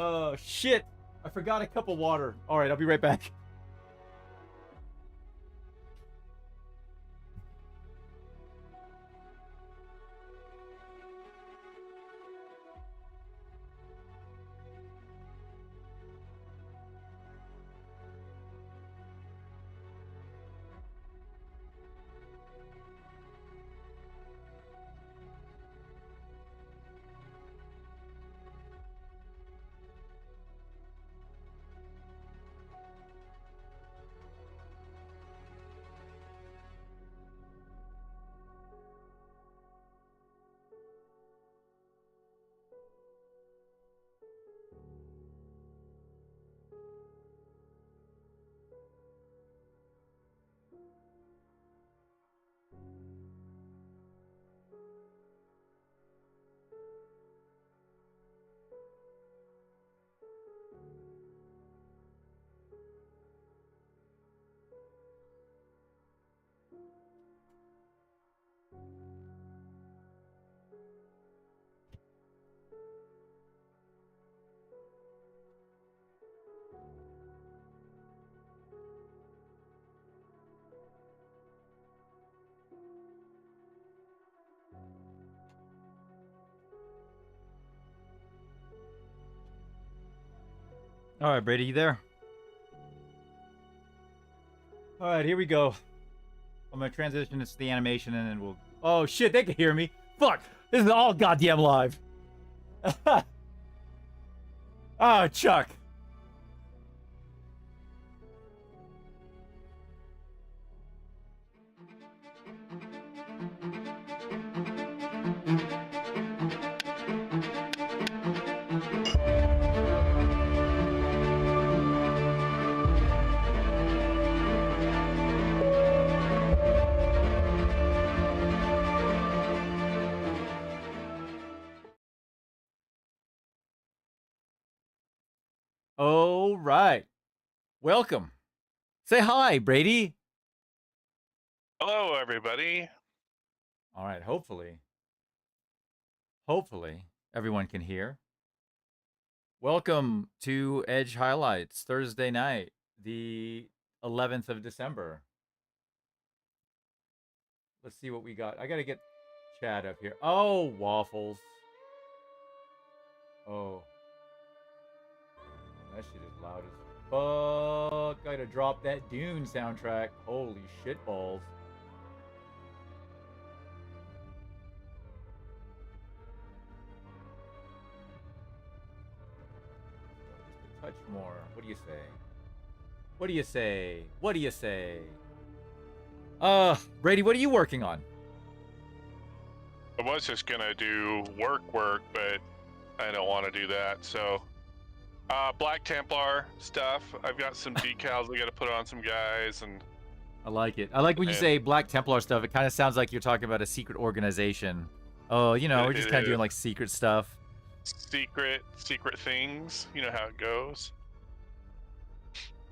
Oh, shit. I forgot a cup of water. All right, I'll be right back. All right, Brady, you there? All right, here we go. I'm gonna transition this to the animation and then we'll... Oh, shit, they can hear me. Fuck, this is all goddamn live. Oh, Chuck. All right. Welcome. Say hi, Brady. Hello, everybody. All right, hopefully everyone can hear. Welcome to Edge Highlights, Thursday night, the 11th of December. Let's see what we got. I gotta get Chad up here. Oh, waffles. Oh. That shit is loud as fuck. Gotta drop that Dune soundtrack. Holy shit balls. Just a touch more. What do you say? What do you say? What do you say? Brady, what are you working on? I was just gonna do work, but I don't want to do that. So, Black Templar stuff. I've got some decals I got to put on some guys, and I like it. I like when you say Black Templar stuff. It kind of sounds like you're talking about a secret organization. Oh, you know, we're just kind of doing like secret stuff. Secret things. You know how it goes.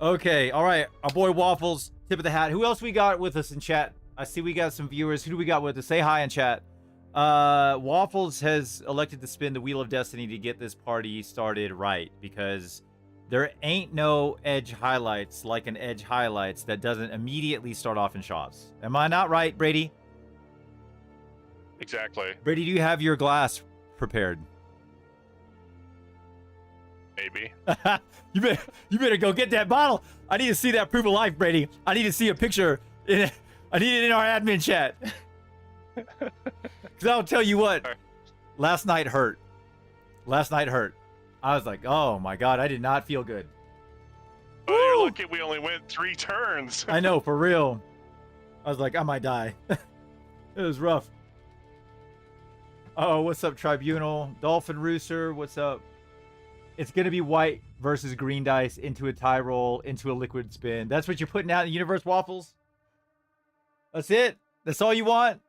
Okay, all right. Our boy Waffles, tip of the hat. Who else we got with us in chat? I see we got some viewers. Who do we got with us? Say hi in chat. Waffles has elected to spin the Wheel of Destiny to get this party started right, because there ain't no Edge Highlights like an Edge Highlights that doesn't immediately start off in shops. Am I not right, Brady? Exactly. Brady, do you have your glass prepared? Maybe. you better go get that bottle. I need to see that proof of life, Brady. I need to see a picture. I need it in our admin chat. Because I'll tell you what, last night hurt. I was like, oh my god, I did not feel good. Well, you're lucky we only went 3 turns. I know, for real. I was like, I might die. It was rough. Oh, what's up, Tribunal? Dolphin Rooster, what's up? It's going to be white versus green dice into a tie roll, into a liquid spin. That's what you're putting out in the universe, Waffles? That's it? That's all you want?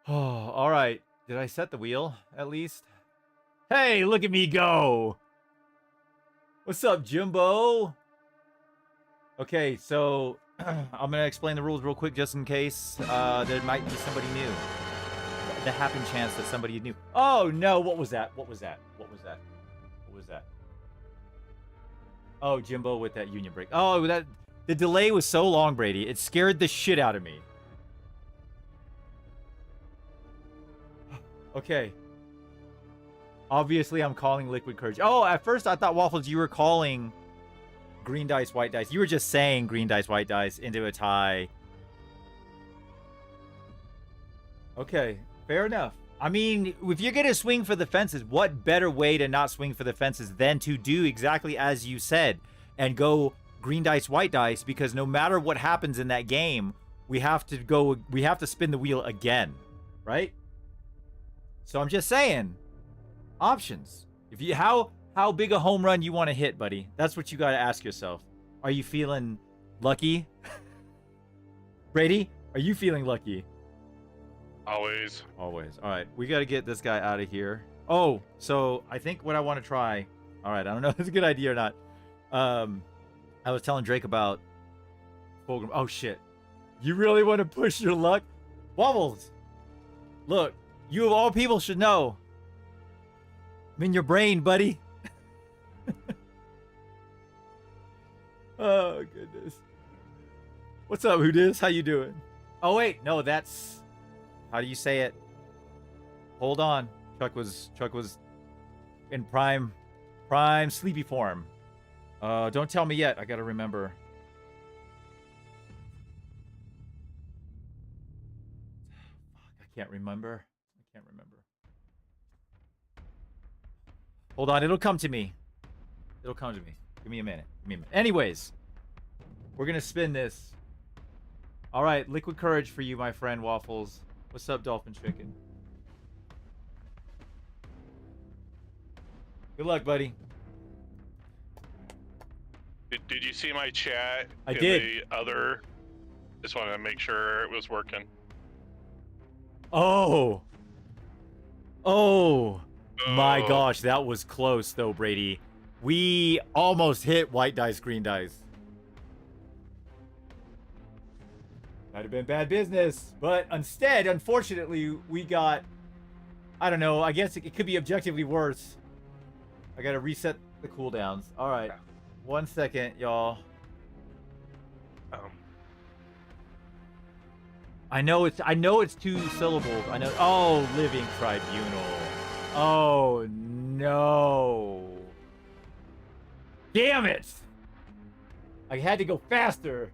Oh, all right. Did I set the wheel, at least? Hey, look at me go! What's up, Jimbo? Okay, so I'm going to explain the rules real quick just in case there might be somebody new. the happen chance that somebody knew. Oh no! What was that? What was that? What was that? What was that? Oh, Jimbo with that union break. Oh, that the delay was so long, Brady. It scared the shit out of me. Okay. Obviously, I'm calling Liquid Courage. Oh, at first I thought, Waffles, you were calling green dice, white dice. You were just saying green dice, white dice into a tie. Okay, fair enough. I mean, if you're going to swing for the fences, what better way to not swing for the fences than to do exactly as you said and go green dice, white dice, because no matter what happens in that game, we have to spin the wheel again, right? So I'm just saying, options. If you how big a home run you want to hit, buddy? That's what you got to ask yourself. Are you feeling lucky? Brady, are you feeling lucky? Always. Always. All right, we got to get this guy out of here. Oh, so I think what I want to try. All right, I don't know if it's a good idea or not. I was telling Drake about Fulgrim. Oh shit! You really want to push your luck, Wobbles? Look, you of all people should know. I'm in your brain, buddy. Oh goodness. What's up, Hoodis? How you doing? Oh wait, no, that's. How do you say it? Hold on. Chuck was in prime sleepy form. Don't tell me yet. I gotta remember. Fuck, I can't remember. Hold on, it'll come to me. It'll come to me. Give me a minute. Anyways, we're gonna spin this. All right, Liquid Courage for you, my friend Waffles. What's up, Dolphin Chicken? Good luck, buddy. Did you see my chat? I did. The other. Just wanted to make sure it was working. Oh. Oh. My gosh, that was close though, Brady. We almost hit white dice, green dice. Might have been bad business, but instead, unfortunately, we got, I don't know, I guess it could be objectively worse. I gotta reset the cooldowns. All right, 1 second, y'all. I know it's 2 syllables. I know. Oh, Living Tribunal. Oh no. Damn it! I had to go faster.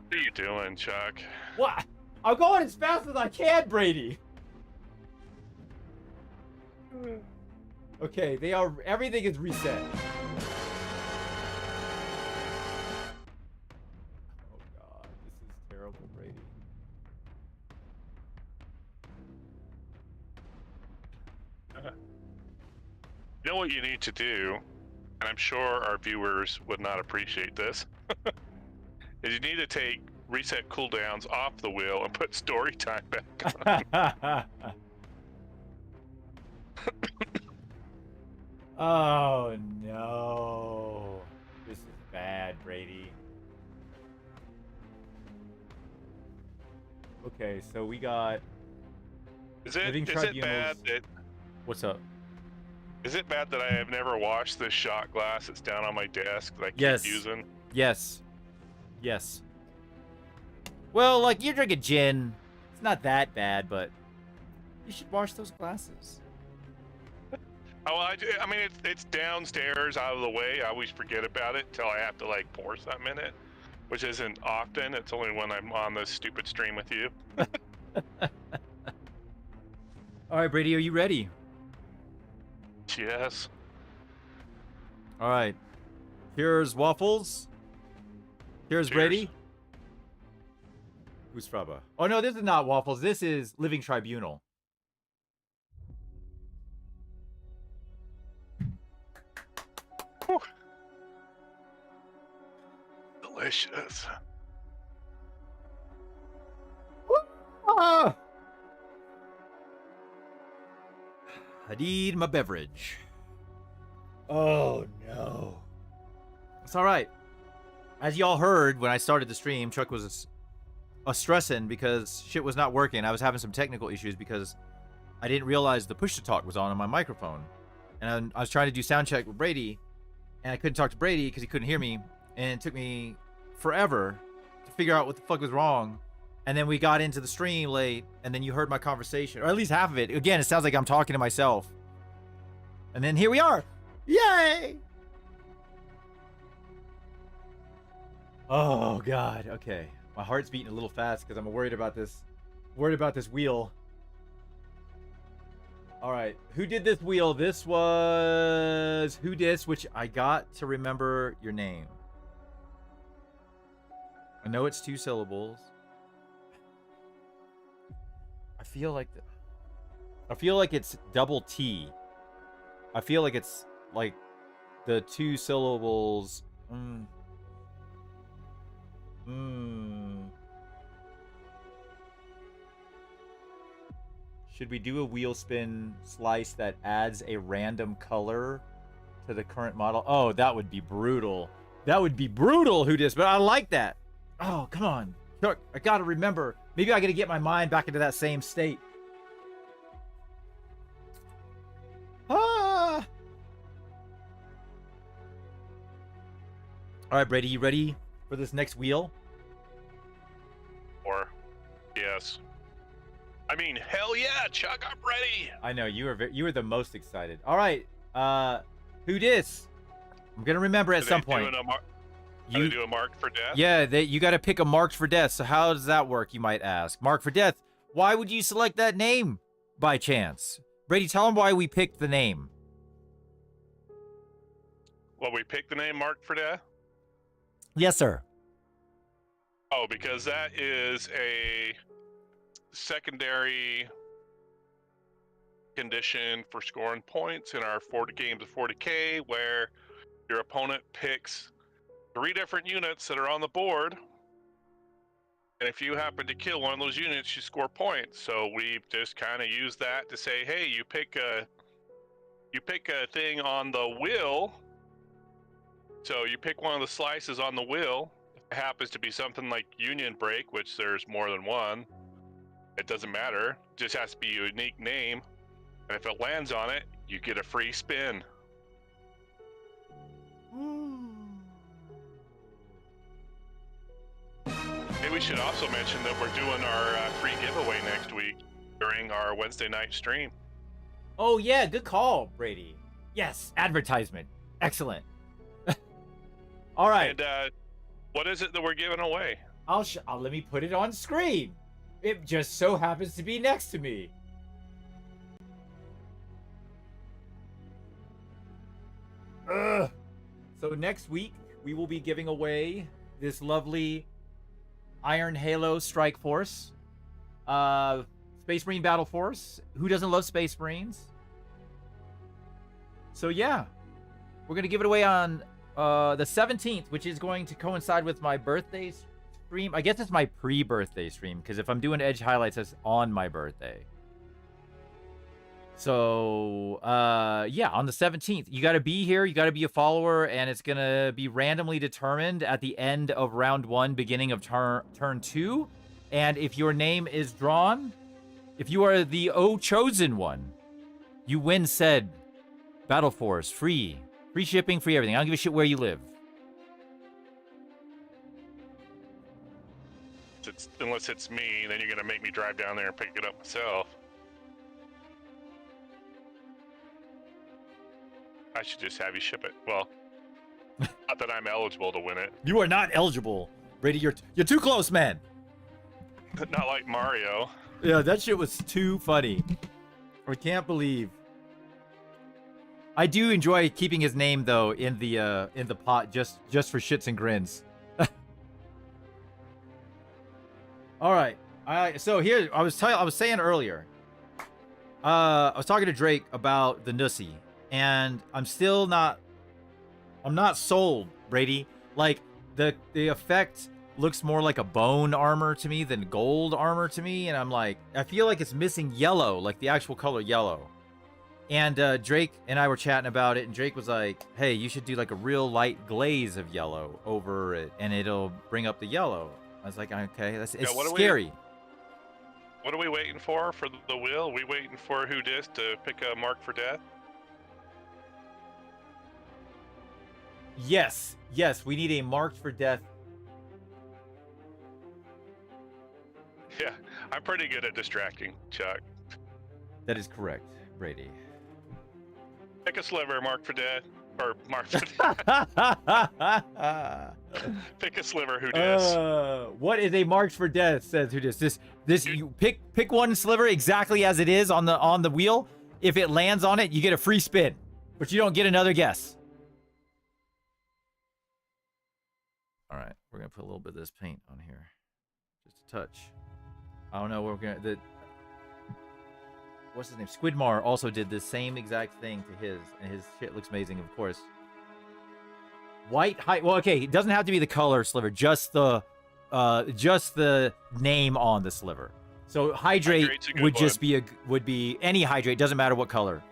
What are you doing, Chuck? What? I'm going as fast as I can, Brady. Okay, everything is reset. Oh god, this is terrible, Brady. You know what you need to do, and I'm sure our viewers would not appreciate this, is you need to take reset cooldowns off the wheel and put story time back on. Oh no. This is bad, Brady. Okay, so we got Is it bad that What's up? Is it bad that I have never washed this shot glass that's down on my desk that I keep Yes. using? Yes. Yes. Well, like, you're drinking gin. It's not that bad, but you should wash those glasses. Oh, I mean, it's downstairs out of the way. I always forget about it till I have to, like, pour something in it, which isn't often. It's only when I'm on this stupid stream with you. All right, Brady, are you ready? Yes. All right. Here's Waffles. Here's Cheers. Brady. Who's Fraba? Oh, no, this is not Waffles. This is Living Tribunal. Whew. Delicious. Ah! I need my beverage. Oh, no. It's all right. As y'all heard when I started the stream, Chuck was stressing because shit was not working. I was having some technical issues because I didn't realize the push to talk was on my microphone. And I was trying to do sound check with Brady, and I couldn't talk to Brady because he couldn't hear me. And it took me forever to figure out what the fuck was wrong. And then we got into the stream late, and then you heard my conversation, or at least half of it. Again, it sounds like I'm talking to myself. And then here we are. Yay! Oh, God. Okay. My heart's beating a little fast because I'm worried about this. Worried about this wheel. All right. Who did this wheel? This was Who Dis, which I got to remember your name. I know it's 2 syllables. I feel like it's double T. I feel like it's like the 2 syllables. Should we do a wheel spin slice that adds a random color to the current model? Oh, that would be brutal. That would be brutal, Who Dis, but I like that. Oh, come on. Look, I gotta remember. Maybe I gotta get my mind back into that same state. Ah! All right, Brady, you ready for this next wheel? Or, yes. I mean, hell yeah, Chuck, I'm ready. I know you were the most excited. All right, Who Dis? I'm gonna remember at some point. You do a marked for death? Yeah, you got to pick a marked for death. So how does that work? You might ask. Marked for death. Why would you select that name by chance? Brady, tell them why we picked the name. Well, we picked the name marked for death? Yes, sir. Oh, because that is a secondary condition for scoring points in our 40 games of 40K, where your opponent picks 3 different units that are on the board, and if you happen to kill one of those units, you score points. So we just kind of use that to say, hey, you pick a thing on the wheel. So you pick one of the slices on the wheel. If it happens to be something like Union Break, which there's more than one, it doesn't matter. It just has to be a unique name. And if it lands on it, you get a free spin. Hey, we should also mention that we're doing our free giveaway next week during our Wednesday night stream. Oh, yeah, good call, Brady. Yes, advertisement. Excellent. All right. And what is it that we're giving away? Let me put it on screen. It just so happens to be next to me. So next week, we will be giving away this lovely Iron Halo Strike Force. Space Marine Battle Force. Who doesn't love Space Marines? So yeah, we're going to give it away on the 17th, which is going to coincide with my birthday stream. I guess it's my pre-birthday stream, because if I'm doing Edge highlights, that's on my birthday. So, yeah, on the 17th, you got to be here. You got to be a follower, and it's going to be randomly determined at the end of round 1, beginning of turn 2. And if your name is drawn, if you are the chosen one, you win said Battle Force, free shipping, free everything. I don't give a shit where you live. Unless it's me, then you're going to make me drive down there and pick it up myself. I should just have you ship it. Well, not that I'm eligible to win it. You are not eligible, Brady. You're too close, man. Not like Mario. Yeah, that shit was too funny. I can't believe. I do enjoy keeping his name though in the pot just for shits and grins. All right. So here I was saying earlier. I was talking to Drake about the Nussie. And I'm not sold, Brady. Like, the effect looks more like a bone armor to me than gold armor to me. And I'm like, I feel like it's missing yellow, like the actual color yellow. And Drake and I were chatting about it, and Drake was like, hey, you should do like a real light glaze of yellow over it, and it'll bring up the yellow. I was like, okay, it's scary. What are we waiting for the wheel? Are we waiting for who dis to pick a mark for death? Yes, we need a marked for death. Yeah, I'm pretty good at distracting, Chuck. That is correct, Brady. Pick a sliver, mark for death, or mark for death. Pick a sliver, who dis? What is a marked for death? Says who dis. This you pick one sliver exactly as it is on the wheel. If it lands on it, you get a free spin, but you don't get another guess. All right, we're gonna put a little bit of this paint on here, just a touch. I don't know. We're gonna what's his name? Squidmar also did the same exact thing to his, and his shit looks amazing, of course. White height. Well, okay, it doesn't have to be the color sliver, just the name on the sliver. So hydrate would just be any hydrate, doesn't matter what color.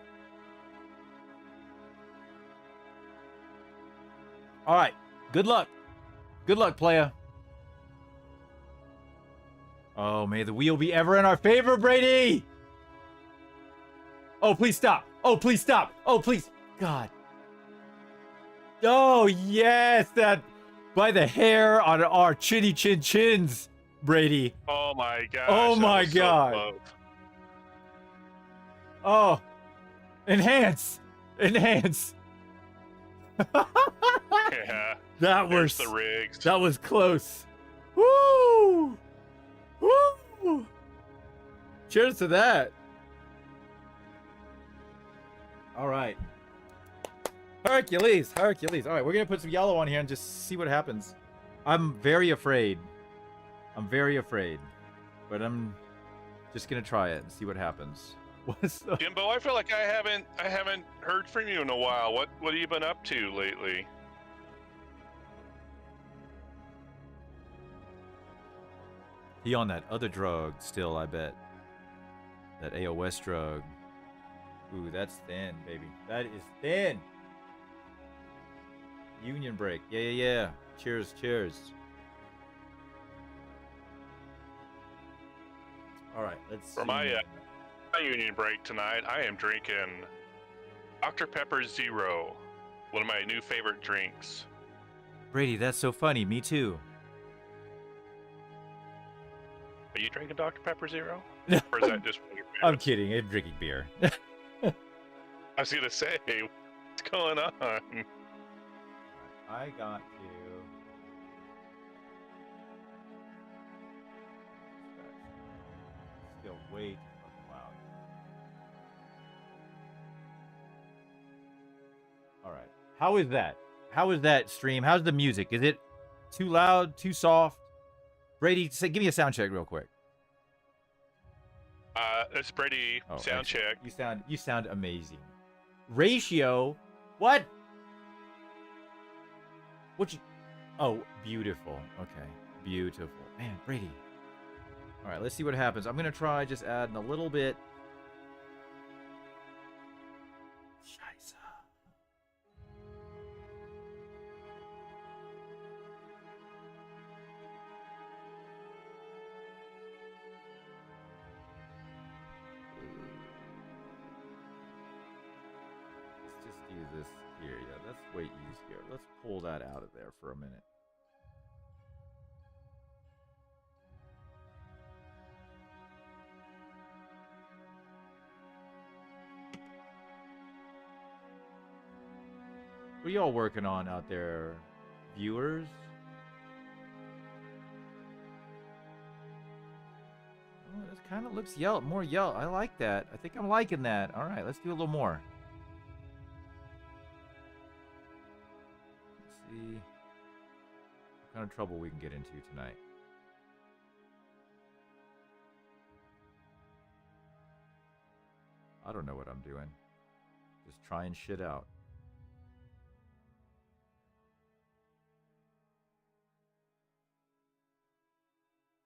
All right, good luck. Good luck, playa. Oh, may the wheel be ever in our favor, Brady! Oh, please stop. Oh, please stop. Oh, please. God. Oh, yes, that by the hair on our chinny chin chins, Brady. Oh my gosh. Oh my God. So oh. Enhance. yeah. That was the rigs. That was close. Woo! Woo! Cheers to that. All right. Hercules. All right, we're gonna put some yellow on here and just see what happens. I'm very afraid, but I'm just gonna try it and see what happens. Jimbo, I feel like I haven't heard from you in a while. What have you been up to lately? He on that other drug still, I bet. That AOS drug. Ooh, that's thin, baby. That is thin. Union break. Yeah. Cheers. All right, let's For my union break tonight, I am drinking Dr. Pepper Zero, one of my new favorite drinks. Brady, that's so funny. Me too. Are you drinking Dr. Pepper Zero? Or is that just one of your favorites? I'm kidding. I'm drinking beer. I was gonna say, what's going on? I got to. Still way too fucking loud. All right. How is that? How is that stream? How's the music? Is it too loud? Too soft? Brady, give me a sound check real quick. It's Brady. Sound check. You sound amazing. Ratio? What? Oh, beautiful. Okay, beautiful. Man, Brady. All right, let's see what happens. I'm gonna try just adding a little bit. Scheiße. Let's just do this here. Yeah, that's way easier. Let's pull that out of there for a minute. What are y'all working on out there, viewers? Oh, this kind of looks more yellow. I like that. I think I'm liking that. All right, let's do a little more. Let's see what kind of trouble we can get into tonight. I don't know what I'm doing. Just trying shit out.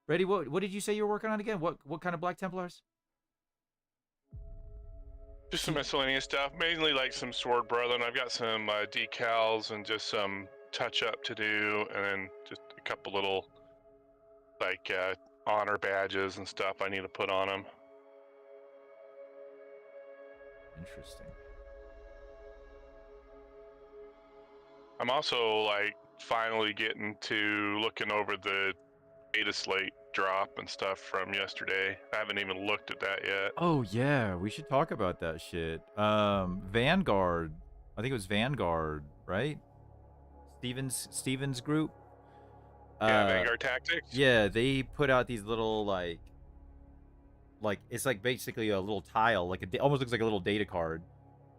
Brady, what did you say you were working on again? What kind of Black Templars? Just some miscellaneous stuff, mainly like some sword brethren. I've got some decals and just some touch up to do, and then just a couple little like honor badges and stuff I need to put on them. Interesting. I'm also like finally getting to looking over the data slate drop and stuff from yesterday. I haven't even looked at that yet. Oh yeah, we should talk about that shit. Vanguard. I think it was Vanguard, right? Stevens group. Yeah, Vanguard Tactics. Yeah, they put out these little like it's like basically a little tile, like it almost looks like a little data card,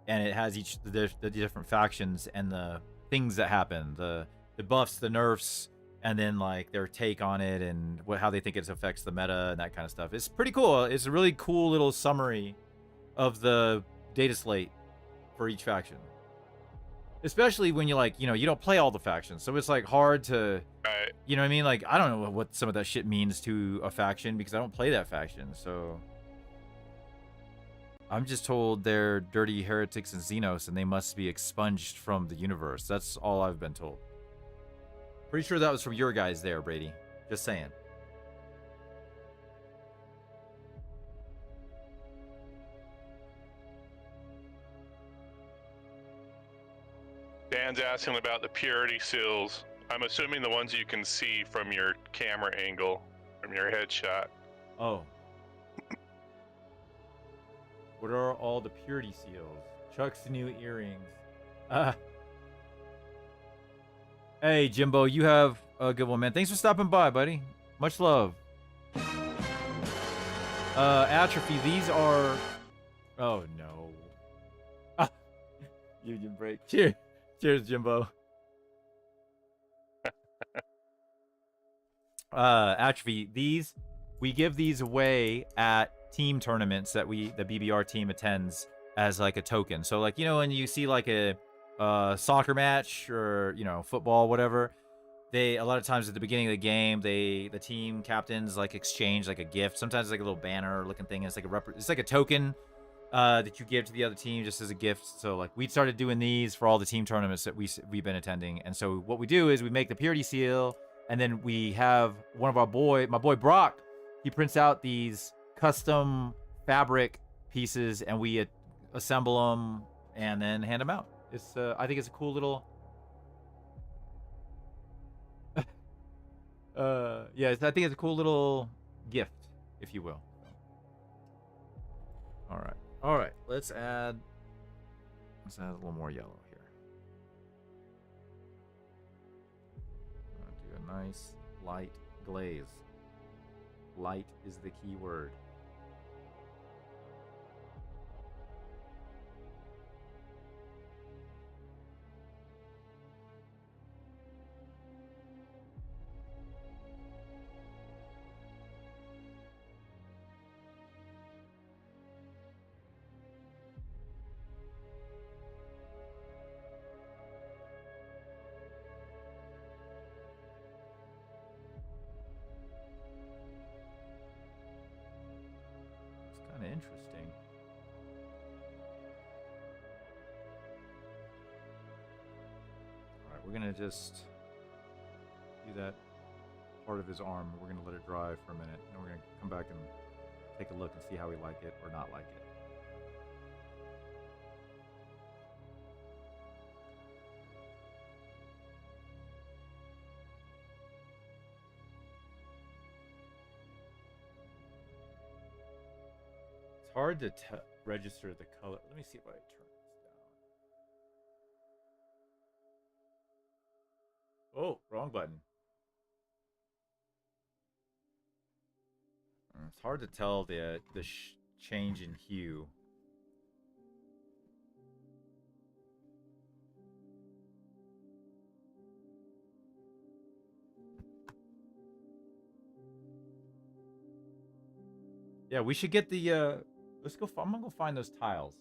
and it has the different factions and the things that happen, the buffs, the nerfs, and then like their take on it and how they think it affects the meta and that kind of stuff. It's pretty cool. It's a really cool little summary of the data slate for each faction. Especially when you like, you don't play all the factions, so it's like hard to, you know what I mean? Like I don't know what some of that shit means to a faction because I don't play that faction, so I'm just told they're dirty heretics and Xenos and they must be expunged from the universe. That's all I've been told. Pretty sure that was from your guys there, Brady. Just saying. Dan's asking about the purity seals. I'm assuming the ones you can see from your camera angle, from your headshot. Oh. What are all the purity seals? Chuck's new earrings. Hey, Jimbo, you have a good one, man. Thanks for stopping by, buddy. Much love. Atrophy, these are... Oh, no. Union break. Cheers. Cheers, Jimbo. Atrophy, we give these away at team tournaments that the BBR team attends as like a token. So like, when you see like a soccer match or, football, whatever, a lot of times at the beginning of the game, the team captains like exchange like a gift. Sometimes it's like a little banner looking thing. It's like a token that you give to the other team just as a gift. So like we started doing these for all the team tournaments that we've been attending. And so what we do is we make the purity seal, and then we have one of my boy Brock, he prints out these custom fabric pieces and we assemble them and then hand them out. It's I think it's a cool little yeah, I think it's a cool little gift, if you will. All right, let's add a little more yellow here. Do a nice light glaze. Light is the key word. Interesting. All right, we're gonna just do that part of his arm. We're gonna let it dry for a minute, and we're gonna come back and take a look and see how we like it or not like it. Hard to register the color. Let me see if I turn this down. Oh, wrong button. It's hard to tell the change in hue. Yeah, we should get the let's go. I'm gonna go find those tiles.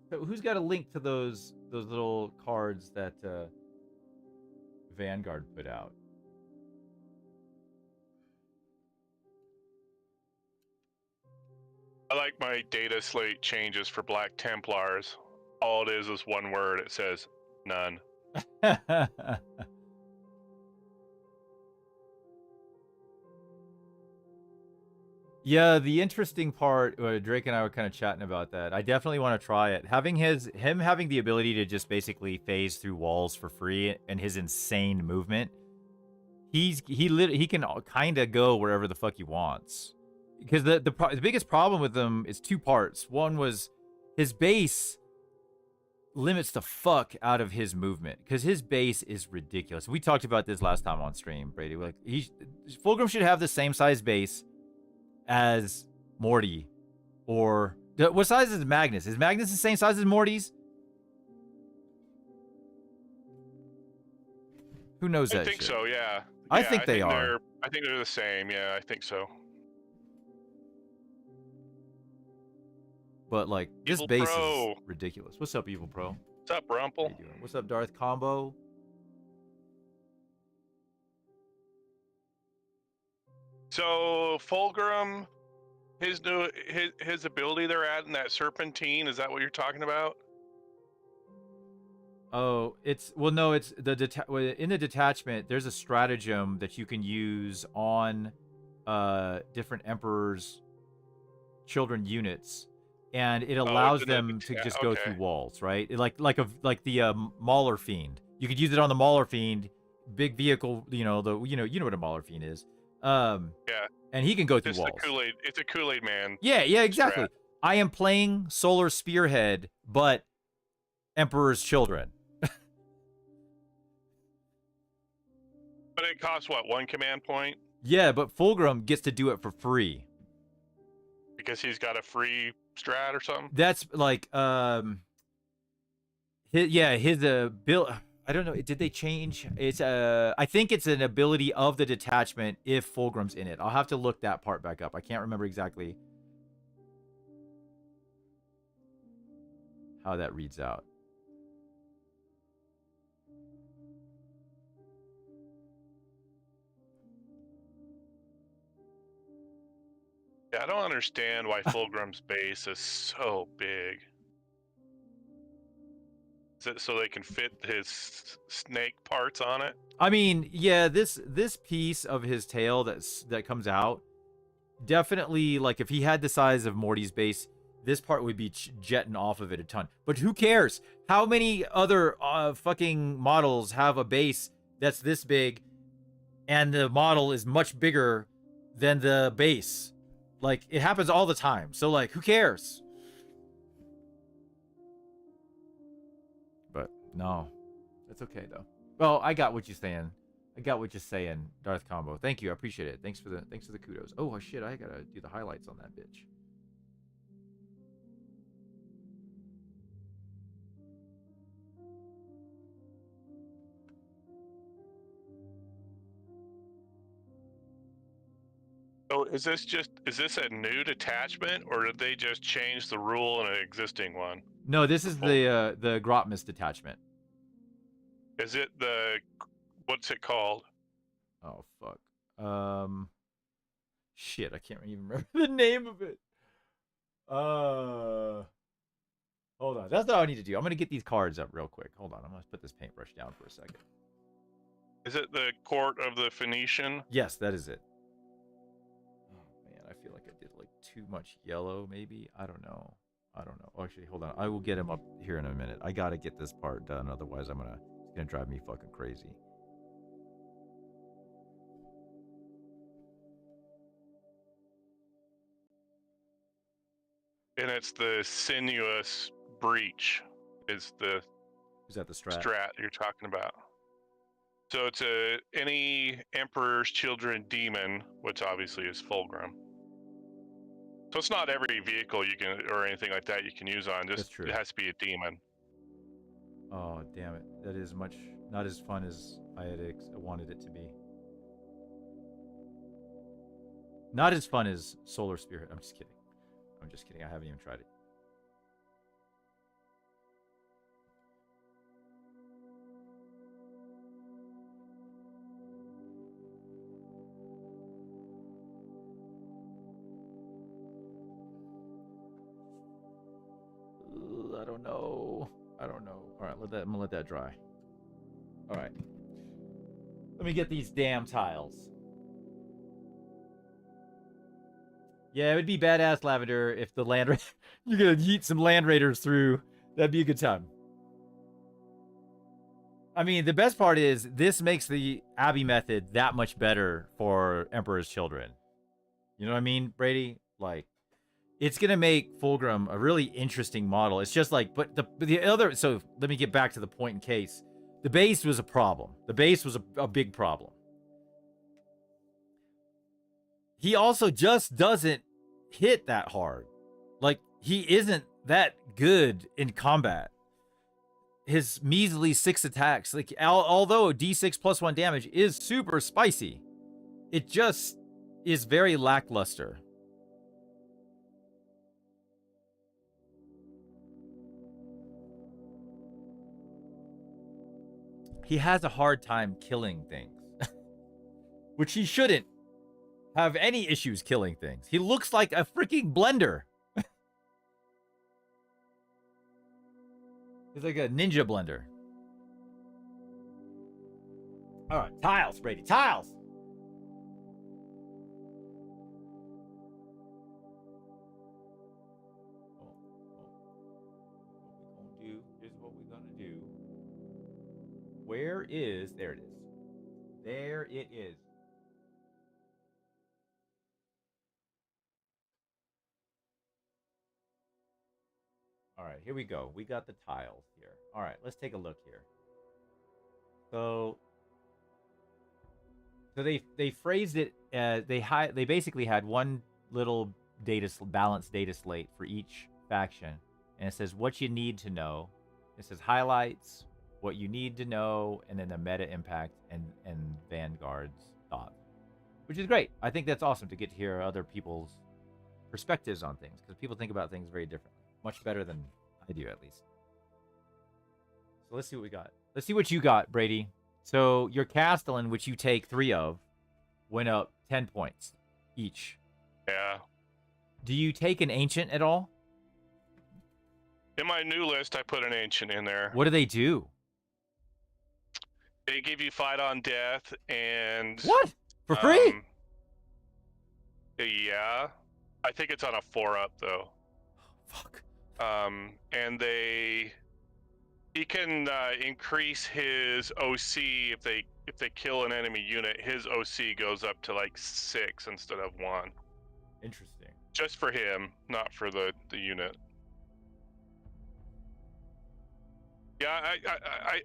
So who's got a link to those little cards that Vanguard put out? I like my data slate changes for Black Templars, all it is one word. It says none. Yeah, the interesting part, Drake and I were kind of chatting about that. I definitely want to try it. Having him having the ability to just basically phase through walls for free and his insane movement, he can kind of go wherever the fuck he wants. Because the biggest problem with him is two parts. One was his base limits the fuck out of his movement because his base is ridiculous. We talked about this last time on stream, Brady. Like Fulgrim should have the same size base as Morty, or what size is Magnus? Is Magnus the same size as Morty's? Who knows that? I think shit? so. Yeah. I think they are. I think they're the same. Yeah, I think so. But like this Evil base Pro. is ridiculous. What's up, Evil Pro? What's up, Rumple? How you doing? What's up, Darth Combo? So Fulgrim, his ability they're at in that serpentine, is that what you're talking about? Oh, it's no, it's the in the detachment. There's a stratagem that you can use on different Emperor's children units, and it allows them to just go through walls, right? Like the Mauler Fiend. You could use it on the Mauler Fiend, big vehicle. You know what a Mauler Fiend is. Yeah. And he can go through walls. It's a Kool-Aid man. Yeah, exactly. Strat. I am playing Solar Spearhead, but Emperor's Children. But it costs what, 1 command point? Yeah, but Fulgrim gets to do it for free. Because he's got a free strat or something? That's like his build. I don't know. Did they change? It's I think it's an ability of the detachment if Fulgrim's in it. I'll have to look that part back up. I can't remember exactly how that reads out. Yeah, I don't understand why Fulgrim's base is so big. Is it so they can fit his snake parts on it? I mean, yeah, this piece of his tail that comes out, definitely, like, if he had the size of Morty's base, this part would be jetting off of it a ton. But who cares? How many other fucking models have a base that's this big, and the model is much bigger than the base? Like, it happens all the time. So, like, who cares? But no, that's okay though. Well, I got what you're saying. Darth Combo. Thank you. I appreciate it. Thanks for the kudos. Oh shit, I gotta do the highlights on that bitch. So is this a new detachment, or did they just change the rule in an existing one? No, this is the Grotmus detachment. Is it what's it called? Oh fuck. Shit, I can't even remember the name of it. Hold on. That's what I need to do. I'm gonna get these cards up real quick. Hold on. I'm gonna put this paintbrush down for a second. Is it the Court of the Phoenician? Yes, that is it. Oh man, I feel like I did like too much yellow, maybe. I don't know. Oh, actually, hold on. I will get him up here in a minute. I gotta get this part done, otherwise it's gonna drive me fucking crazy. And it's the Sinuous Breach is the... Is that the strat? Strat you're talking about. So it's any Emperor's Children demon, which obviously is Fulgrim. So it's not every vehicle you can, or anything like that you can use on. Just it has to be a demon. Oh damn it! That is not as fun as I had wanted it to be. Not as fun as Solar Spirit. I'm just kidding. I haven't even tried it. I don't know. All right, I'm gonna let that dry. All right. Let me get these damn tiles. Yeah, it would be badass, Lavender, if the land you're gonna yeet some land raiders through. That'd be a good time. I mean, the best part is this makes the Abbey method that much better for Emperor's Children. You know what I mean, Brady? Like, it's gonna make Fulgrim a really interesting model. It's just like, but the other. So let me get back to the point in case. The base was a problem. The base was a big problem. He also just doesn't hit that hard. Like, he isn't that good in combat. His measly 6 attacks, like, although D6 plus 1 damage is super spicy, it just is very lackluster. He has a hard time killing things, which he shouldn't have any issues killing things. He looks like a freaking blender. He's like a ninja blender. All right, tiles, Brady, tiles. Here's what we're gonna do. Where is? There it is. There it is. All right, here we go. We got the tiles here. All right, let's take a look here. So they phrased it as they basically had one little balanced data slate for each faction, and it says what you need to know. It says highlights, what you need to know, and then the meta impact and Vanguard's thoughts, which is great. I think that's awesome to get to hear other people's perspectives on things, because people think about things very differently. Much better than I do, at least. So let's see what we got. Let's see what you got, Brady. So your Castellan, which you take 3 of, went up 10 points each. Yeah. Do you take an Ancient at all? In my new list, I put an Ancient in there. What do they do? They give you fight on death and... What? For free? Yeah. I think it's on a 4-up, though. Fuck. And he can increase his OC if they kill an enemy unit. His OC goes up to like 6 instead of 1. Interesting. Just for him, not for the unit. Yeah,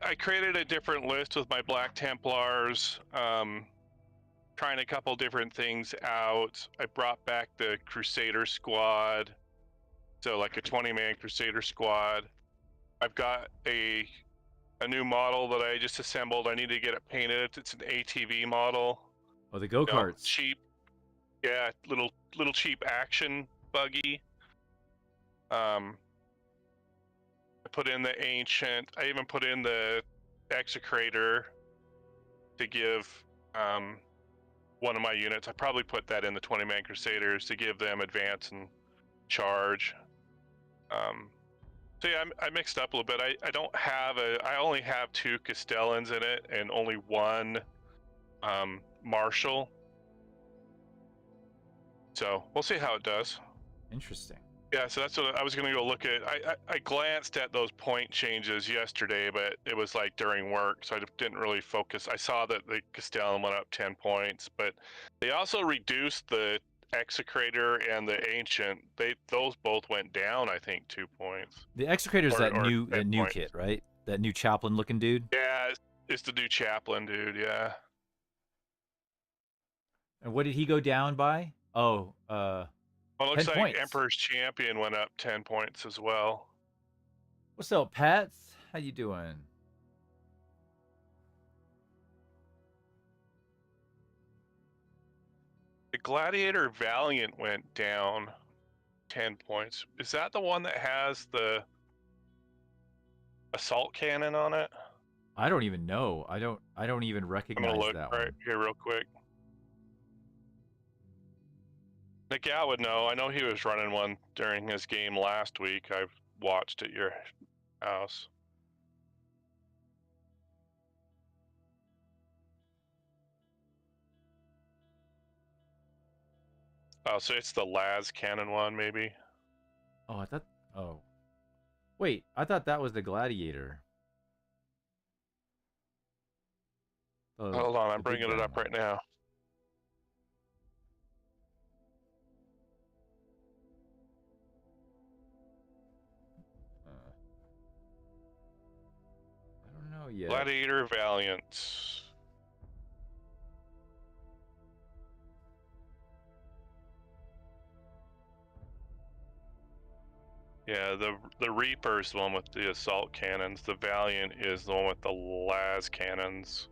I created a different list with my Black Templars, trying a couple different things out. I brought back the Crusader squad, so like a 20-man Crusader squad. I've got a new model that I just assembled. I need to get it painted. It's an ATV model. Oh, the go-karts. Cheap. Yeah, little cheap action buggy. I put in the Ancient. I even put in the Execrator to give one of my units. I probably put that in the 20-man Crusaders to give them advance and charge. So yeah, I mixed up a little bit. I only have 2 Castellans in it and only 1 Marshal. So we'll see how it does. Interesting. Yeah, so that's what I was going to go look at. I glanced at those point changes yesterday, but it was like during work, so I didn't really focus. I saw that the Castellan went up 10 points, but they also reduced the Execrator and the Ancient. Those both went down, I think, 2 points. The Execrator is that new kit, right? That new chaplain looking dude. Yeah, it's the new chaplain dude. Yeah. And what did he go down by? Oh, well, it looks 10 like points. Emperor's Champion went up 10 points as well. What's up, Pats? How you doing? The Gladiator Valiant went down 10 points. Is that the one that has the assault cannon on it? I don't even know. I don't even recognize I'm gonna look that right one. here real quick. Nick, yeah, I would know. I know he was running one during his game last week. I've watched at your house. Oh, so it's the las cannon one, maybe. Oh, I thought. Oh, wait. I thought that was the gladiator. Hold on, I'm The big bringing it up gun. right now. I don't know yet. Gladiator Valiant. Yeah, the Reaper is the one with the assault cannons. The Valiant is the one with the las cannons.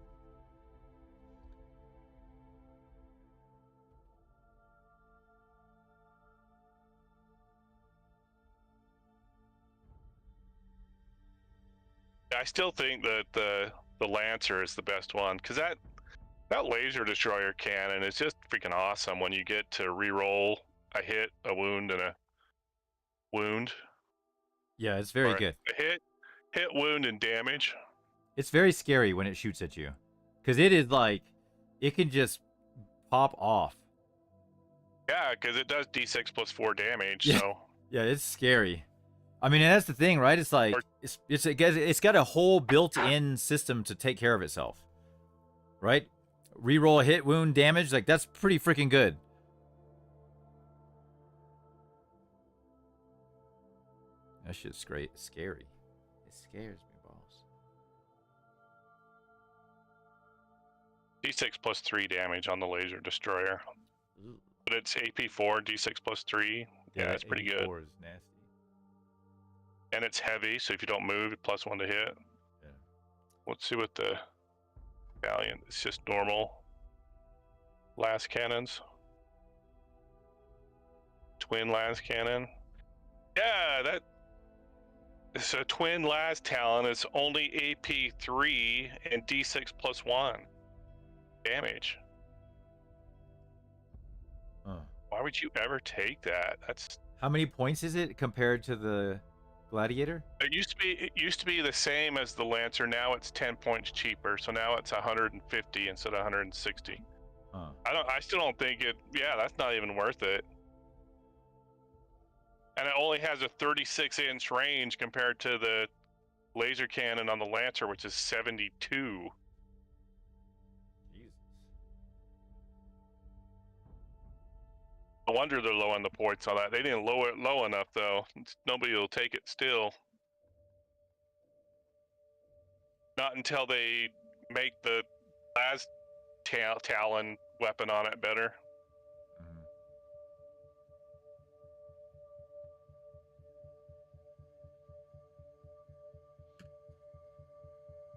I still think that the Lancer is the best one because that laser destroyer cannon is just freaking awesome when you get to re-roll a hit, a wound, and a wound. Yeah, it's very good. A hit, wound, and damage. It's very scary when it shoots at you, because it is like, it can just pop off. Yeah, because it does d6 plus 4 damage. Yeah. So yeah, it's scary. I mean, and that's the thing, right? It's like it's got a whole built-in system to take care of itself, right? Reroll a hit, wound, damage, like that's pretty freaking good. That shit's great. It's scary. It scares me, boss. d6 plus 3 damage on the laser destroyer. Ooh. But it's AP4, d6 plus 3. Yeah, that's pretty good. Is nasty. And it's heavy, so if you don't move, plus 1 to hit. Yeah. Let's see what the Valiant. It's just normal las cannons. Twin las cannon. Yeah, that is a twin las talon. It's only AP3 and d6 plus 1 damage. Huh. Why would you ever take that? That's How many points is it compared to the gladiator? it used to be the same as the Lancer. Now it's 10 points cheaper. So now it's 150 instead of 160. Huh. I still don't think it. Yeah, that's not even worth it. And it only has a 36-inch range compared to the laser cannon on the Lancer, which is 72. Jesus. No wonder they're low on the points on that. They didn't lower it low enough, though. Nobody will take it still. Not until they make the last Talon weapon on it better.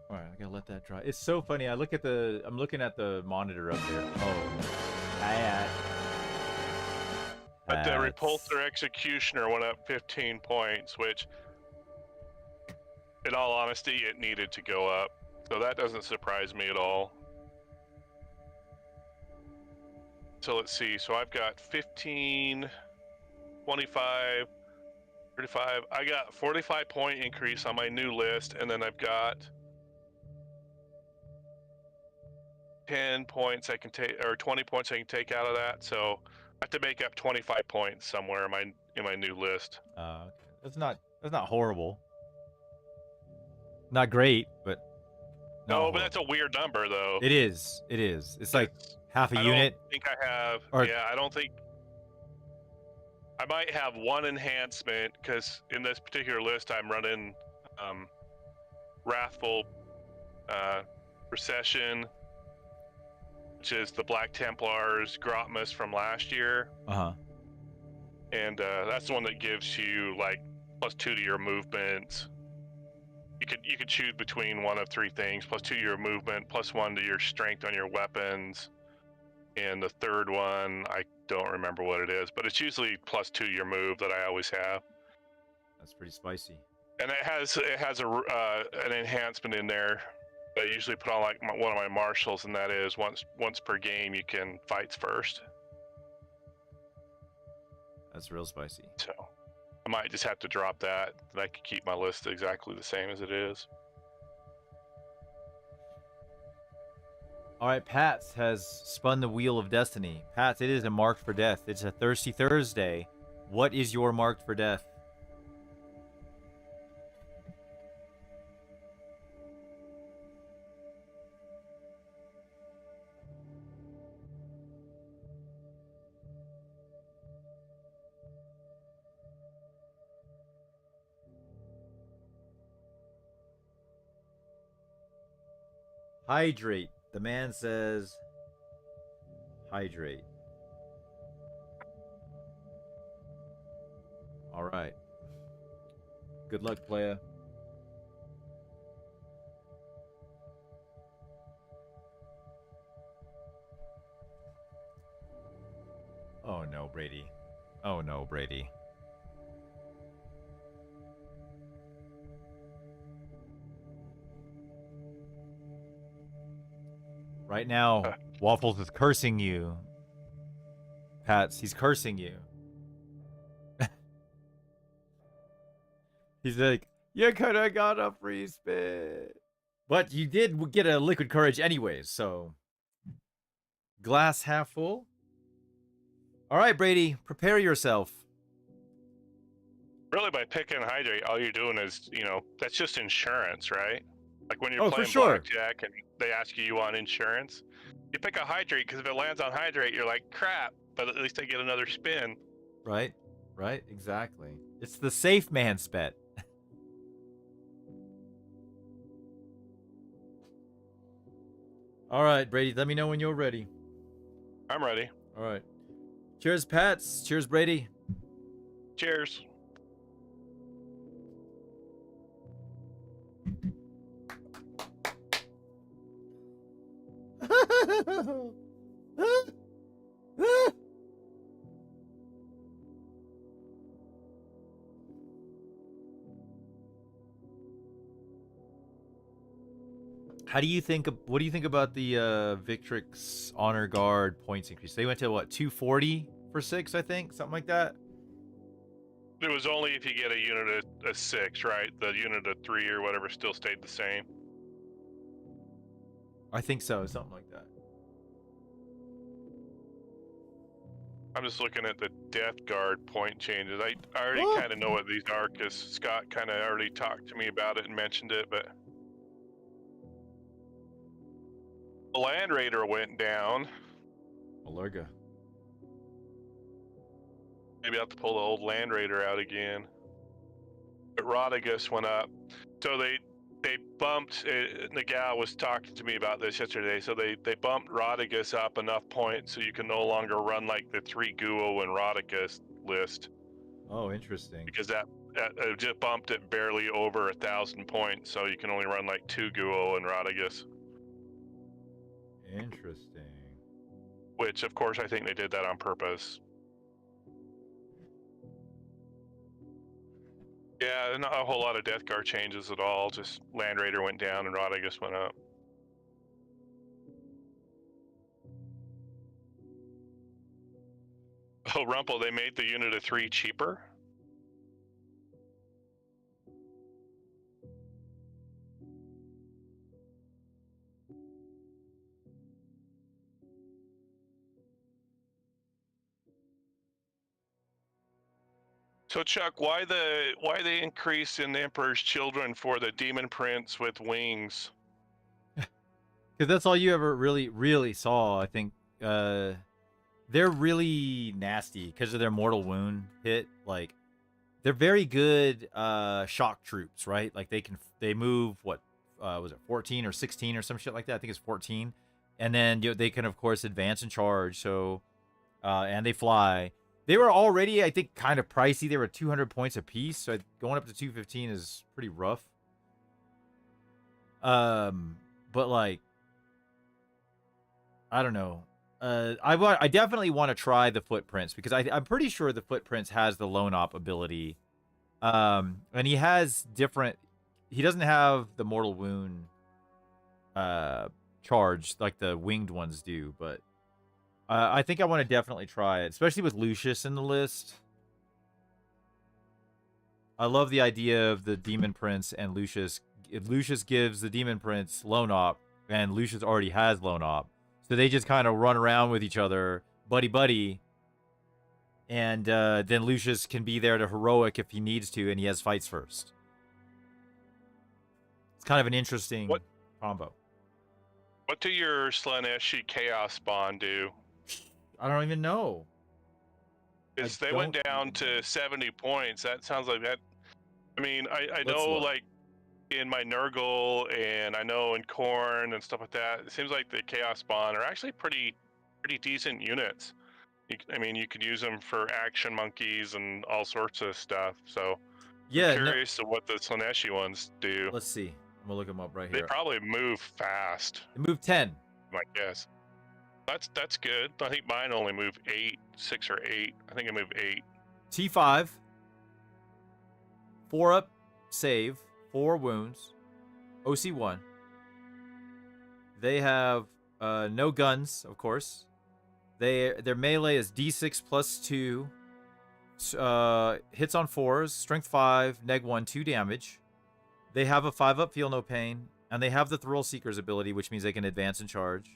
All right, I gotta let that dry. It's so funny. I'm looking at the monitor up there. Oh, But the Repulsor Executioner went up 15 points, which, in all honesty, it needed to go up. So that doesn't surprise me at all. So let's see. So I've got 15, 25, 35. I got 45-point increase on my new list, and then I've got 10 points I can take, or 20 points I can take out of that. So I have to make up 25 points somewhere in my new list. Okay. That's not horrible. Not great, but no, but that's a weird number, though. It is. It is. It's like half a unit. I don't think I have. I don't think. I might have one enhancement because in this particular list I'm running Wrathful Procession, which is the Black Templars Grotmus from last year. And that's the one that gives you like +2 to your movement. You could choose between one of 3 things: +2 to your movement, +1 to your strength on your weapons, and the third one I don't remember what it is, but it's usually +2 to your move that I always have. That's pretty spicy. And it has an enhancement in there that I usually put on like one of my marshals, and that is once per game you can fights first. That's real spicy. So I might just have to drop that, and I could keep my list exactly the same as it is. All right, Pats has spun the wheel of destiny. Pats, it is a marked for death. It's a thirsty Thursday. What is your marked for death? Hydrate. The man says hydrate. All right. Good luck, playa. Oh no, Brady. Oh no, Brady. Right now, Waffles is cursing you. Pats, he's cursing you. He's like, you could have got a free spin. But you did get a liquid courage anyways, so. Glass half full. All right, Brady, prepare yourself. Really, by picking hydrate, all you're doing is, that's just insurance, right? Like when you're Oh, for playing sure. blackjack and they ask you want insurance, you pick a hydrate because if it lands on hydrate, you're like, crap, but at least I get another spin. Right, exactly. It's the safe man's bet. All right, Brady, let me know when you're ready. I'm ready. All right. Cheers, Pats. Cheers, Brady. Cheers. What do you think about the Victrix Honor Guard points increase? They went to what, 240 for 6, I think, something like that. It was only if you get a unit of 6, right? The unit of 3 or whatever still stayed the same. I think so, something like that. I'm just looking at the Death Guard point changes. I already kind of know what these are because Scott kind of already talked to me about it and mentioned it, but the Land Raider went down. Alerga. Maybe I'll have to pull the old Land Raider out again. But Rodigus went up. So they bumped, the gal was talking to me about this yesterday, so they bumped Rodigus up enough points so you can no longer run like the 3 Guo and Rodigus list. Oh, interesting. Because that just bumped it barely over 1,000 points, so you can only run like 2 Guo and Rodigus. Interesting. Which, of course, I think they did that on purpose. Yeah, not a whole lot of Death Guard changes at all. Just Land Raider went down and Rodigus went up. Oh, Rumple, they made the unit of 3 cheaper? So Chuck, why the increase in the Emperor's Children for the Demon Prince with wings? Because that's all you ever really saw. I think they're really nasty because of their mortal wound hit. Like, they're very good shock troops, right? Like they move what was it 14 or 16 or some shit like that? I think it's 14, and then they can of course advance and charge. So and they fly. They were already, I think, kind of pricey. They were 200 points a piece, so going up to 215 is pretty rough. But like, I don't know. I definitely want to try the footprints because I'm pretty sure the footprints has the lone op ability. And he has different. He doesn't have the mortal wound charge like the winged ones do, but I think I want to definitely try it, especially with Lucius in the list. I love the idea of the Demon Prince and Lucius. If Lucius gives the Demon Prince lone op, and Lucius already has lone op. So they just kind of run around with each other, buddy, and then Lucius can be there to heroic if he needs to, and he has fights first. It's kind of an interesting combo. What do your Slaneshi Chaos Spawn do? I don't even know. Because they went down to 70 points. That sounds like that. I mean, I know, like, in my Nurgle, and I know in Khorne and stuff like that, it seems like the Chaos Spawn are actually pretty decent units. I mean, you could use them for action monkeys and all sorts of stuff. So, yeah, I'm curious to what the Slaneshi ones do. Let's see. I'm gonna look them up right here. They probably move fast. They move 10. I guess. That's good. I think mine only move 6 or 8. I think I move 8. T5. 4 up, save, 4 wounds, OC1. They have no guns, of course. Their melee is D6 plus 2. Hits on 4s, strength 5, neg 1, 2 damage. They have a 5 up, feel no pain, and they have the Thrill Seeker's ability, which means they can advance and charge.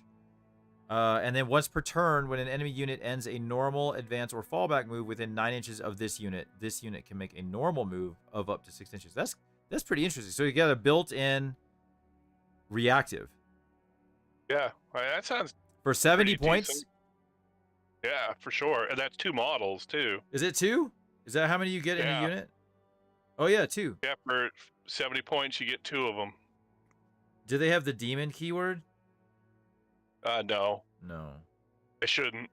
And then once per turn, when an enemy unit ends a normal, advance, or fallback move within 9 inches of this unit can make a normal move of up to 6 inches. That's pretty interesting. So you got a built-in reactive. Yeah, that sounds for 70 points. Decent. Yeah, for sure. And that's 2 models too. Is it 2? Is that how many you get in a unit? Oh yeah, 2. Yeah, for 70 points you get 2 of them. Do they have the demon keyword? No. No. They shouldn't.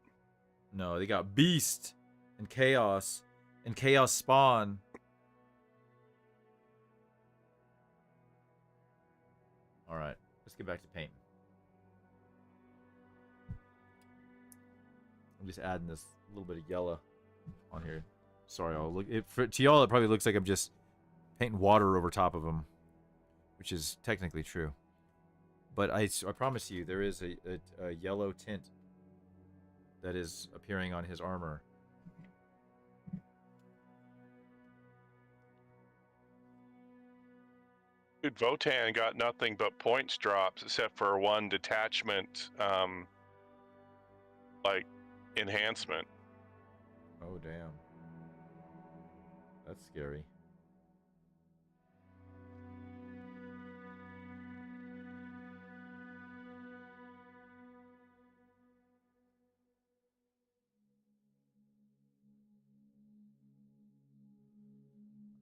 No, they got Beast and Chaos Spawn. All right, let's get back to painting. I'm just adding this little bit of yellow on here. Sorry, to y'all it probably looks like I'm just painting water over top of them, which is technically true. But I promise you, there is a yellow tint that is appearing on his armor. Dude, Votan got nothing but points drops except for 1 detachment, like, enhancement. Oh, damn. That's scary.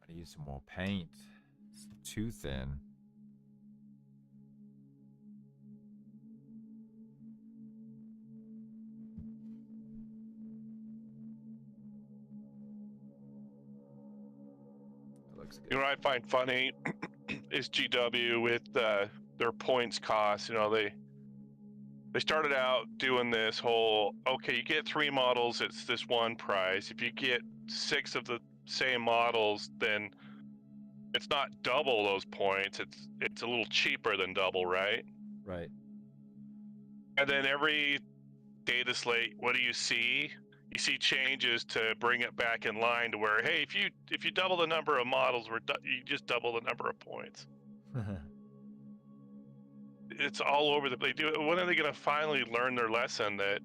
I need some more paint. It's too thin. That looks good. You know what I find funny is GW with their points cost. You know, they started out doing this whole, okay, you get 3 models, it's this one price. If you get 6 of the same models, then it's not double those points. It's a little cheaper than double, right? Right. And then every data slate, what do you see? You see changes to bring it back in line to where, hey, if you double the number of models, you just double the number of points. It's all over the place. When are they going to finally learn their lesson that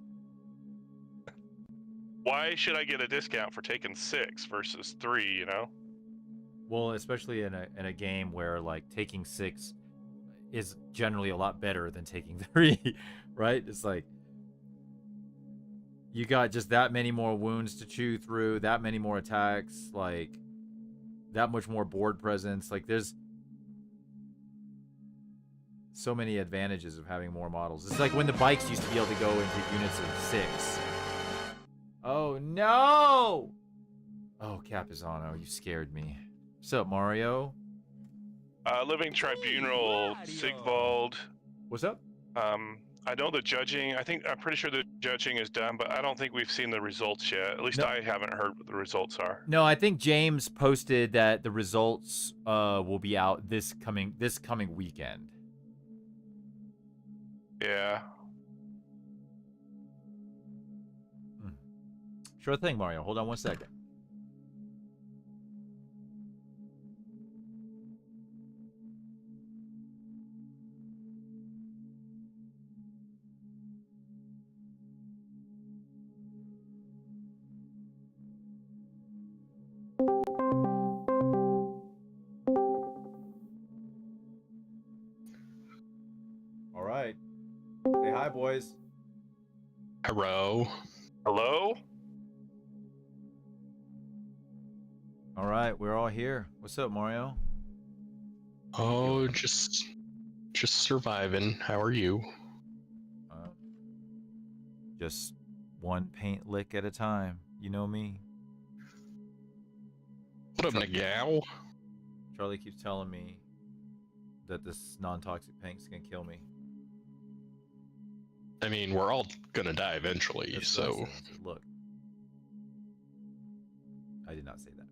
why should I get a discount for taking 6 versus 3, you know? Well, especially in a game where like taking 6 is generally a lot better than taking 3, right? It's like you got just that many more wounds to chew through, that many more attacks, like that much more board presence. Like there's so many advantages of having more models. It's like when the bikes used to be able to go into units of 6. Oh no! Oh, Capizano, you scared me. What's up, Mario? Living Tribunal, Sigvald. What's up? I know the judging. I'm pretty sure the judging is done, but I don't think we've seen the results yet. At least no. I haven't heard what the results are. No, I think James posted that the results will be out this coming weekend. Yeah. Sure thing, Mario. Hold on one second. Say hi, boys. Hello. Hello? All right, we're all here. What's up, Mario? Oh, just surviving. How are you? Just one paint lick at a time. You know me. What up, Nagao? Charlie keeps telling me that this non-toxic paint's gonna kill me. I mean, we're all gonna die eventually, That's what I so... said. I said, look. I did not say that.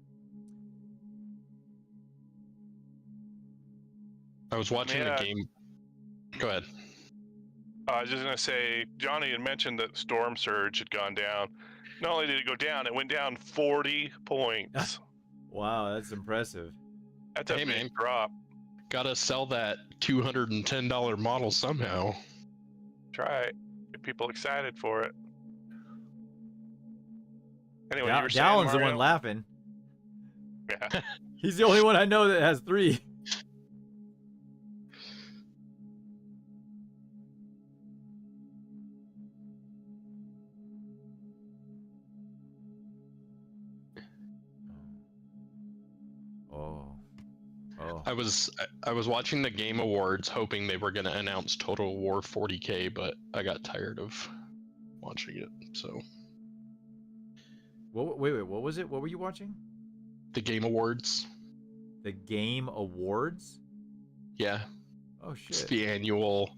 I was watching the game... Go ahead. I was just going to say, Johnny had mentioned that Storm Surge had gone down. Not only did it go down, it went down 40 points. Wow, that's impressive. That's a big drop. Gotta sell that $210 model somehow. Try it. Get people excited for it. Anyway, Dallon's the one laughing. Yeah. He's the only one I know that has 3. I was watching the Game Awards hoping they were gonna announce Total War 40K, but I got tired of watching it, so... Wait, what was it? What were you watching? The Game Awards. The Game Awards? Yeah. Oh shit. It's the annual...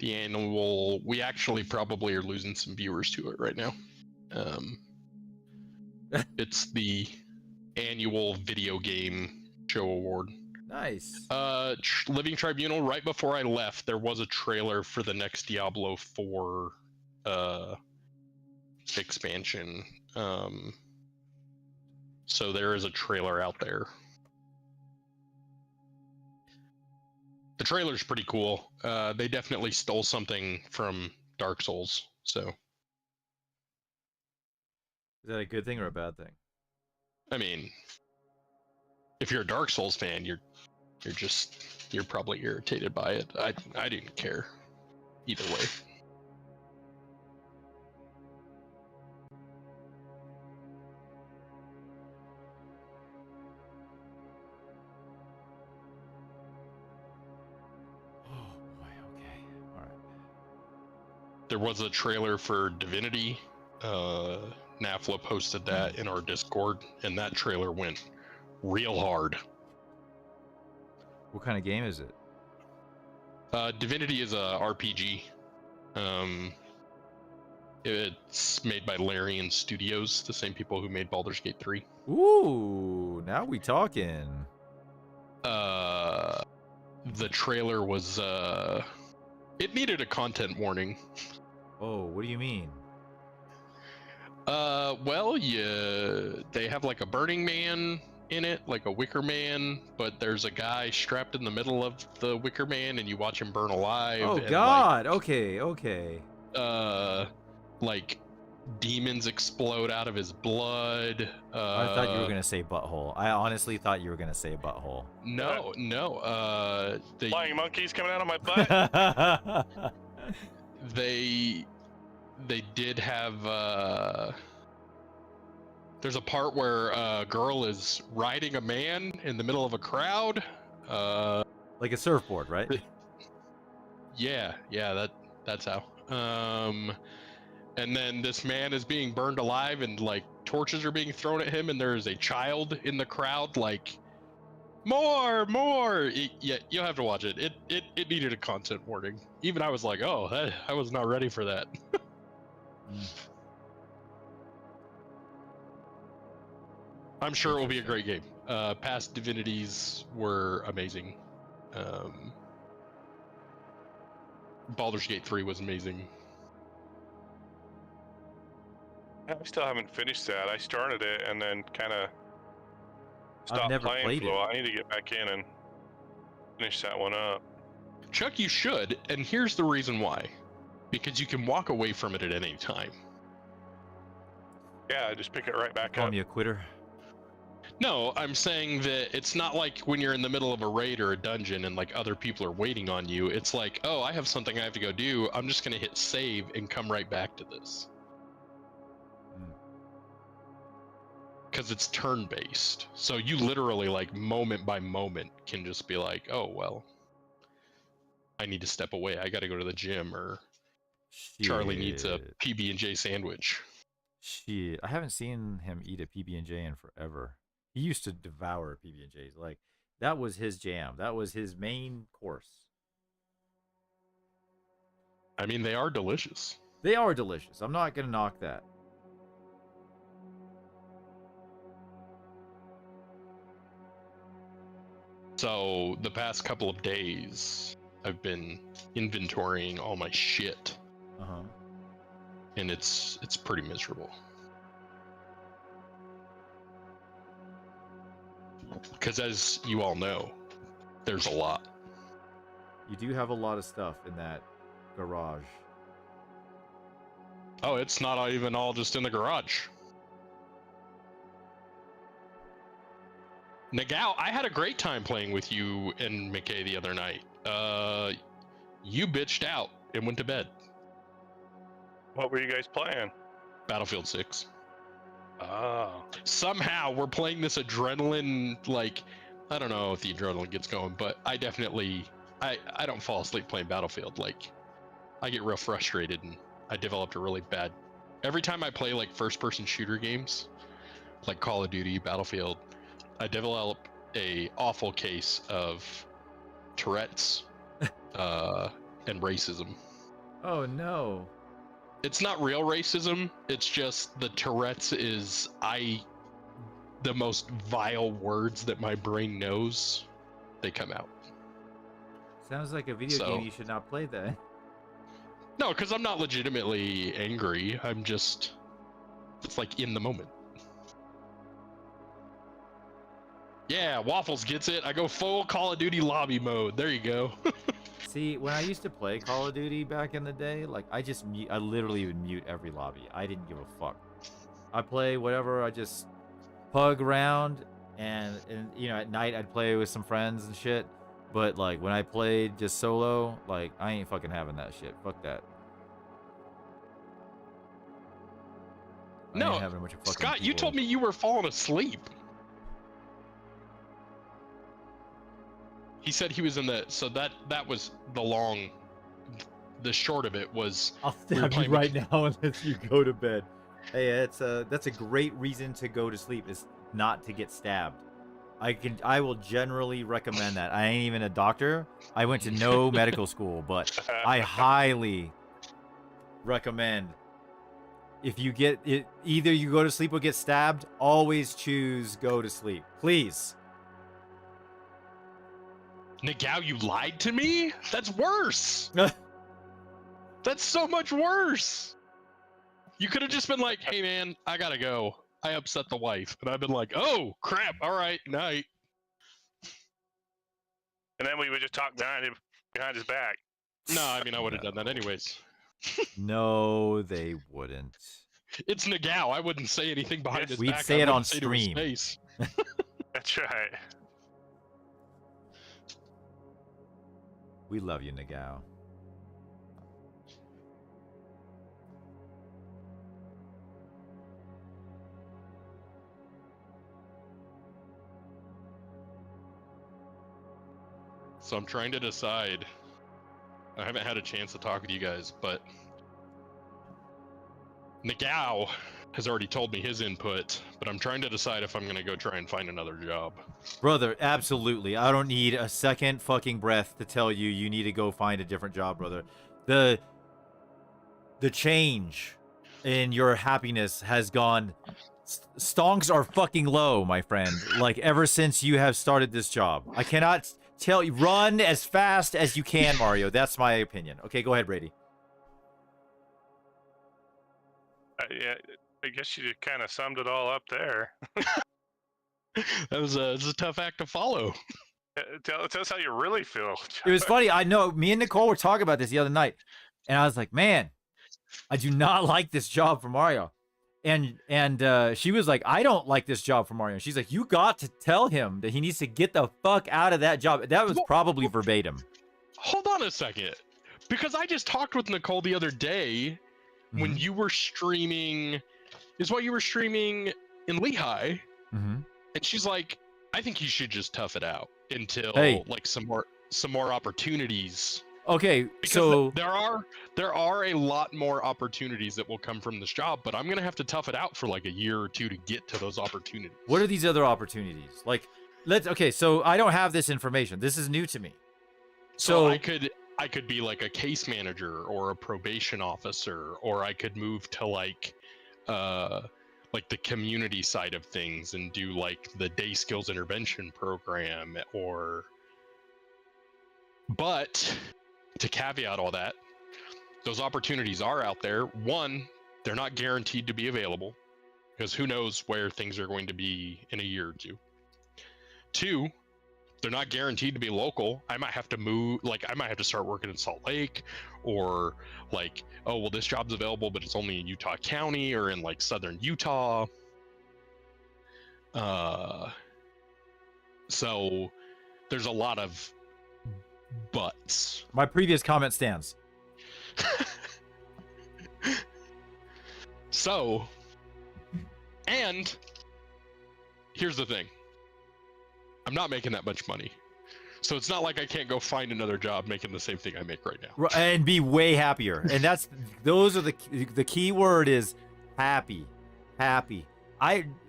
We actually probably are losing some viewers to it right now. It's the annual video game show award. Nice. Living Tribunal, right before I left, there was a trailer for the next Diablo 4 expansion. So there is a trailer out there. The trailer's pretty cool. They definitely stole something from Dark Souls, so... Is that a good thing or a bad thing? I mean, if you're a Dark Souls fan, you're probably irritated by it. I didn't care either way. Oh boy, okay. All right. There was a trailer for Divinity. Nafla posted that in our Discord, and that trailer went real hard. What kind of game is it? Divinity is a RPG. It's made by Larian Studios, the same people who made Baldur's Gate 3. Ooh, now we talking. The trailer was it needed a content warning. Oh, what do you mean? Well, they have like a Burning Man in it, like a Wicker Man, but there's a guy strapped in the middle of the Wicker Man, and you watch him burn alive. Oh and God! Okay. Like demons explode out of his blood. I thought you were gonna say butthole. I honestly thought you were gonna say butthole. No. Flying monkeys coming out of my butt. They did have there's a part where a girl is riding a man in the middle of a crowd. Like a surfboard, right? Yeah, that's how. And then this man is being burned alive, and like torches are being thrown at him, and there is a child in the crowd like, more. Yeah, you'll have to watch it. It needed a content warning. Even I was like, oh, I was not ready for that. I'm sure it will be a great game. Past Divinities were amazing. Baldur's Gate 3 was amazing. I still haven't finished that. I started it and then kind of stopped playing for a while. I need to get back in and finish that one up. Chuck, you should, and here's the reason why. Because you can walk away from it at any time. Yeah, just pick it right back Call up. me a quitter. No, I'm saying that it's not like when you're in the middle of a raid or a dungeon and like other people are waiting on you. It's like, oh, I have something I have to go do. I'm just gonna hit save and come right back to this. Because it's turn-based. So you literally like moment by moment can just be like, oh, well, I need to step away. I gotta go to the gym, or Charlie needs a PB&J sandwich. Shit, I haven't seen him eat a PB&J in forever. He used to devour PB&Js. Like, that was his jam. That was his main course. I mean, they are delicious. They are delicious. I'm not going to knock that. So, the past couple of days, I've been inventorying all my shit. Uh-huh. And it's pretty miserable. Because as you all know, there's a lot. You do have a lot of stuff in that garage. Oh, it's not even all just in the garage. Nagao, I had a great time playing with you and McKay the other night. You bitched out and went to bed. What were you guys playing? Battlefield 6. Oh. Somehow we're playing this adrenaline, like, I don't know if the adrenaline gets going, but I definitely, I don't fall asleep playing Battlefield. Like, I get real frustrated, and I developed a really bad, every time I play like first person shooter games, like Call of Duty, Battlefield, I develop a awful case of Tourette's and racism. Oh, no. It's not real racism. It's just the Tourette's is the most vile words that my brain knows, they come out. Sounds like a video game you should not play then. No, because I'm not legitimately angry. I'm just, it's like in the moment. Yeah, Waffles gets it. I go full Call of Duty lobby mode. There you go. See, when I used to play Call of Duty back in the day, like, I literally would mute every lobby. I didn't give a fuck. I play whatever, I just pug around, and you know, at night I'd play with some friends and shit. But, like, when I played just solo, like, I ain't fucking having that shit. Fuck that. No, Scott, you told me you were falling asleep. He said he was in the, so that was the short of it was. I'll stab you right now unless you go to bed. Hey, that's a great reason to go to sleep, is not to get stabbed. I will generally recommend that. I ain't even a doctor. I went to no medical school, but I highly recommend, if you get it, either you go to sleep or get stabbed, always choose go to sleep. Please. Nagao, you lied to me? That's worse. That's so much worse. You could have just been like, hey man, I gotta go. I upset the wife. And I've been like, oh crap, all right, night. And then we would just talk behind his back. No, I mean, I would have done that anyways. No, they wouldn't. It's Nagao. I wouldn't say anything behind his back. We'd say it on stream. That's right. We love you, Nagao. So I'm trying to decide. I haven't had a chance to talk to you guys, but Nagao has already told me his input, but I'm trying to decide if I'm going to go try and find another job. Brother, absolutely. I don't need a second fucking breath to tell you you need to go find a different job, brother. The change in your happiness has gone. Stonks are fucking low, my friend. Like, ever since you have started this job. I cannot tell you. Run as fast as you can, Mario. That's my opinion. Okay, go ahead, Brady. Yeah, I guess you just kind of summed it all up there. That was a tough act to follow. Tell us how you really feel. It was funny. I know me and Nicole were talking about this the other night, and I was like, man, I do not like this job for Mario. and she was like, I don't like this job for Mario. She's like, you got to tell him that he needs to get the fuck out of that job. That was probably verbatim. Hold on a second, because I just talked with Nicole the other day when you were streaming. Is what you were streaming in Lehigh, and she's like, I think you should just tough it out until like some more opportunities. Okay, because so there are a lot more opportunities that will come from this job, but I'm gonna have to tough it out for like a year or two to get to those opportunities. What are these other opportunities? Like, so I don't have this information. This is new to me. So I could be like a case manager or a probation officer, or I could move to like the community side of things and do like the day skills intervention program, but to caveat all that, those opportunities are out there. One, they're not guaranteed to be available, because who knows where things are going to be in a year or two. Two, they're not guaranteed to be local. I might have to move, like I might have to start working in Salt Lake, or like, oh, well, this job's available, but it's only in Utah County or in like southern Utah. So there's a lot of buts. My previous comment stands. So, and here's the thing. I'm not making that much money. So it's not like I can't go find another job making the same thing I make right now. And be way happier. And those are the key word is happy. Happy.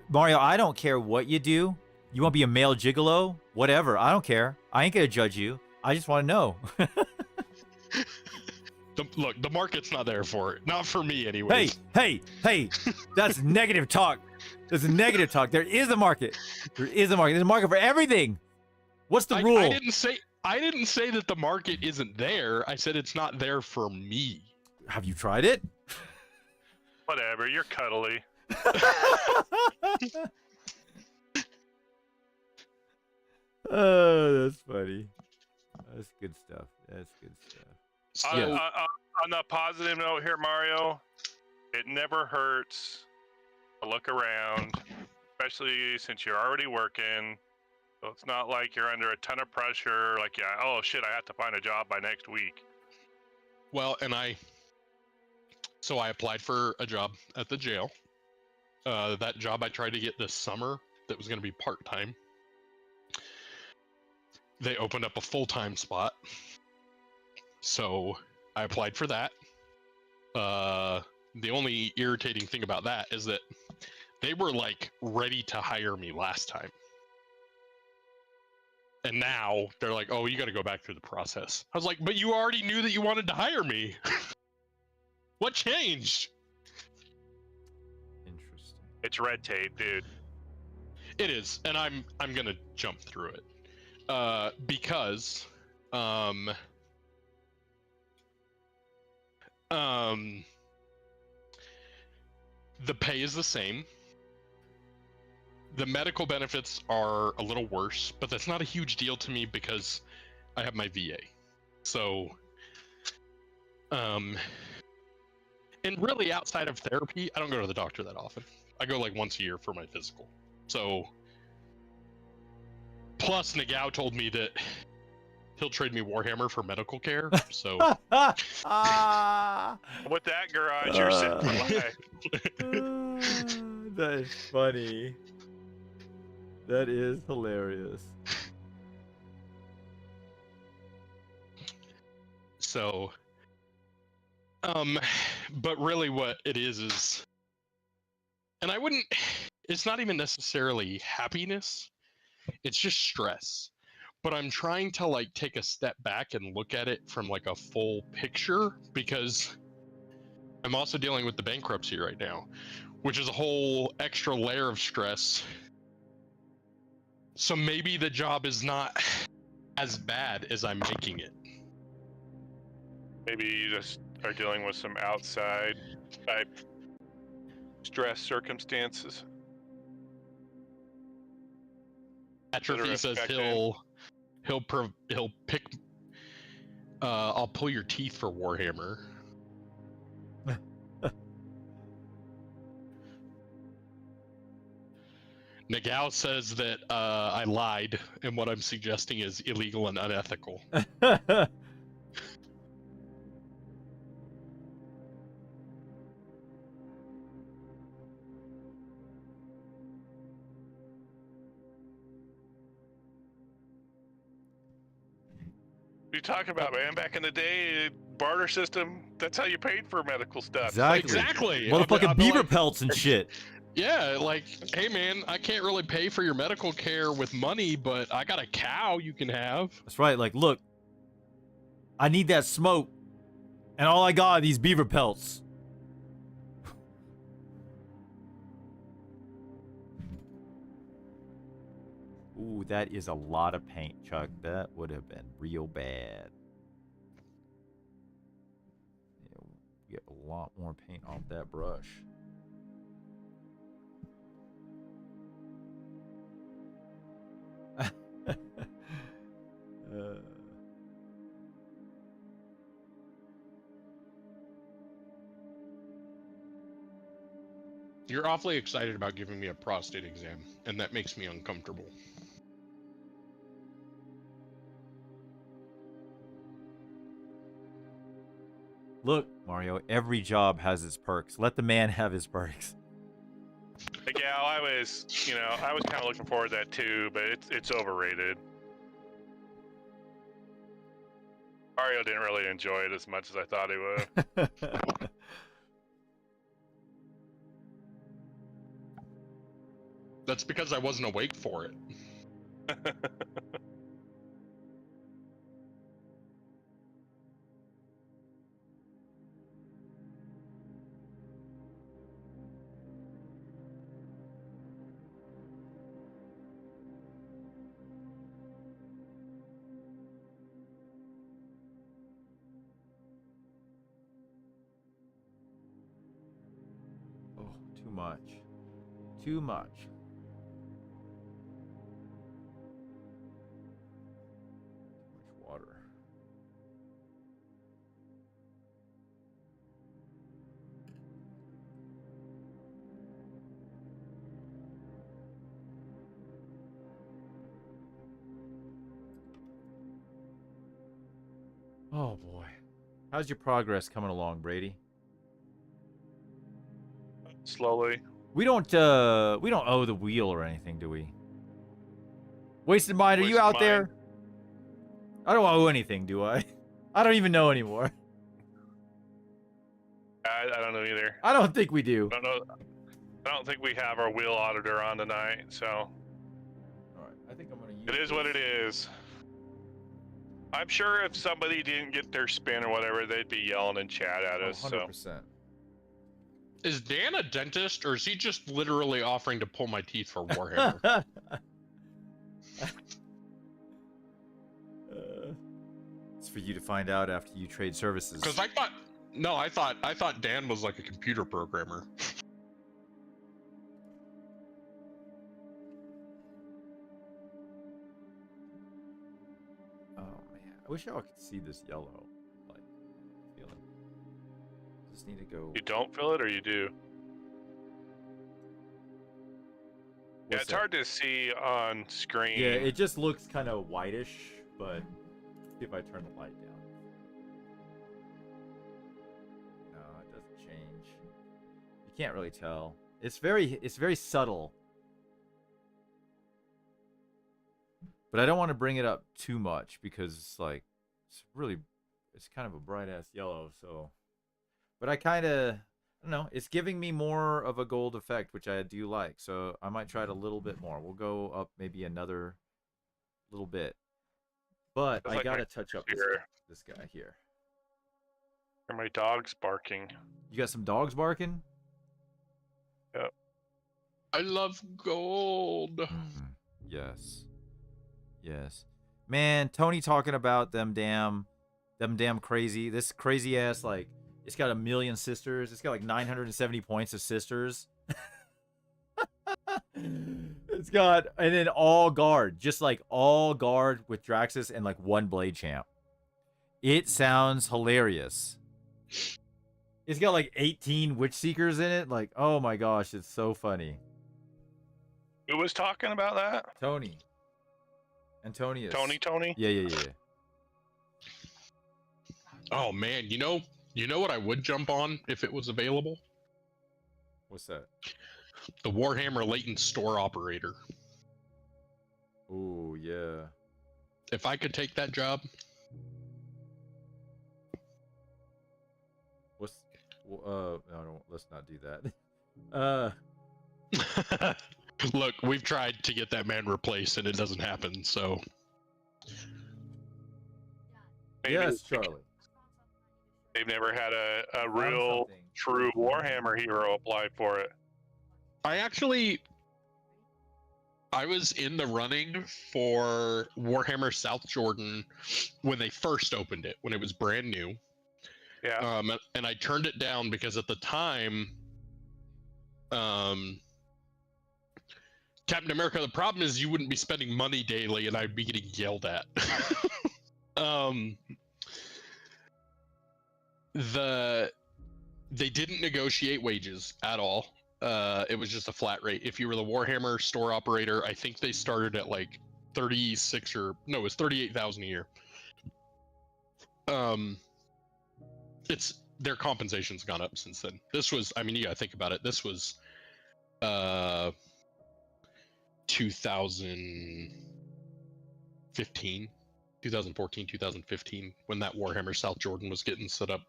Mario, I don't care what you do. You want to be a male gigolo? Whatever. I don't care. I ain't gonna judge you. I just want to know. Look, the market's not there for it. Not for me, anyway. Hey. That's negative talk. There's a negative talk. There is a market. There's a market for everything. What's the rule? I didn't say that the market isn't there. I said it's not there for me. Have you tried it? Whatever. You're cuddly. Oh, that's funny. That's good stuff. On the positive note here, Mario, it never hurts to look around, especially since you're already working. So it's not like you're under a ton of pressure. Like, oh shit, I have to find a job by next week. Well, and I applied for a job at the jail. That job I tried to get this summer that was going to be part-time. They opened up a full-time spot. So I applied for that. The only irritating thing about that is that they were like ready to hire me last time. And now they're like, oh, you got to go back through the process. I was like, but you already knew that you wanted to hire me. What changed? Interesting. It's red tape, dude. It is, and I'm gonna jump through it. Because the pay is the same. The medical benefits are a little worse, but that's not a huge deal to me because I have my VA. So, and really outside of therapy, I don't go to the doctor that often. I go like once a year for my physical. So, plus Nagao told me that he'll trade me Warhammer for medical care. So, with that garage, you're sitting for life. That is funny. That is hilarious. So, but really what it is, and I wouldn't, it's not even necessarily happiness, it's just stress. But I'm trying to like take a step back and look at it from like a full picture, because I'm also dealing with the bankruptcy right now, which is a whole extra layer of stress. So maybe the job is not as bad as I'm making it. Maybe you just are dealing with some outside type stress circumstances. Atrophy says he'll pick. I'll pull your teeth for Warhammer. Nagao says that I lied, and what I'm suggesting is illegal and unethical. You talk about, man, back in the day, barter system, that's how you paid for medical stuff. Exactly. Motherfucking I'd be beaver like, pelts and shit. yeah, like, hey man, I can't really pay for your medical care with money, but I got a cow you can have. That's right. Like, look, I need that smoke, and all I got are these beaver pelts. Ooh, that is a lot of paint, Chuck. That would have been real bad. Yeah, get a lot more paint off that brush. You're awfully excited about giving me a prostate exam, and that makes me uncomfortable. Look, Mario, every job has its perks. Let the man have his perks. Like, yeah, I was kind of looking forward to that too, but it's overrated. Mario didn't really enjoy it as much as I thought he would. That's because I wasn't awake for it. Oh, too much. Too much. Too much water. Oh boy. How's your progress coming along, Brady? Slowly. We don't owe the wheel or anything, do we? Wasted Mind, are you Wasted out Mind. there? I don't owe anything, do I? I don't even know anymore. I don't know either. I don't think we do. I don't think we have our wheel auditor on tonight, so Alright, I think I'm gonna use it is what it is. I'm sure if somebody didn't get their spin or whatever, they'd be yelling in chat at us. 100%. So Is Dan a dentist, or is he just literally offering to pull my teeth for Warhammer? It's for you to find out after you trade services. Because I thought Dan was like a computer programmer. Oh man, I wish y'all could see this yellow. Like, feeling. Just need to go. you don't feel it, or you do? Yeah, What's it's that? hard to see on screen. Yeah, it just looks kind of whitish, but see if I turn the light down. No, it doesn't change. You can't really tell. It's very subtle. But I don't want to bring it up too much because it's like it's kind of a bright ass yellow, so but I kind of I don't know, it's giving me more of a gold effect, which I do like. So I might try it a little bit more. We'll go up maybe another little bit. But That's I like got to my touch up here. this guy here. Are my dogs barking? You got some dogs barking? I love gold. Yes. Yes. Man, Tony talking about them damn crazy, this crazy ass, like, it's got 1 million sisters. It's got like 970 points of sisters. It's got, and then all guard, just like all guard with Draxus and like 1 blade champ. It sounds hilarious. It's got like 18 witch seekers in it. Like, oh my gosh, it's so funny. Who was talking about that? Tony. Antonius. Tony? Yeah. Oh man, you know what I would jump on if it was available? What's that? The Warhammer latent store operator. Oh yeah. If I could take that job, no, let's not do that. look, we've tried to get that man replaced and it doesn't happen. So Maybe yes, Charlie. they've never had a Found real, something. true Warhammer hero apply for it. I was in the running for Warhammer South Jordan when they first opened it, when it was brand new. Yeah. And I turned it down because at the time, Captain America, the problem is you wouldn't be spending money daily and I'd be getting yelled at. They didn't negotiate wages at all. It was just a flat rate. If you were the Warhammer store operator, I think they started at like 36 it was 38,000 a year. It's their compensation's gone up since then. This was, I mean, you gotta think about it. This was 2014, 2015, when that Warhammer South Jordan was getting set up.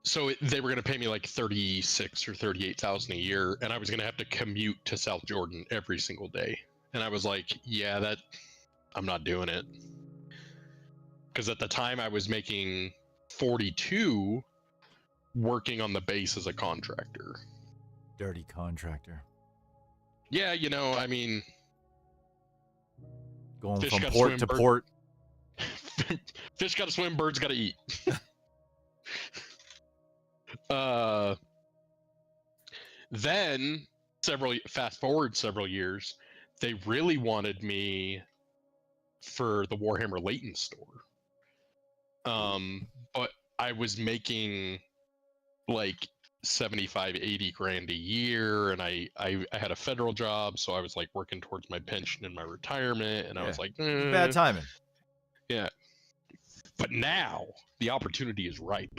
So they were going to pay me like 36 or 38,000 a year, and I was going to have to commute to South Jordan every single day. And I was like, yeah, I'm not doing it. Because at the time I was making 42 working on the base as a contractor. Dirty contractor. Yeah, you know, I mean, going from port to port. Fish gotta swim, birds gotta eat. Then fast forward several years, they really wanted me for the Warhammer latent store. But I was making like 75, 80 grand a year, and I had a federal job, so I was like working towards my pension and my retirement, and I was like, bad timing. Yeah. But now the opportunity is ripe.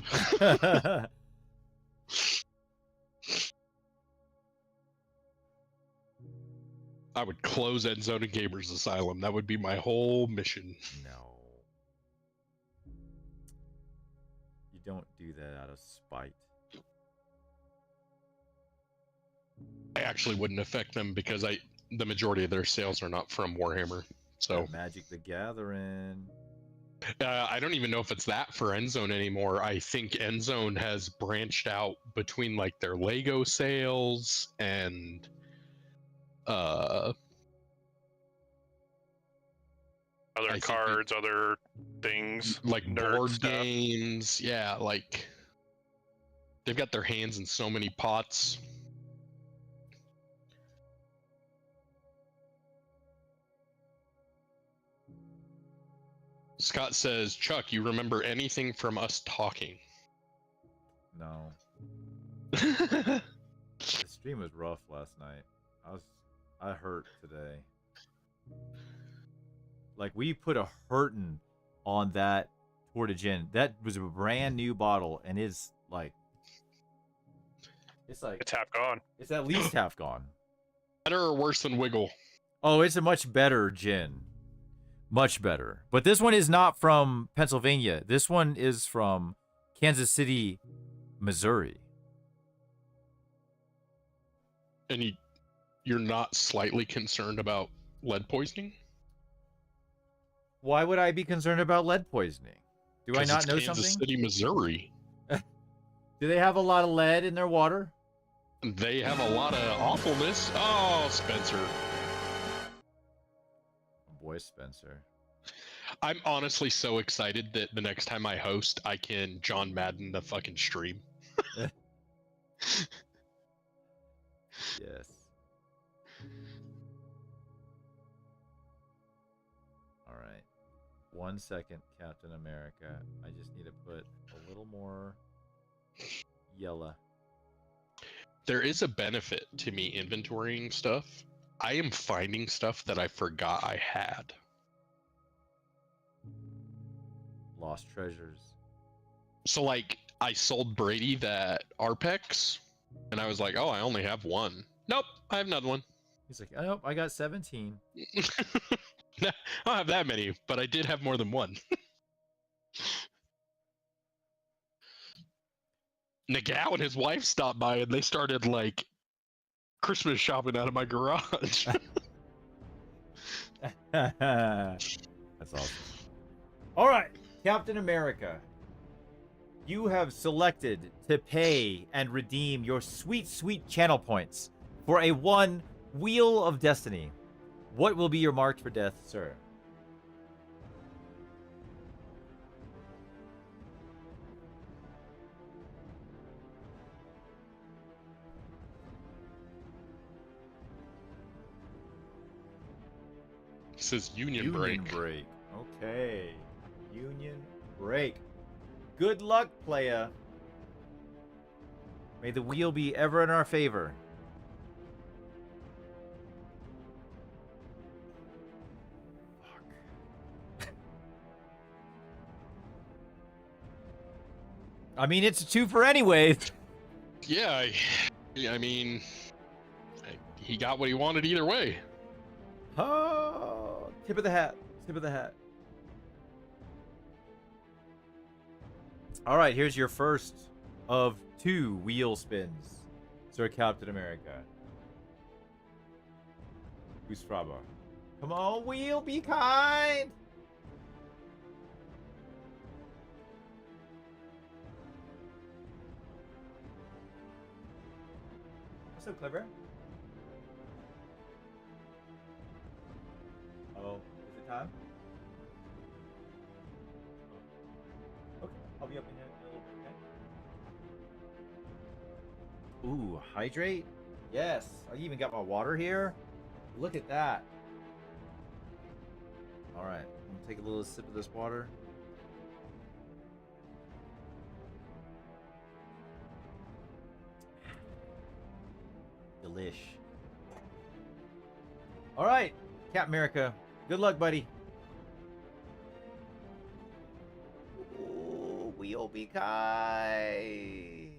I would close End Zone and Gamers Asylum. That would be my whole mission. No. You don't do that out of spite. I actually wouldn't affect them because the majority of their sales are not from Warhammer. So Magic the Gathering. I don't even know if it's that for Endzone anymore. I think Endzone has branched out between like their Lego sales and other cards, other things, like board stuff. games. Yeah, like they've got their hands in so many pots. Scott says, Chuck, you remember anything from us talking? No. The stream was rough last night. I hurt today. Like, we put a hurtin' on that Tour de Gin. That was a brand new bottle, and it's half gone. It's at least half gone. Better or worse than Wiggle? Oh, it's a much better gin. Much better. But this one is not from Pennsylvania. This one is from Kansas City, Missouri. And you're not slightly concerned about lead poisoning? Why would I be concerned about lead poisoning? Do I not know Kansas something? City, Missouri. Do they have a lot of lead in their water? They have a lot of awfulness. Oh, Spencer. Boy, Spencer. I'm honestly so excited that the next time I host, I can John Madden the fucking stream. Yes. All right. 1 second, Captain America. I just need to put a little more yellow. There is a benefit to me inventorying stuff. I am finding stuff that I forgot I had. Lost treasures. So like I sold Brady that Arpex and I was like, oh, I only have one. Nope, I have another one. He's like, oh, I got 17. I don't have that many, but I did have more than one. Nagao and his wife stopped by and they started like Christmas shopping out of my garage. That's awesome. All right, Captain America. You have selected to pay and redeem your sweet, sweet channel points for a 1 Wheel of Destiny. What will be your mark for death, sir? It says Union Break. Okay. Union Break. Good luck, playa. May the wheel be ever in our favor. Fuck. I mean, it's a 2 for anyways. Yeah, I mean, he got what he wanted either way. Oh, tip of the hat. Tip of the hat. All right, here's your first of 2 wheel spins, Sir Captain America. Who's Fraba? Come on, wheel, be kind. What's so clever? Oh, is it time? Okay, I'll be up in here in a little bit, okay? Ooh, hydrate? Yes, I even got my water here. Look at that. All right, I'm gonna take a little sip of this water. Delish. All right, Cap America. Good luck, buddy. Ooh, we'll be kind.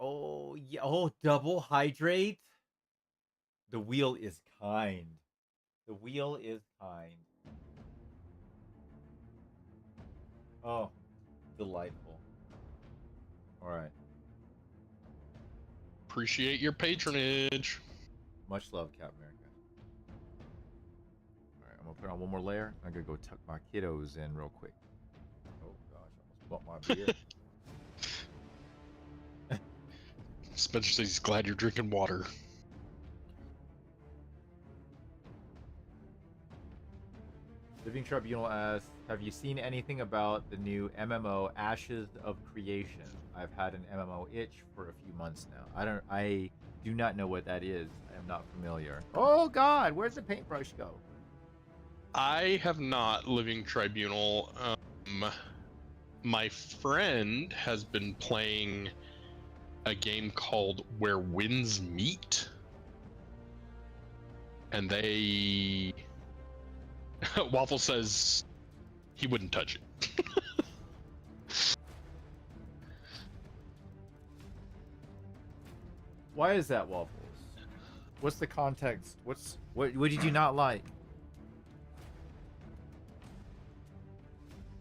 Oh, yeah. Oh, double hydrate. The wheel is kind. The wheel is kind. Oh, delightful. All right. Appreciate your patronage. Much love, Cap America. All right, I'm gonna put on one more layer. I'm gonna go tuck my kiddos in real quick. Oh gosh, I almost bumped my beer. Spencer says he's glad you're drinking water. Living Tribunal asks, have you seen anything about the new MMO Ashes of Creation? I've had an MMO itch for a few months now. I do not know what that is. I am not familiar. Oh god, where's the paintbrush go? I have not Living Tribunal. My friend has been playing a game called Where Winds Meet. And they... Waffle says he wouldn't touch it. Why is that, Waffles? What's the context? What did you not like?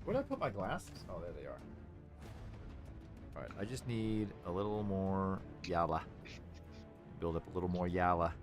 Where did I put my glasses? Oh, there they are. Alright, I just need a little more Yala. Build up a little more Yala.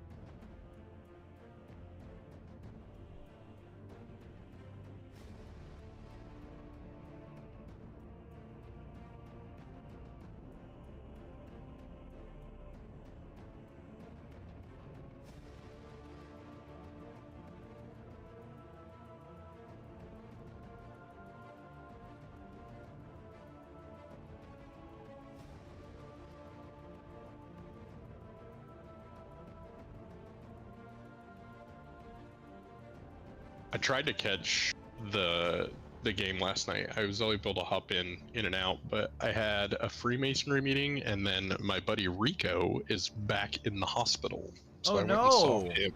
I tried to catch the the game last night. I was only able to hop in and out, but I had a Freemasonry meeting, and then my buddy Rico is back in the hospital. So Oh, I went and saw no. him.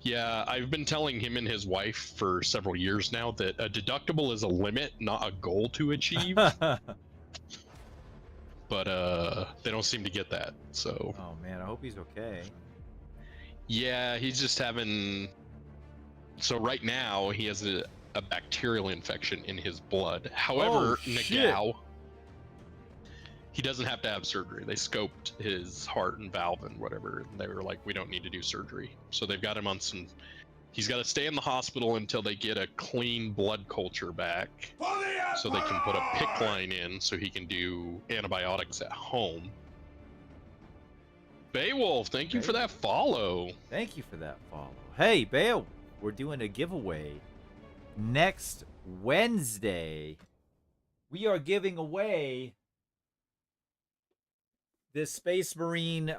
Yeah, I've been telling him and his wife for several years now that a deductible is a limit, not a goal to achieve. But they don't seem to get that. So Oh man, I hope he's okay. yeah, he's just having. So right now he has a bacterial infection in his blood. However, shit. Nagao, he doesn't have to have surgery. They scoped his heart and valve and whatever, and they were like, we don't need to do surgery. So they've got him on some. He's got to stay in the hospital until they get a clean blood culture back, so they can put a PICC line in, so he can do antibiotics at home. Beowulf, thank you for that follow. Thank you for that follow. Hey, Bale, we're doing a giveaway next Wednesday. We are giving away this Space Marine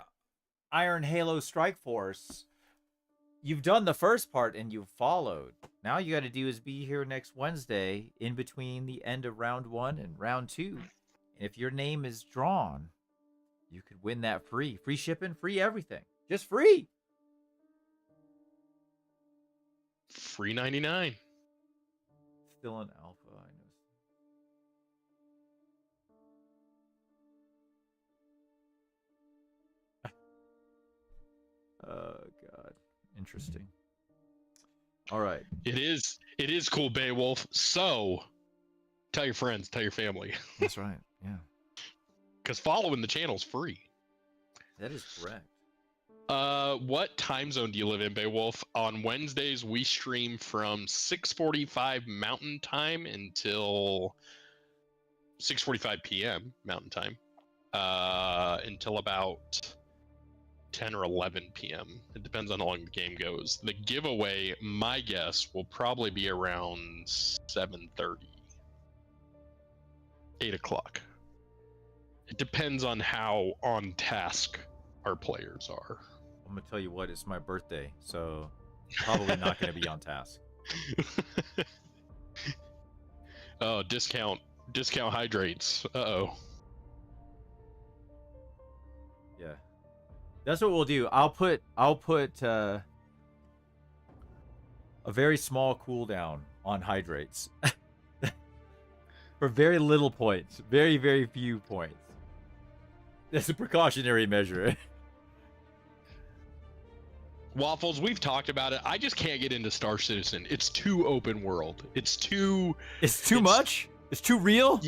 Iron Halo Strike Force. You've done the first part and you've followed. Now you got to do is be here next Wednesday in between the end of round 1 and round 2. And if your name is drawn, you could win that free. Free shipping, free everything. Just free. Free 99. Still an alpha, I know. Oh God, interesting. All right. It is cool, Beowulf. So tell your friends, tell your family. That's right. Yeah. Because following the channel's free. That is correct. What time zone do you live in, Beowulf? On Wednesdays, we stream from 6:45 Mountain Time until 6:45 p.m. Mountain Time, until about 10 or 11 p.m. It depends on how long the game goes. The giveaway, my guess, will probably be around 7:30, 8 o'clock. It depends on how on task our players are. I'm gonna tell you what, it's my birthday, so probably not gonna be on task. Oh, discount hydrates. Uh-oh. Yeah. That's what we'll do. I'll put a very small cooldown on hydrates. For very little points. Very, very few points. That's a precautionary measure. Waffles, we've talked about it. I just can't get into Star Citizen. It's too open world. It's too much? It's too real?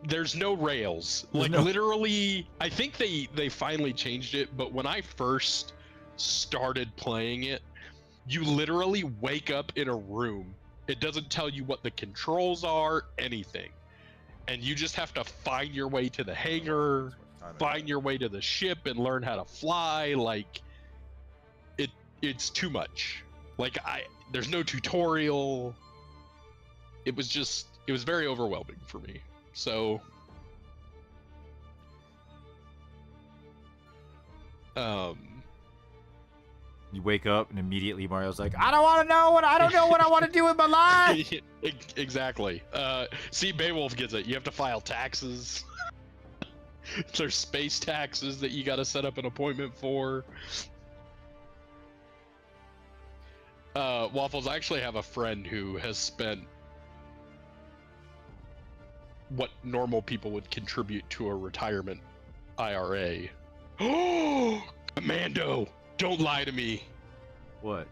There's no rails. Literally, I think they finally changed it, but when I first started playing it, you literally wake up in a room. It doesn't tell you what the controls are, anything. And you just have to find your way to the hangar, find your way to the ship, and learn how to fly. Like, it's too much. Like, there's no tutorial. It was very overwhelming for me. So, you wake up and immediately Mario's like, I don't know what I want to do with my life. Exactly. See, Beowulf gets it. You have to file taxes. There's space taxes that you got to set up an appointment for. Waffles, I actually have a friend who has spent what normal people would contribute to a retirement IRA. Oh, Commando! Don't lie to me. What?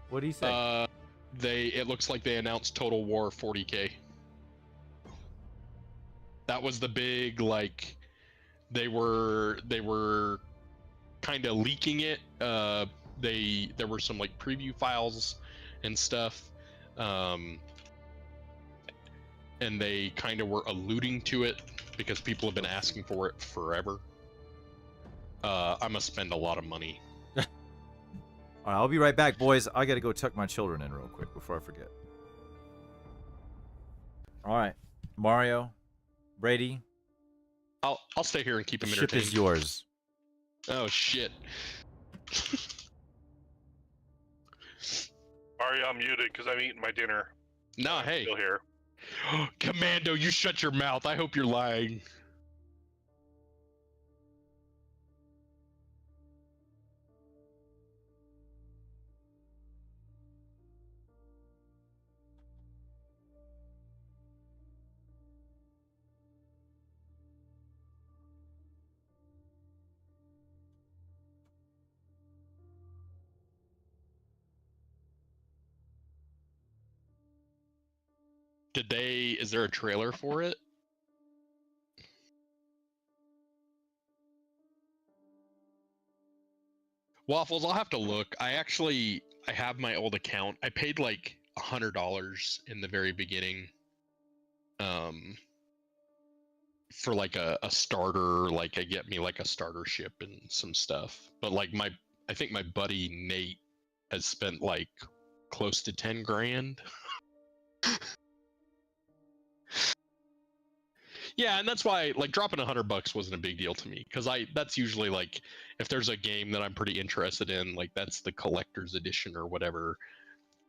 What do you say? It looks like they announced Total War 40K. That was the big, like, they were kind of leaking it. There were some like preview files and stuff, and they kind of were alluding to it because people have been asking for it forever. I'm gonna spend a lot of money. All right, I'll be right back, boys. I gotta go tuck my children in real quick before I forget. All right, Mario, Brady. I'll stay here and keep them Ship entertained. is yours. Oh shit. Sorry, I'm muted because I'm eating my dinner. Nah, I'm hey. still here. Commando, you shut your mouth. I hope you're lying. Is there a trailer for it? Waffles, I'll have to look. I have my old account. I paid like $100 in the very beginning. For like a starter, like I get me like a starter ship and some stuff. But like I think my buddy Nate has spent like close to 10 grand. Yeah, and that's why like dropping $100 wasn't a big deal to me, because that's usually like if there's a game that I'm pretty interested in, like that's the collector's edition or whatever.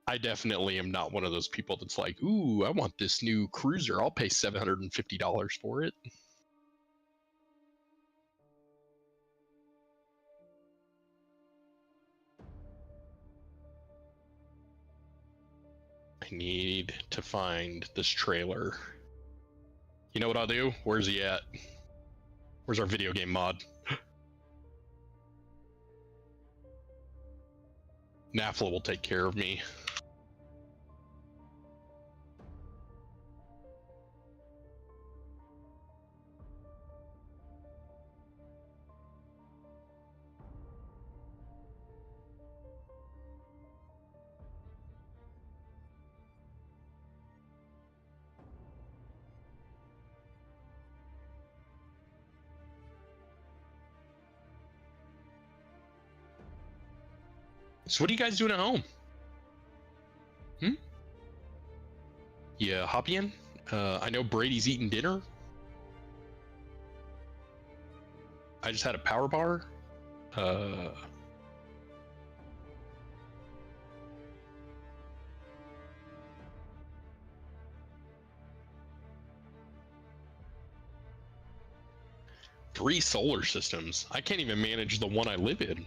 I definitely am not one of those people that's like, ooh, I want this new cruiser. I'll pay $750 for it. I need to find this trailer. You know what I'll do? Where's he at? Where's our video game mod? Nafla will take care of me. So what are you guys doing at home? Yeah, hop in? I know Brady's eating dinner. I just had a power bar. Three solar systems. I can't even manage the one I live in.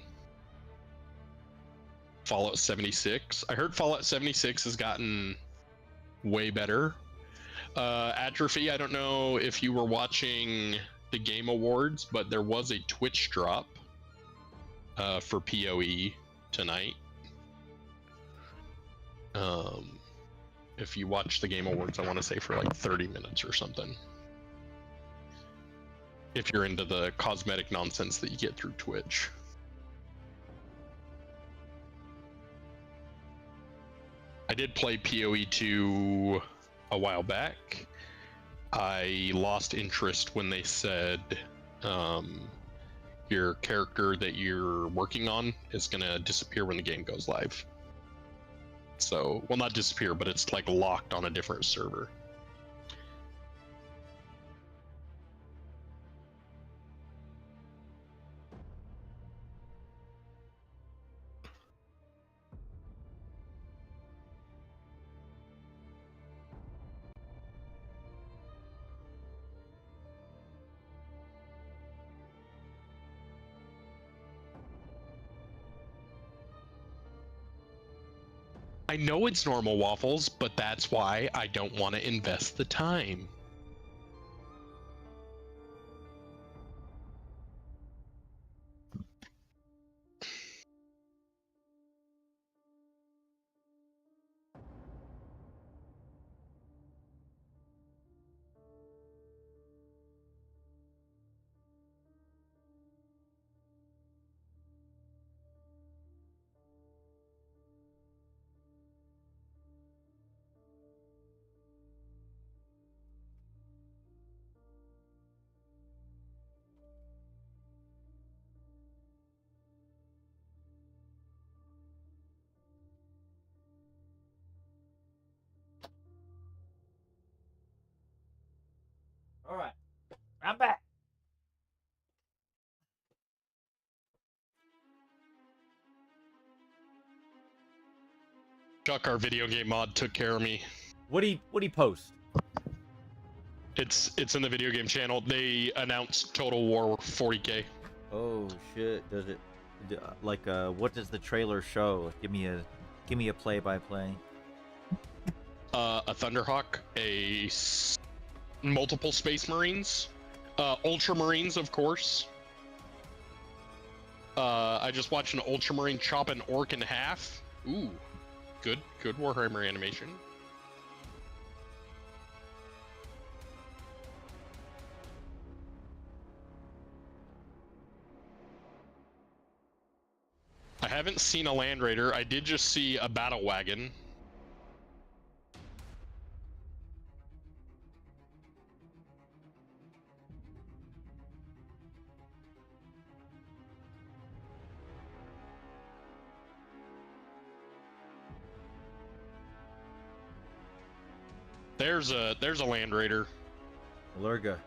Fallout 76. I heard Fallout 76 has gotten way better. Atrophy, I don't know if you were watching the Game Awards, but there was a Twitch drop for PoE tonight. If you watch the Game Awards, I want to say for like 30 minutes or something. If you're into the cosmetic nonsense that you get through Twitch. I did play PoE 2 a while back. I lost interest when they said your character that you're working on is gonna disappear when the game goes live. So, well, not disappear, but it's like locked on a different server. I know it's normal, Waffles, but that's why I don't want to invest the time. Chuck, our video game mod, took care of me. What'd he post? It's in the video game channel. They announced Total War 40K. Oh shit! Does it like what does the trailer show? Give me a play-by-play. A Thunderhawk, multiple Space Marines, Ultramarines, of course. I just watched an Ultramarine chop an orc in half. Ooh, good Warhammer animation. I haven't seen a Land Raider. I did just see a battle wagon. There's a Land Raider. Lurga.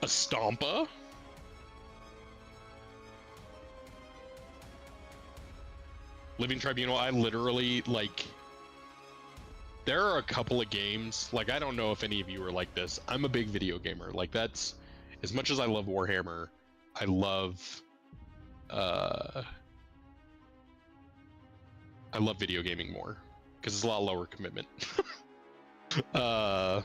A Stompa? Living Tribunal, I literally, like... There are a couple of games, like, I don't know if any of you are like this. I'm a big video gamer. Like, that's... As much as I love Warhammer, I love video gaming more. Because it's a lot lower commitment. There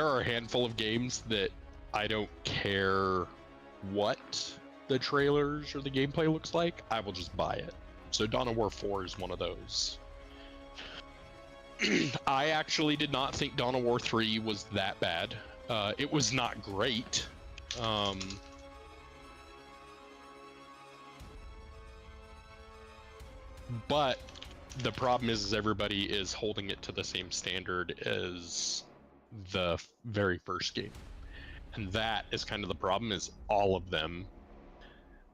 are a handful of games that I don't care what the trailers or the gameplay looks like, I will just buy it. So Dawn of War 4 is one of those. I actually did not think Dawn of War 3 was that bad. It was not great. But the problem is everybody is holding it to the same standard as the very first game, and that is kind of the problem. Is all of them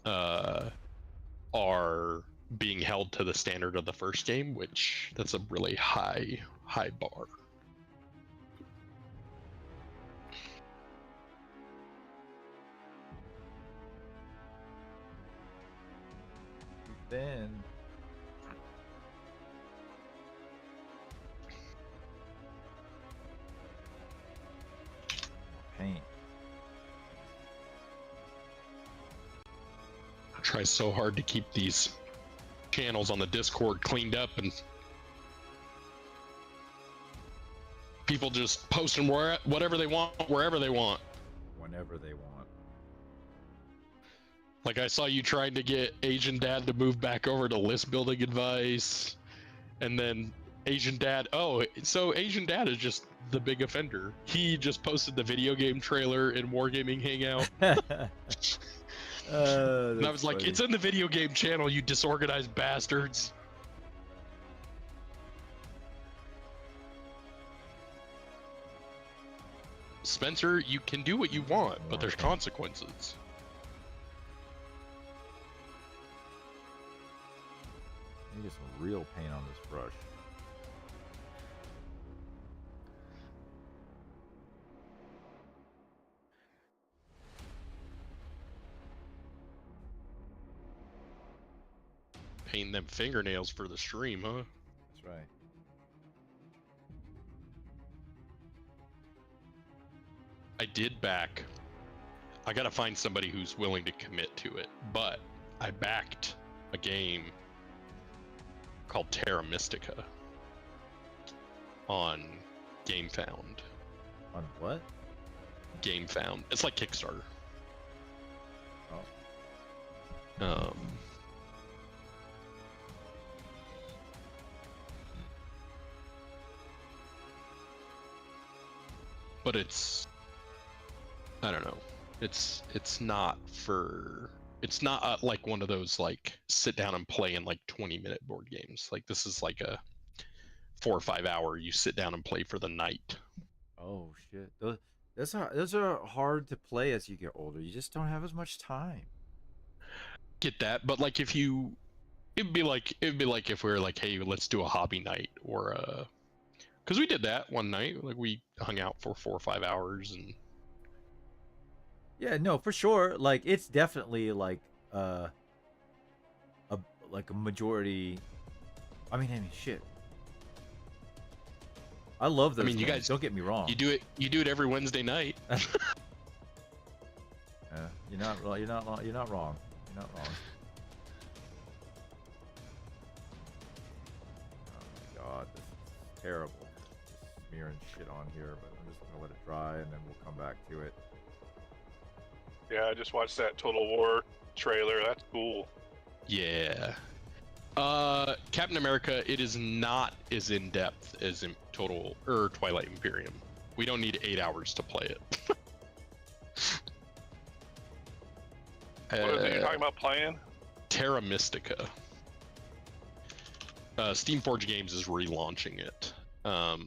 are being held to the standard of the first game, which that's a really high bar. Then paint. I try so hard to keep these channels on the Discord cleaned up, and people just posting whatever they want, wherever they want. Whenever they want. Like, I saw you trying to get Asian Dad to move back over to list building advice, and then Asian Dad, so Asian Dad is just the big offender. He just posted the video game trailer in Wargaming Hangout. And I was like, it's in the video game channel, you disorganized bastards. Spencer, you can do what you want, but there's consequences. You get some real paint on this brush. Painting them fingernails for the stream, huh? That's right. I did back. I gotta find somebody who's willing to commit to it, but I backed a game called Terra Mystica on GameFound. On what? GameFound. It's like Kickstarter. Oh. But it's, I don't know. It's not like one of those like sit down and play in like 20-minute board games. Like, this is like a 4 or 5 hour you sit down and play for the night. Oh shit. Those are hard to play as you get older. You just don't have as much time. Get that, but like it'd be like if we were like, hey, let's do a hobby night, or because we did that one night. Like, we hung out for 4 or 5 hours and Yeah, no, for sure. Like it's definitely like a like a majority. I mean, shit. I love those. I mean, you games, guys, don't get me wrong. you do it every Wednesday night. You're not wrong. You're not wrong. You're not wrong. You're not wrong. Oh my god, this is terrible. Just smearing shit on here, but I'm just gonna let it dry and then we'll come back to it. Yeah, I just watched that Total War trailer. That's cool. Yeah. Captain America, it is not as in depth as in Twilight Imperium. We don't need 8 hours to play it. What are you talking about playing? Terra Mystica. Steamforge Games is relaunching it. I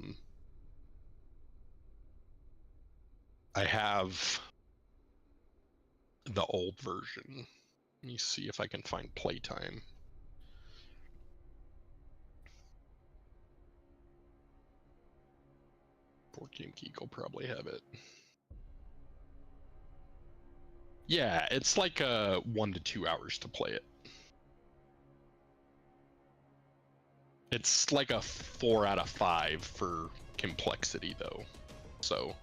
have the old version. Let me see if I can find playtime. Board Game Geek will probably have it. Yeah, it's like 1 to 2 hours to play it. It's like a 4 out of 5 for complexity, though. So.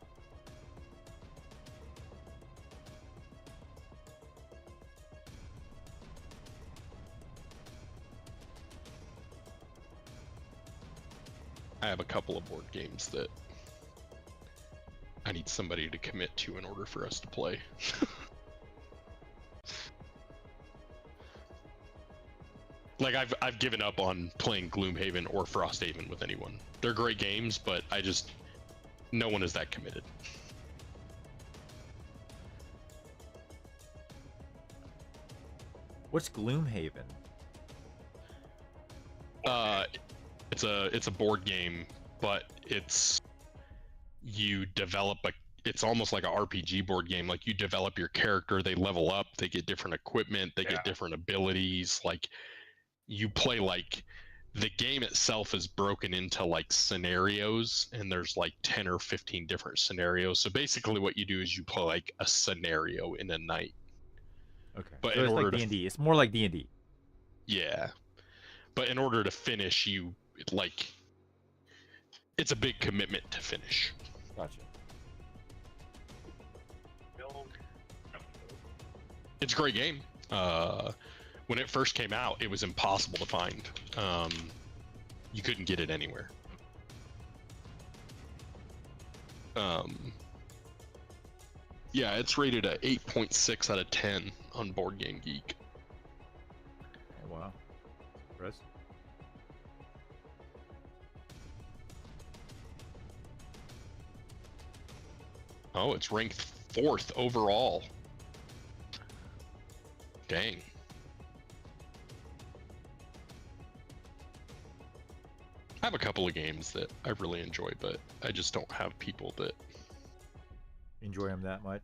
I have a couple of board games that I need somebody to commit to in order for us to play. Like I've given up on playing Gloomhaven or Frosthaven with anyone. They're great games, but no one is that committed. What's Gloomhaven? It's a board game, but you develop it's almost like a RPG board game. Like you develop your character, they level up, they get different equipment, they get different abilities. Like you play the game itself is broken into like scenarios, and there's like 10 or 15 different scenarios. So basically what you do is you play like a scenario in a night. Okay. But so in it's order like to D&D. It's more like D&D. Yeah. But in order to finish, it's a big commitment to finish. Gotcha. It's a great game. When it first came out, it was impossible to find. You couldn't get it anywhere. Yeah, it's rated a 8.6 out of 10 on Board Game Geek. Oh, wow. Chris? Oh, it's ranked 4th overall. Dang. I have a couple of games that I really enjoy, but I just don't have people that Enjoy them that much?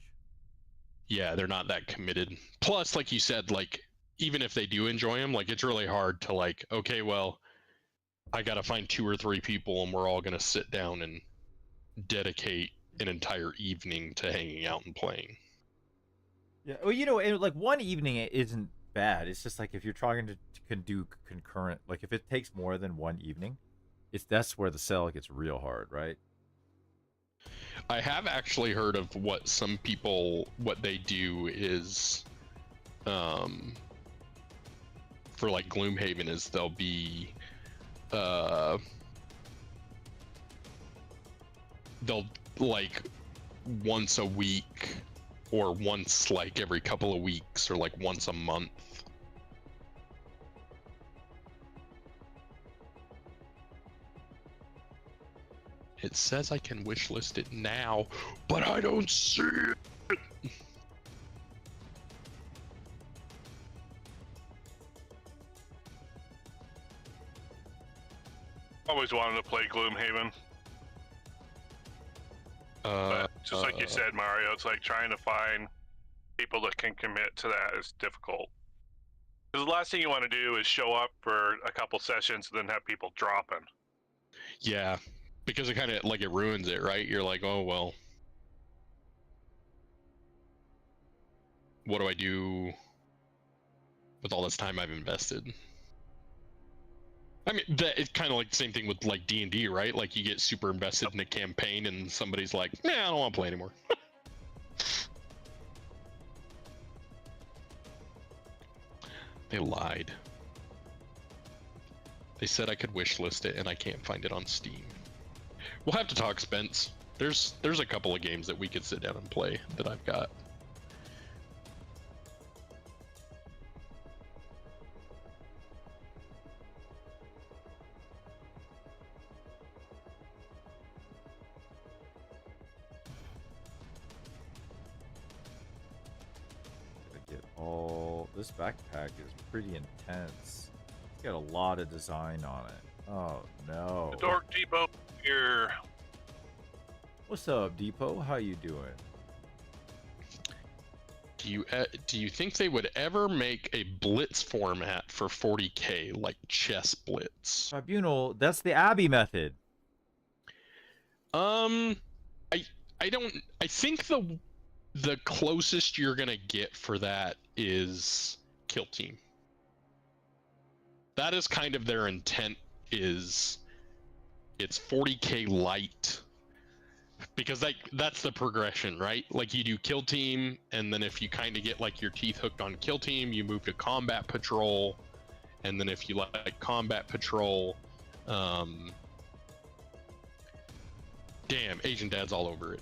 yeah, they're not that committed. Plus, like you said, like even if they do enjoy them, like it's really hard to like, okay, well, I gotta find 2 or 3 people and we're all gonna sit down and dedicate an entire evening to hanging out and playing. Yeah. Well, like one evening isn't bad. It's just like if you're trying to do concurrent, like if it takes more than one evening, that's where the sell gets real hard, right? I have actually heard of what they do is, for like Gloomhaven is they'll be, they'll like once a week or once like every couple of weeks or like once a month. It says I can wishlist it now, but I don't see it. Always wanted to play Gloomhaven. But just like you said, Mario, it's like trying to find people that can commit to that is difficult. Because the last thing you want to do is show up for a couple sessions and then have people dropping. Yeah, because it kind of like it ruins it, right? You're like, oh well. what do I do with all this time I've invested? I mean, it's kind of like the same thing with like D&D, right? Like you get super invested in a campaign and somebody's like, nah, I don't want to play anymore. They lied. They said I could wishlist it and I can't find it on Steam. We'll have to talk, Spence. There's a couple of games that we could sit down and play that I've got. This backpack is pretty intense. It's got a lot of design on it. Oh no. The Dork Depot here. What's up, Depot? How you doing? Do you think they would ever make a Blitz format for 40K like Chess Blitz? Tribunal, that's the Abbey method. I think the closest you're gonna get for that is Kill Team. That is kind of their intent, is it's 40K light, because that's the progression, right? Like you do Kill Team, and then if you kind of get like your teeth hooked on Kill Team, you move to Combat Patrol, and then if you like Combat Patrol, damn, Asian Dad's all over it.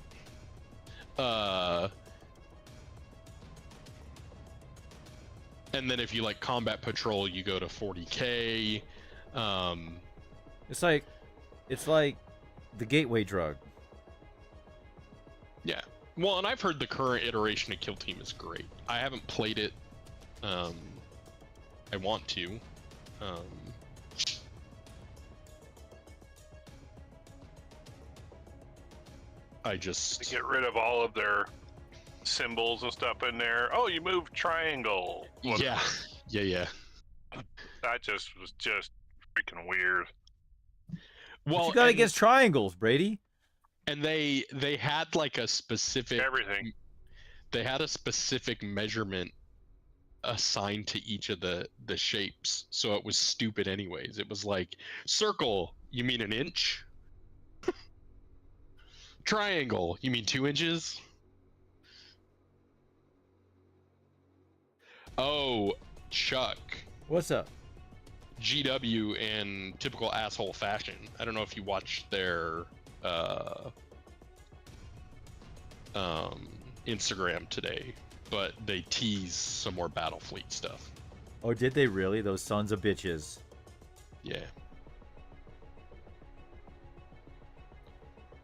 And then if you like Combat Patrol, you go to 40K. It's like the gateway drug. Yeah. Well, and I've heard the current iteration of Kill Team is great. I haven't played it. I want to. I just To get rid of all of their symbols and stuff in there. Oh, you move triangle. yeah. That was just freaking weird. Well, you got against triangles, Brady. And they had like a specific everything. They had a specific measurement assigned to each of the shapes, so it was stupid anyways. It was like circle, you mean an inch? Triangle, you mean 2 inches? Oh, Chuck. What's up? GW in typical asshole fashion. I don't know if you watched their Instagram today, but they tease some more Battlefleet stuff. Oh, did they really? Those sons of bitches. Yeah.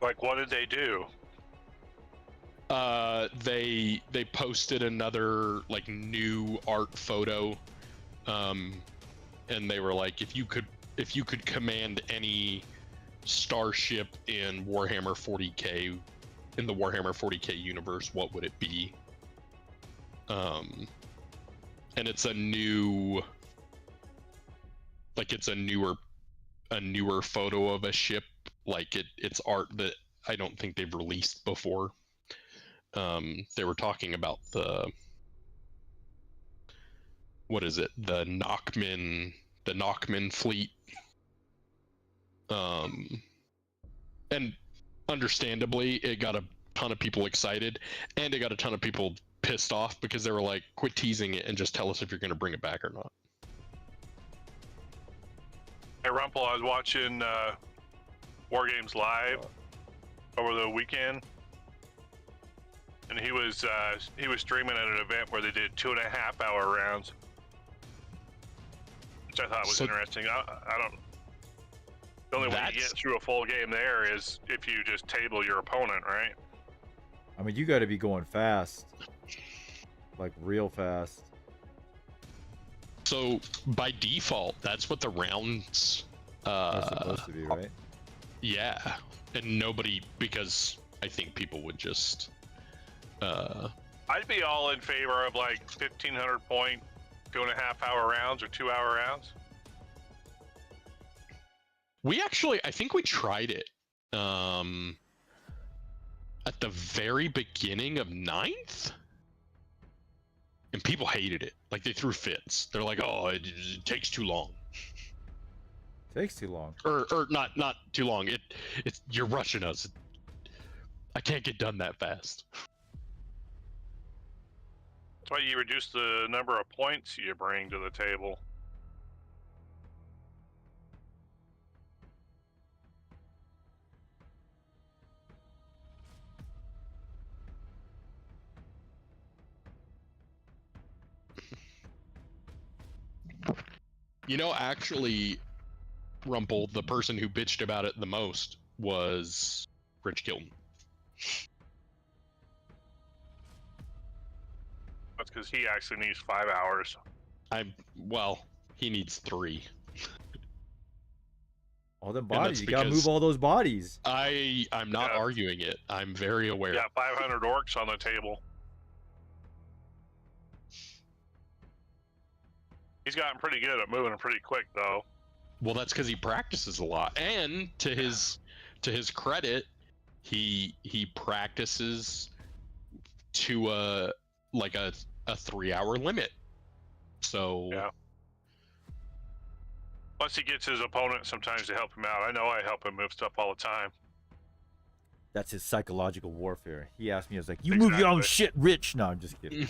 Like, what did they do? They posted another like new art photo, and they were like, if you could command any starship in Warhammer 40K, in the Warhammer 40K universe, what would it be? And it's a new, like, it's a newer photo of a ship. Like it's art that I don't think they've released before. They were talking about the Knockman fleet. And understandably, it got a ton of people excited, and it got a ton of people pissed off because they were like, quit teasing it and just tell us if you're going to bring it back or not. Hey, Rumpel, I was watching War Games Live over the weekend, and he was streaming at an event where they did 2.5-hour rounds, which I thought was interesting. I don't. The only way you get through a full game there is if you just table your opponent, right? I mean, you got to be going fast, like real fast. So by default, that's what the rounds. That's supposed to be, right? Yeah, and nobody, because I think people would just. I'd be all in favor of like 1,500 point 2.5-hour rounds or 2-hour rounds. I think we tried it at the very beginning of 9th. and people hated it. Like they threw fits. They're like, "Oh, it takes too long." Takes too long. Or not too long. It's you're rushing us. I can't get done that fast. That's why you reduce the number of points you bring to the table. You know, actually, Rumple, the person who bitched about it the most was Rich Kilton. That's because he actually needs 5 hours. Well, he needs 3. All them that's bodies. You gotta because- move all those bodies. I'm not Yeah. arguing it. I'm very aware. Yeah, 500 orcs on the table. He's gotten pretty good at moving pretty quick, though. Well, that's because he practices a lot, and to his credit, he practices to a 3-hour limit. So Yeah. Plus, he gets his opponent sometimes to help him out. I know I help him move stuff all the time. That's his psychological warfare. He asked me, I was like, "You move your own Exactly. shit, Rich." No, I'm just kidding.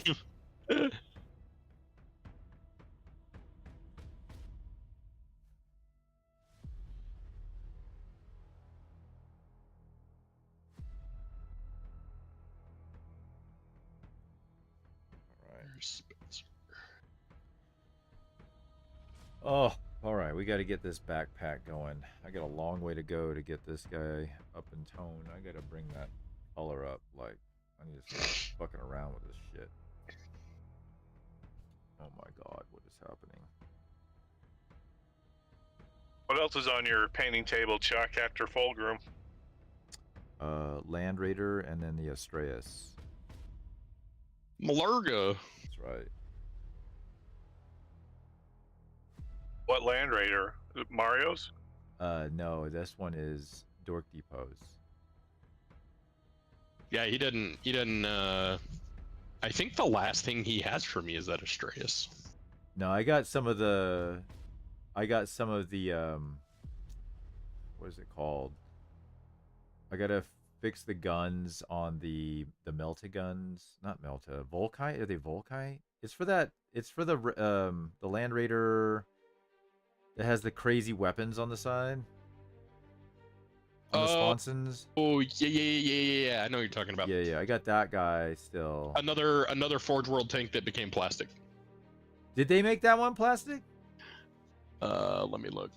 Oh, all right. We got to get this backpack going. I got a long way to go to get this guy up in tone. I got to bring that color up. Like, I need to stop fucking around with this shit. Oh my god, what is happening? What else is on your painting table, Chuck, after Fulgrim? Land Raider and then the Astraeus. Malarga. That's right. What Land Raider? Is it Mario's? No, this one is Dork Depot's. Yeah, he didn't. I think the last thing he has for me is that Astraeus. No, I got some of the what is it called? I gotta fix the guns on the Melta guns. Not Melta. Volkite? Are they Volkite? It's for that. It's for the Land Raider that has the crazy weapons on the side. On the sponsons. Oh yeah. I know what you're talking about. Yeah. I got that guy still. Another Forge World tank that became plastic. Did they make that one plastic? Let me look.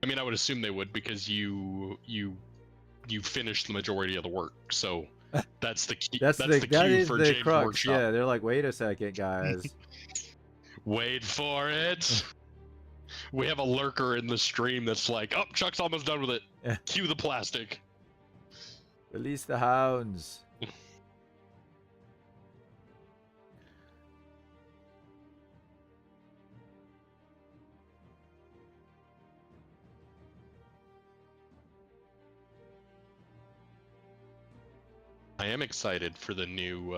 I mean, I would assume they would because you finished the majority of the work. So that's the key. That's the cue for James crux. Workshop. Yeah, they're like, wait a second, guys. Wait for it. We have a lurker in the stream that's like, oh, Chuck's almost done with it. Cue the plastic. Release the hounds. I am excited for the new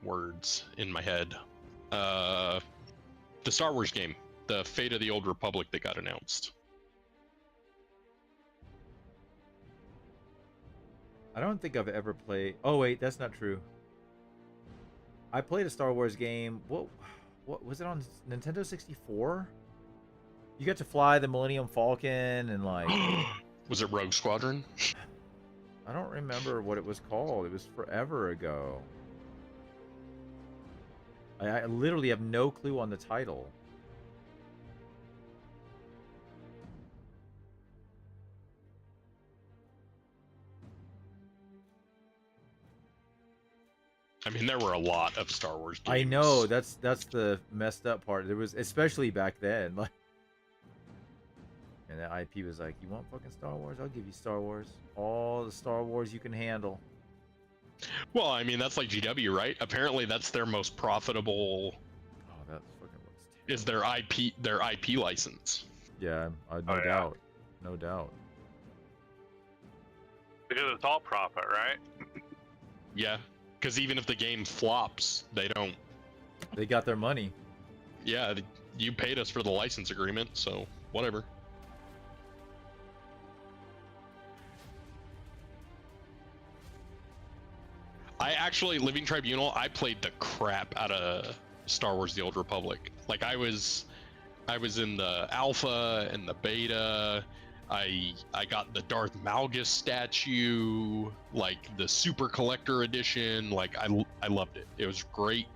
words in my head. The Star Wars game, the Fate of the Old Republic that got announced. I don't think I've ever played. Oh wait, that's not true. I played a Star Wars game. What was it on Nintendo 64? You got to fly the Millennium Falcon and like. Was it Rogue Squadron? I don't remember what it was called. It was forever ago. I literally have no clue on the title. I mean, there were a lot of Star Wars games. I know, that's the messed up part. There was, especially back then, like, and the IP was like, "You want fucking Star Wars? I'll give you Star Wars. All the Star Wars you can handle." Well, I mean, that's like GW, right? Apparently, that's their most profitable. Oh, that fucking looks terrible. Is their IP license? Yeah, no Oh, yeah. doubt, no doubt. Because it's all profit, right? Yeah, because even if the game flops, they don't. They got their money. Yeah, you paid us for the license agreement, so whatever. I actually, Living Tribunal, I played the crap out of Star Wars: The Old Republic. Like I was in the alpha and the beta. I got the Darth Malgus statue, like the Super Collector Edition. Like I loved it. It was great.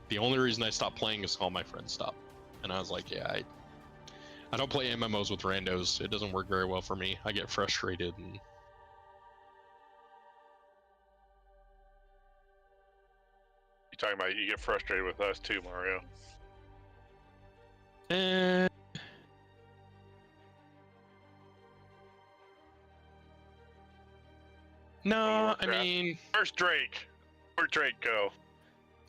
The only reason I stopped playing is all my friends stopped, and I was like, yeah, I don't play MMOs with randos. It doesn't work very well for me. I get frustrated and. You're talking about you get frustrated with us too, Mario. No, I Warcraft. mean, Where's Drake? Where'd Drake go?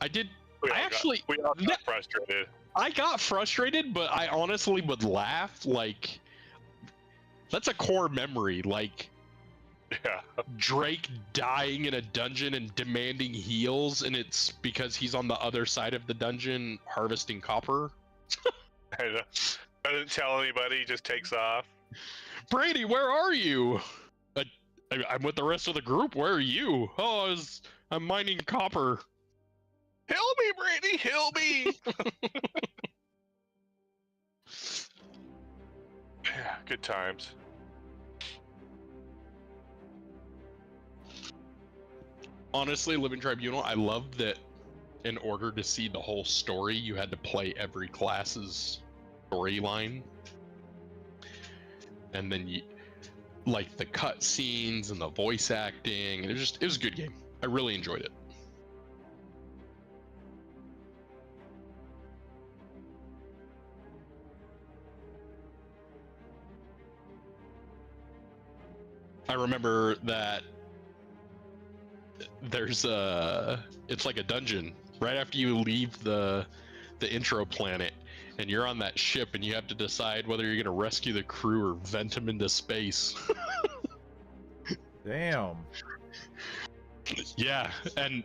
I did. We I all actually. we all got frustrated. I got frustrated, but I honestly would laugh. Like, that's a core memory. Like, Yeah. Drake dying in a dungeon and demanding heals, and it's because he's on the other side of the dungeon harvesting copper. And, doesn't tell anybody, just takes off. Brady, where are you? I'm with the rest of the group. Where are you? Oh, I'm mining copper. Heal me, Brady, heal me! Yeah, good times. Honestly, Living Tribunal, I love that in order to see the whole story, you had to play every class's storyline. And then you, like the cut scenes and the voice acting, and it was a good game. I really enjoyed it. I remember that there's it's like a dungeon right after you leave the intro planet, and you're on that ship, and you have to decide whether you're gonna rescue the crew or vent them into space. Damn. Yeah, and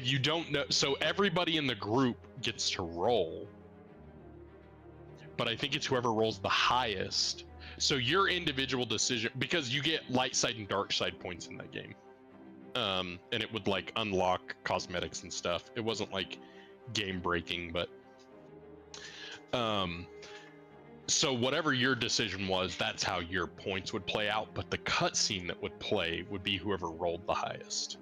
you don't know. So everybody in the group gets to roll, but I think it's whoever rolls the highest. So your individual decision, because you get light side and dark side points in that game. And it would like unlock cosmetics and stuff. It wasn't like game breaking, but so whatever your decision was, that's how your points would play out. But the cutscene that would play would be whoever rolled the highest.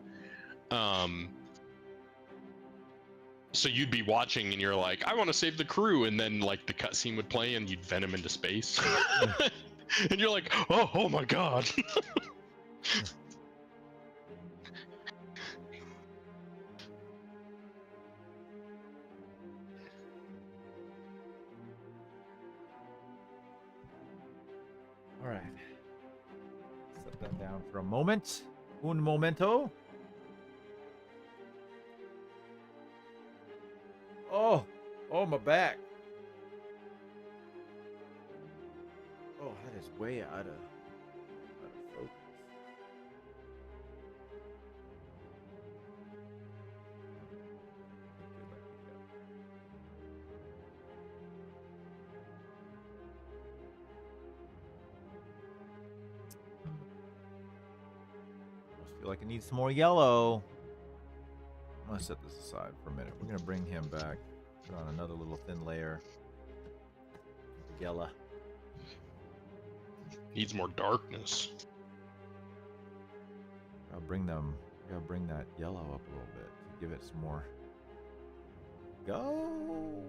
So you'd be watching and you're like, I want to save the crew, and then like the cutscene would play and you'd vent them into space. And you're like, oh my god. All right. Set that down for a moment. Un momento. Oh, my back. Oh, that is way out of focus. Must feel like it needs some more yellow. I'm gonna set this aside for a minute. We're gonna bring him back. Put on another little thin layer. Yellow. Needs more darkness. Gotta bring that yellow up a little bit to give it some more. Go.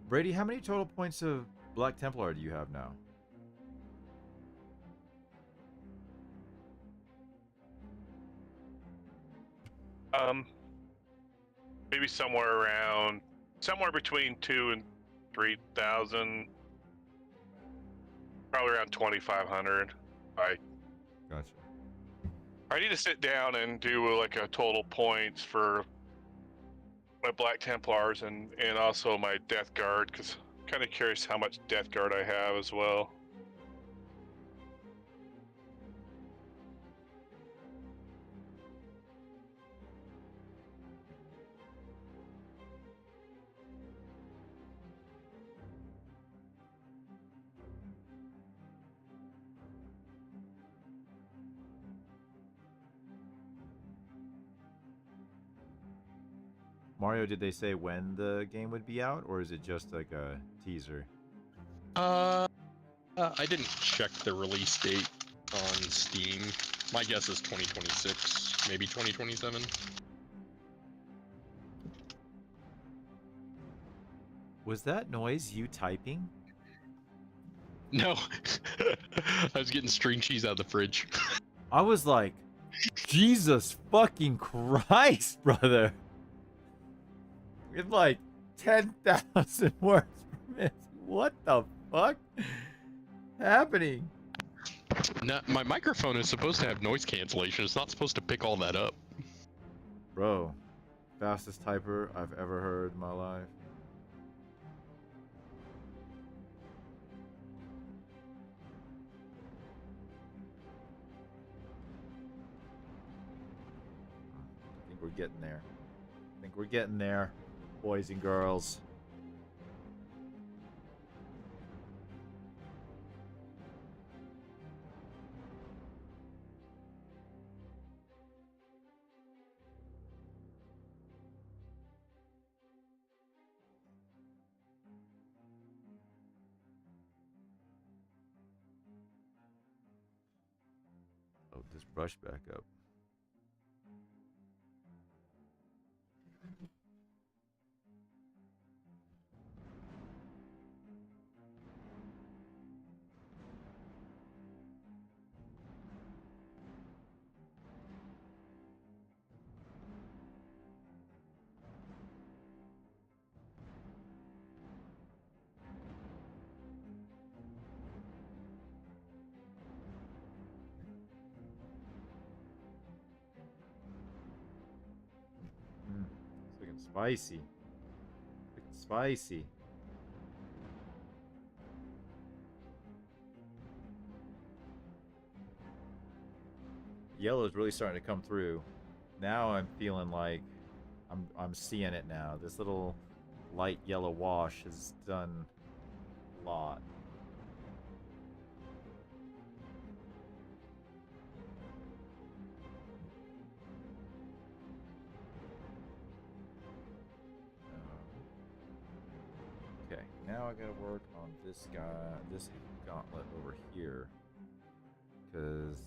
Brady, how many total points of Black Templar do you have now? Maybe somewhere between 2,000 and 3,000. Probably around 2,500. Gotcha. I need to sit down and do like a total points for my Black Templars and also my Death Guard, because I'm kind of curious how much Death Guard I have as well. Mario, did they say when the game would be out, or is it just like a teaser? I didn't check the release date on Steam. My guess is 2026, maybe 2027. Was that noise you typing? No, I was getting string cheese out of the fridge. I was like, Jesus fucking Christ, brother. With like 10,000 words per minute. What the fuck happening? No, my microphone is supposed to have noise cancellation. It's not supposed to pick all that up. Bro, fastest typer I've ever heard in my life. I think we're getting there. I think we're getting there, boys and girls. Oh, this brush back up. It's looking spicy. Looking spicy. Yellow's really starting to come through. Now I'm feeling like I'm seeing it now. This little light yellow wash has done a lot. Okay, now I gotta work on this guy, this gauntlet over here, because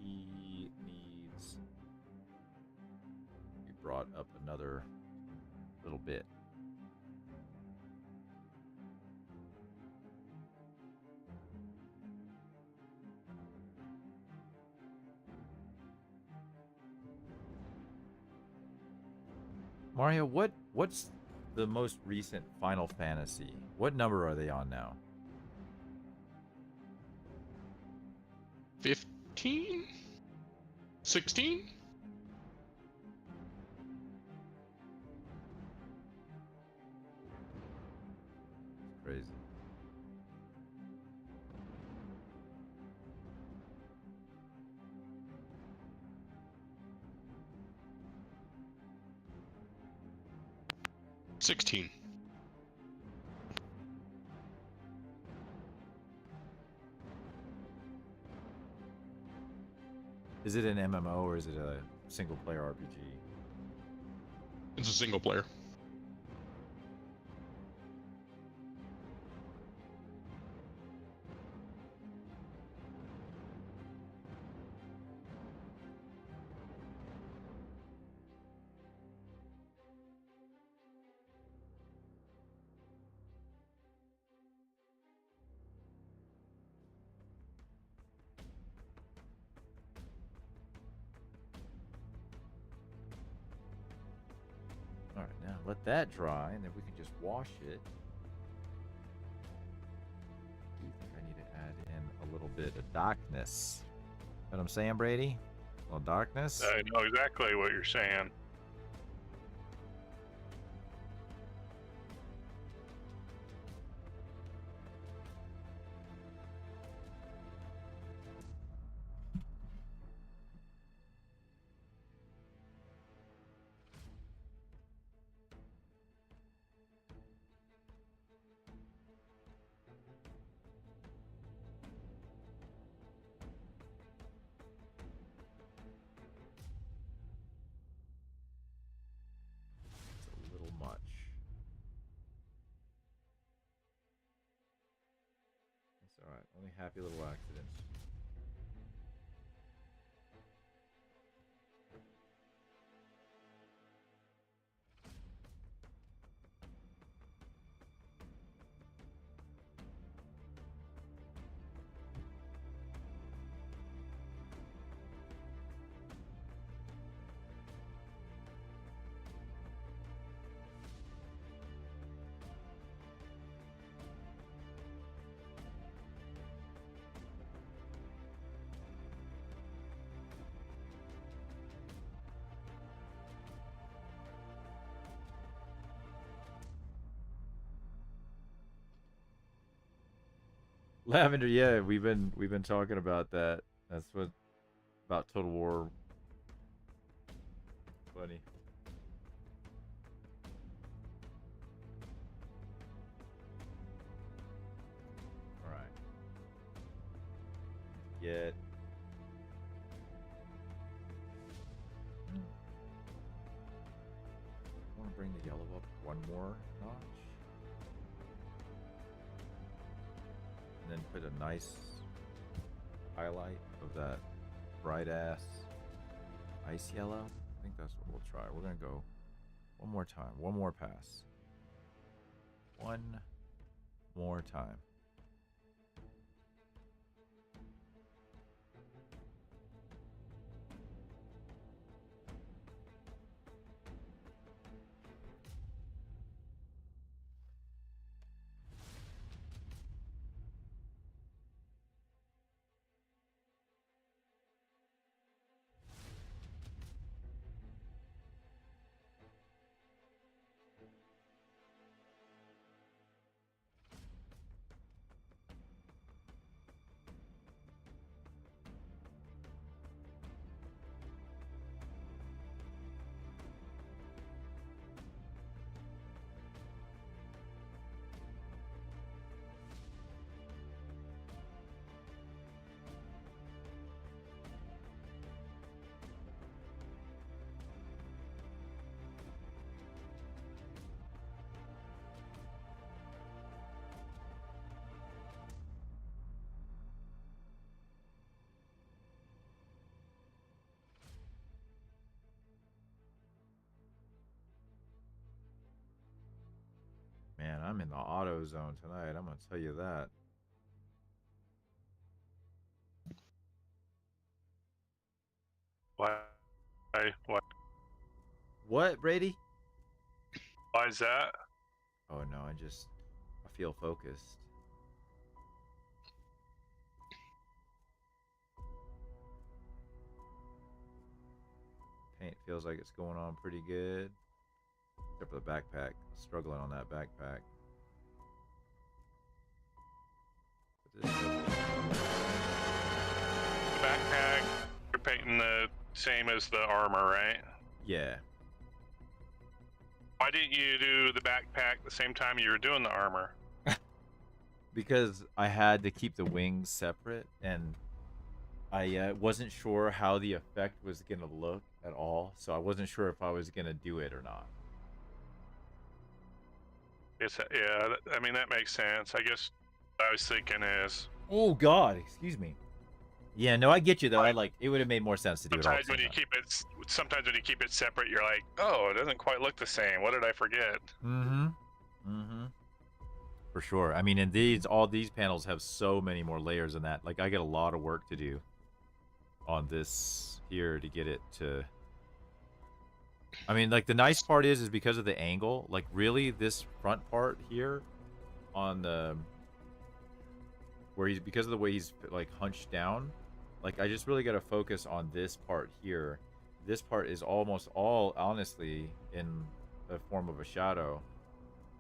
he needs to be brought up another little bit. Mario, what's the most recent Final Fantasy? What number are they on now? 15? 16? Crazy. $16. Is it an MMO or is it a single player RPG? It's a single player. let that dry, and then we can just wash it. Do you think I need to add in a little bit of darkness? Know what I'm saying, Brady? A little darkness. I know exactly what you're saying. It's a little much. It's all right. Only happy little accidents. Lavender, yeah, we've been talking about that. That's what about Total War. Funny. All right. Get. I want to bring the yellow up one more notch. And then put a nice highlight of that bright ass ice yellow. I think that's what we'll try. We're gonna go one more time, one more pass. One more time. Man, I'm in the auto zone tonight. I'm gonna tell you that. Why? Why? What, Brady? Why is that? Oh no, I feel focused. Paint feels like it's going on pretty good. Except for the backpack. Struggling on that backpack. The backpack, you're painting the same as the armor, right? Yeah. Why didn't you do the backpack the same time you were doing the armor? Because I had to keep the wings separate, and I wasn't sure how the effect was going to look at all, so I wasn't sure if I was going to do it or not. Yeah, I mean, that makes sense. I guess what I was thinking is... Oh, God, excuse me. Yeah, no, I get you, though. It would have made more sense to do it all Sometimes when you keep it separate, you're like, oh, it doesn't quite look the same. What did I forget? Mm-hmm. Mm-hmm. For sure. I mean, all these panels have so many more layers than that. Like, I get a lot of work to do on this here to get it to I mean, like, the nice part is because of the angle, like, really, this front part here on the, where he's, because of the way he's, like, hunched down, like, I just really got to focus on this part here. This part is almost all, honestly, in a form of a shadow,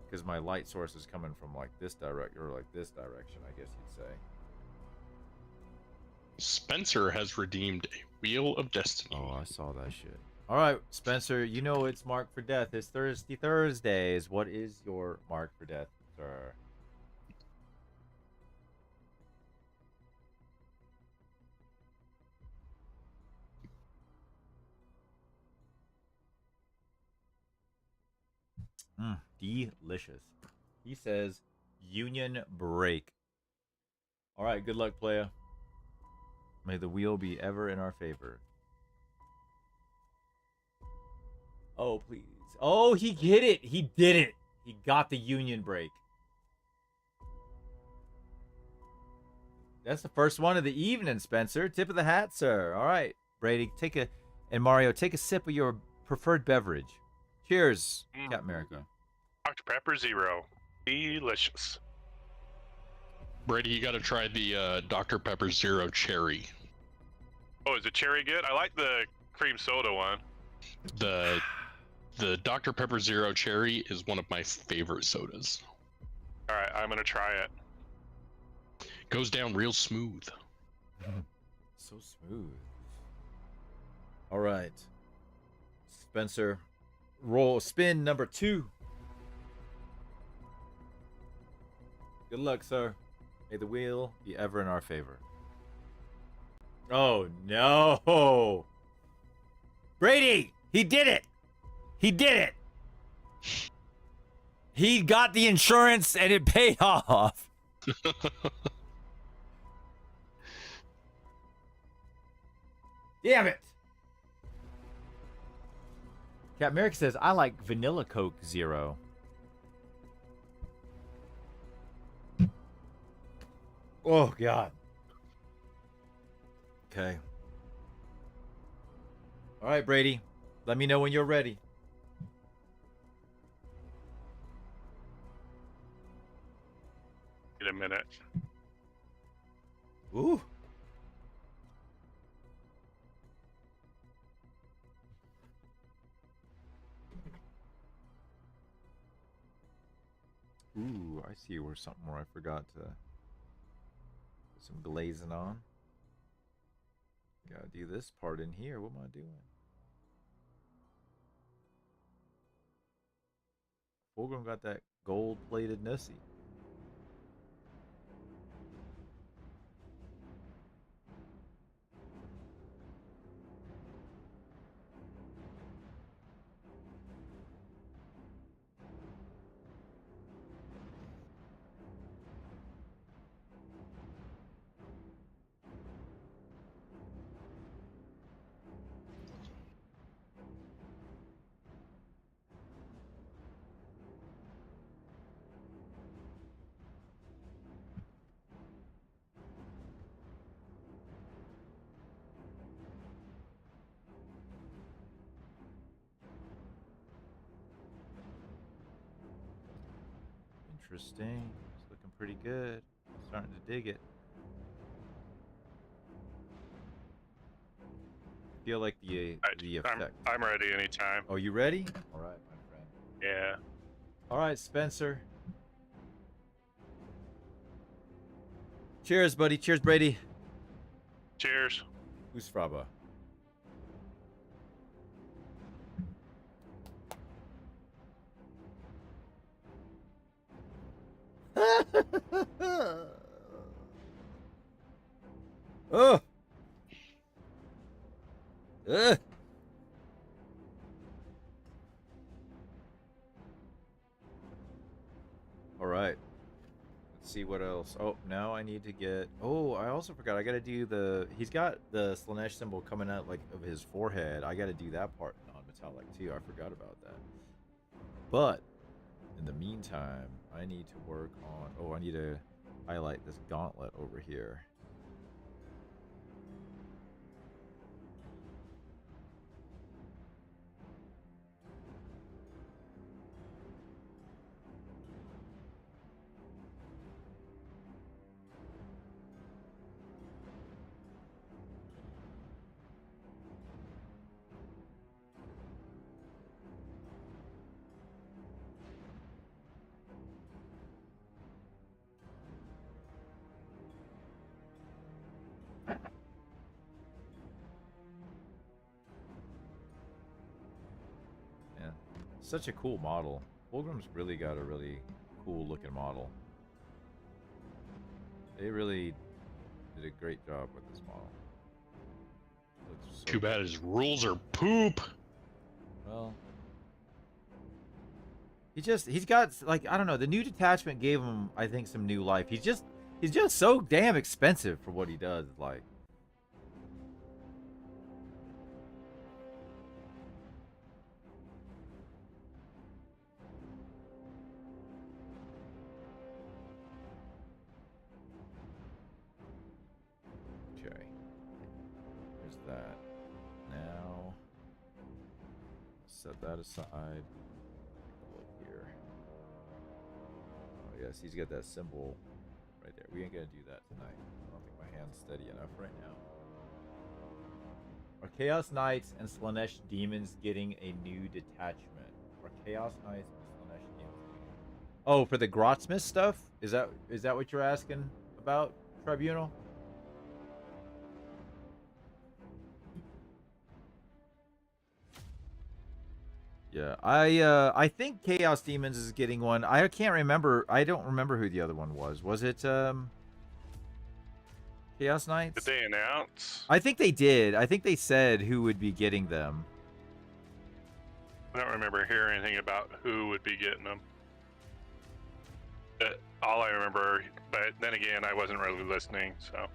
because my light source is coming from, like, this direct, or, like, this direction, I guess you'd say. Spencer has redeemed a Wheel of Destiny. Oh, I saw that shit. All right, Spencer, you know it's marked for death. It's Thirsty Thursdays. What is your mark for death, sir? Delicious. He says Union Break. All right, good luck, playa. May the wheel be ever in our favor. Oh, please. Oh, he hit it. He did it. He got the Union Break. That's the first one of the evening, Spencer. Tip of the hat, sir. All right, Brady, and Mario, take a sip of your preferred beverage. Cheers, Captain America. Dr. Pepper Zero. Delicious. Brady, you got to try the Dr. Pepper Zero Cherry. Oh, is the cherry good? I like the cream soda one. The Dr. Pepper Zero Cherry is one of my favorite sodas. All right, I'm gonna try it. Goes down real smooth. So smooth. All right, Spencer, roll spin number 2. Good luck, sir. May the wheel be ever in our favor. Oh, no. Brady, he did it. He did it. He got the insurance and it paid off. Damn it. Captain America says, I like vanilla Coke Zero. Oh, God. Okay. All right, Brady. Let me know when you're ready. In a minute. Ooh. Ooh, I see where something where I forgot to put some glazing on. Gotta do this part in here. What am I doing? Fulgrim got that gold-plated nussy. Interesting. It's looking pretty good. Starting to dig it. Feel like the effect. I'm ready anytime. Oh, you ready? All right, my friend. Yeah. All right, Spencer. Cheers, buddy. Cheers, Brady. Cheers. Who's Fraba? Oh. All right. Let's see what else. Oh, now I need to get. Oh, I also forgot. I got to do the. He's got the Slanesh symbol coming out like of his forehead. I got to do that part non-metallic too. I forgot about that. But in the meantime, I need to work on. Oh, I need to highlight this gauntlet over here. Such a cool model. Fulgrim's really got a really cool looking model. They really did a great job with this model. Looks so Too bad good. his rules are poop. Well, he's got, like, I don't know, the new detachment gave him, I think, some new life. He's just so damn expensive for what he does. Like, okay, there's that. Now set that aside. Look here. Oh yes, he's got that symbol right there. We ain't gonna do that tonight. I don't think my hand's steady enough right now. Are Chaos Knights and Slaanesh Demons getting a new detachment? Are Chaos Knights and Slaanesh Demons getting Oh, for the Grotsmith stuff? Is that what you're asking about, Tribunal? Yeah, I think Chaos Demons is getting one. I can't remember. I don't remember who the other one was. Was it Chaos Knights? Did they announce? I think they did. I think they said who would be getting them. I don't remember hearing anything about who would be getting them. But all I remember, but then again, I wasn't really listening, so.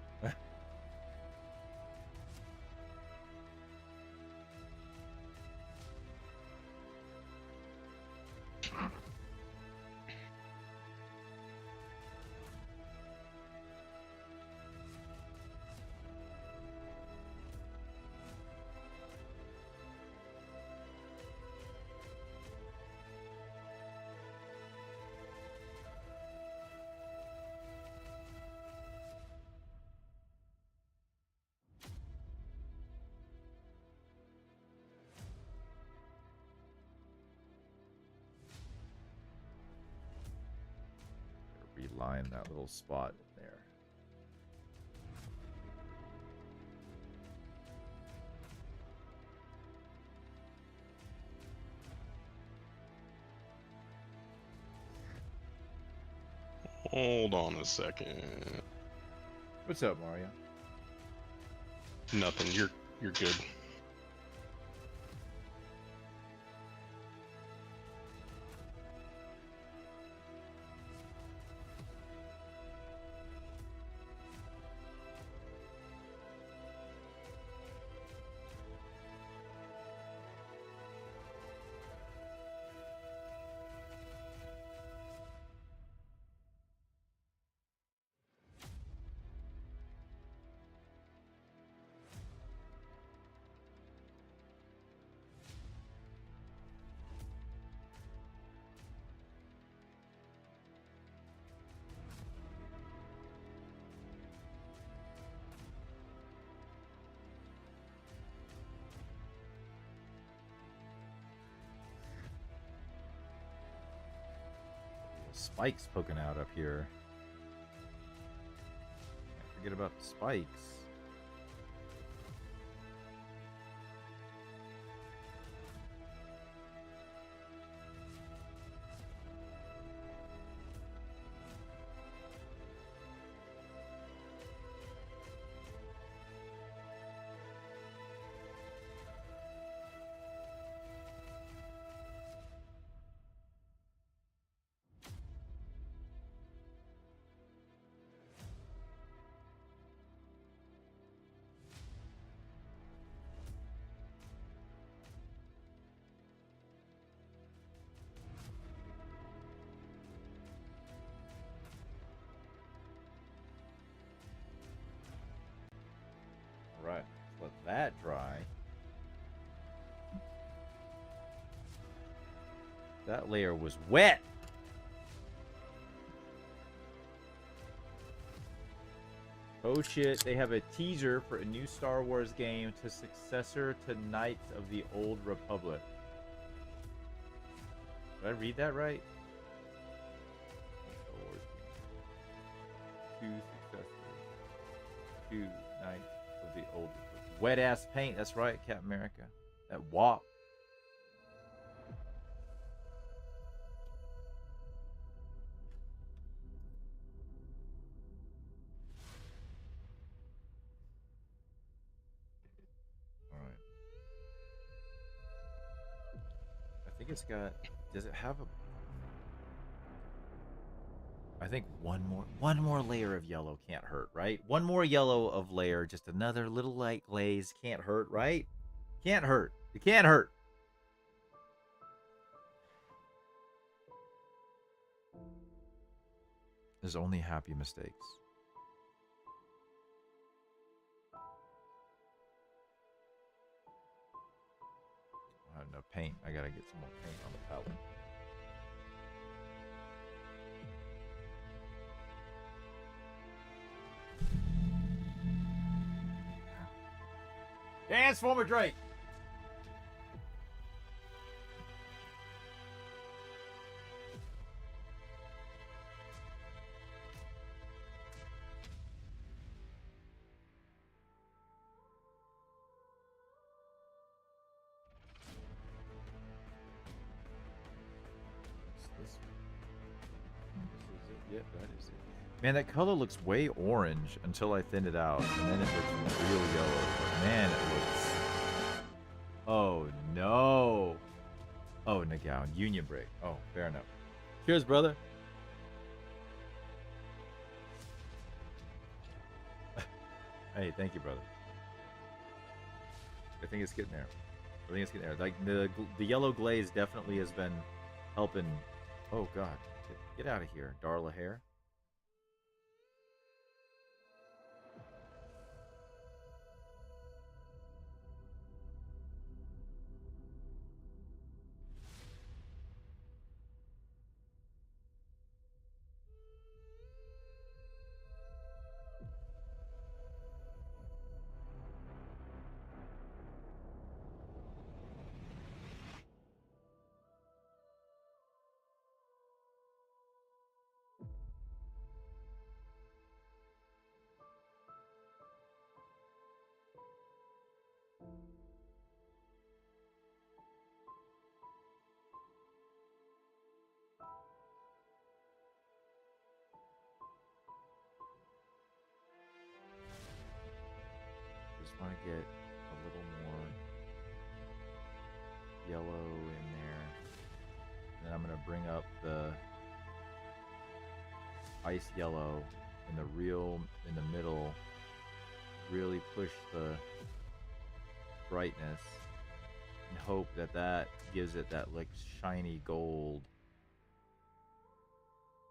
Reline that little spot in there. Hold on a second. What's up, Mario? Nothing. You're good. Spikes poking out up here. Can't forget about the spikes. Right, let that dry. That layer was wet. Oh shit, they have a teaser for a new Star Wars game to successor to Knights of the Old Republic. Did I read that right? Star Wars game. Two successors. Two Knights of the Old Republic. Wet ass paint, that's right, Captain America. That WAP. think it's got. Does it have a? I think one more layer of yellow can't hurt, right? One more yellow of layer, just another little light glaze can't hurt, right? Can't hurt. It can't hurt. There's only happy mistakes. I have no paint. I gotta get some more paint on the palette. Transformer Drake. This is it. Yep, that is it. Man, that color looks way orange until I thin it out, and then it looks real yellow. But man, it looks. Oh no. Oh, Nagao, Union Break. Oh, fair enough. Cheers, brother. Hey, thank you, brother. I think it's getting there. I think it's getting there. Like the yellow glaze definitely has been helping. Oh God, get out of here, Darla hair. Want to get a little more yellow in there. And then I'm going to bring up the ice yellow in the middle. Really push the brightness and hope that that gives it that like shiny gold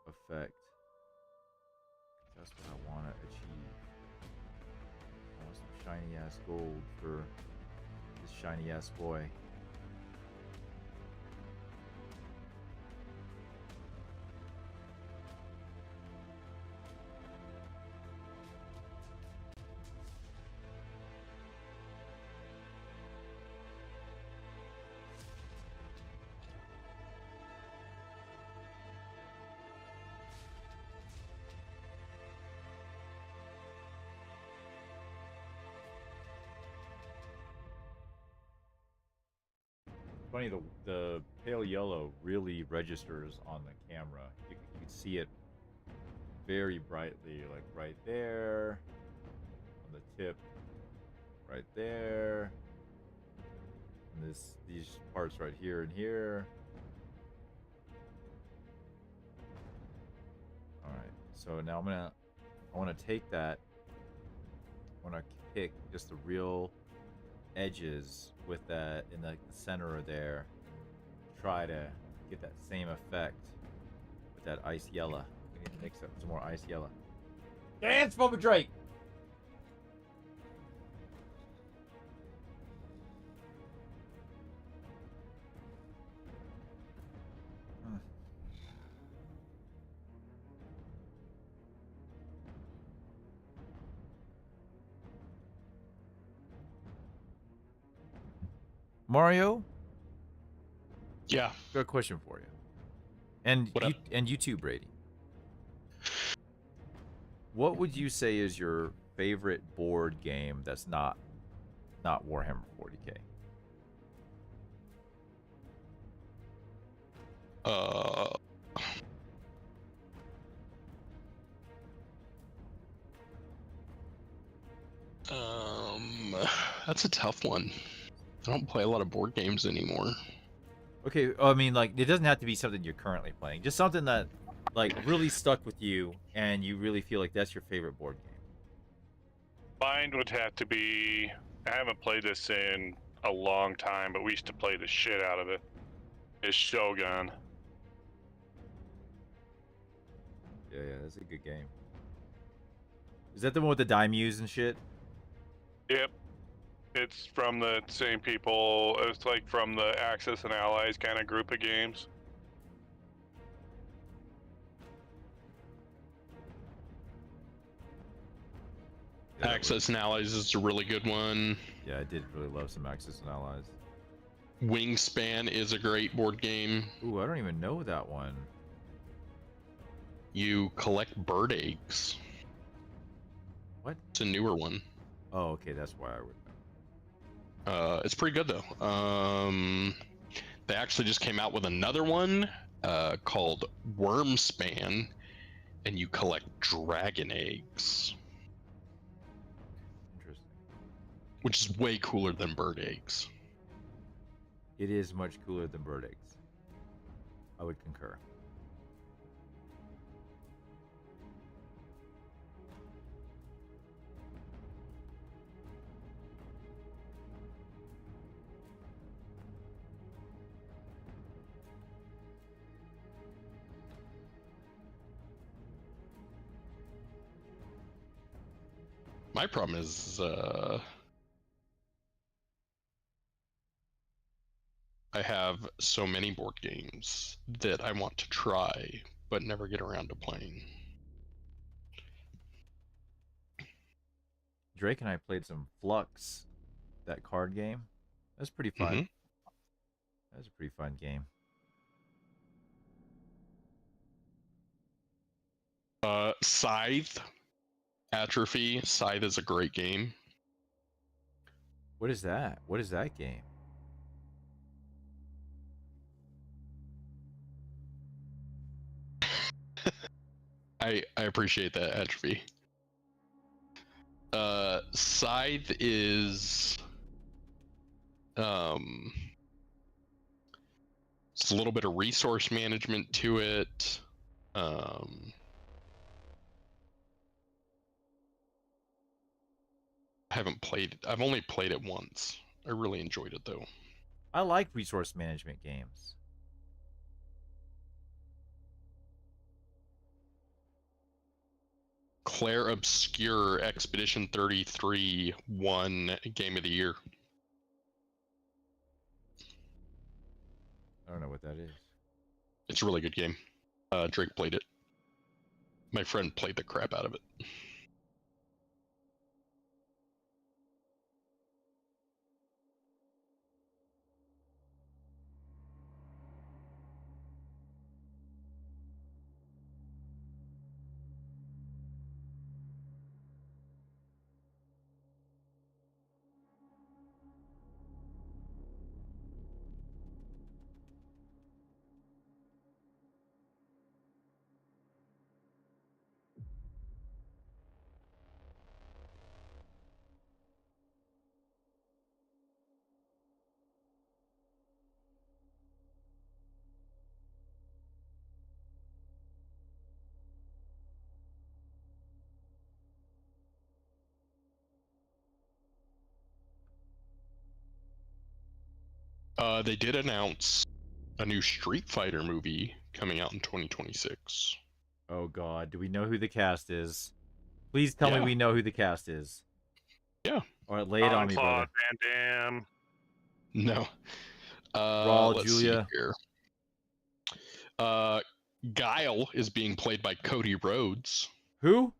effect. That's what I want to achieve. Shiny ass gold for this shiny ass boy. Funny, the pale yellow really registers on the camera. You can see it very brightly, like right there, on the tip, right there, and these parts right here and here. All right, so now I want to take that. I want to pick just the real edges with that in the center there. Try to get that same effect with that ice yellow. We need to mix up some more ice yellow. Dance for a Drake. Mario? Yeah. Got a question for you. And you too, Brady. What would you say is your favorite board game that's not Warhammer 40K? That's a tough one. I don't play a lot of board games anymore. Okay, I mean, like, it doesn't have to be something you're currently playing. Just something that, like, really stuck with you, and you really feel like that's your favorite board game. Mine would have to be. I haven't played this in a long time, but we used to play the shit out of it. Is Shogun. Yeah, that's a good game. Is that the one with the daimyos and shit? Yep. It's from the same people. It's like from the Axis and Allies kind of group of games. Yeah, Access and Allies is a really good one. Yeah, I did really love some Axis and Allies. Wingspan is a great board game. Ooh, I don't even know that one. You collect bird eggs. What? It's a newer one. Oh, okay, that's why I would know. It's pretty good though. They actually just came out with another one called Wormspan, and you collect dragon eggs, Interesting. which is way cooler than bird eggs. It is much cooler than bird eggs. I would concur. My problem is I have so many board games that I want to try, but never get around to playing. Drake and I played some Flux, that card game. That's pretty fun. Mm-hmm. That was a pretty fun game. Scythe, Atrophy. Scythe is a great game. What is that? What is that game? I appreciate that, Atrophy. Scythe is it's a little bit of resource management to it. I haven't played it. I've only played it once. I really enjoyed it though. I like resource management games. Claire Obscure Expedition 33 won Game of the Year. I don't know what that is. It's a really good game. Drake played it. My friend played the crap out of it. They did announce a new Street Fighter movie coming out in 2026. Oh god, do we know who the cast is? Please tell me we know who the cast is. Yeah. All right, lay it on me, brother. Van Damme. No. Raul Let's Julia. see here. Guile is being played by Cody Rhodes. Who?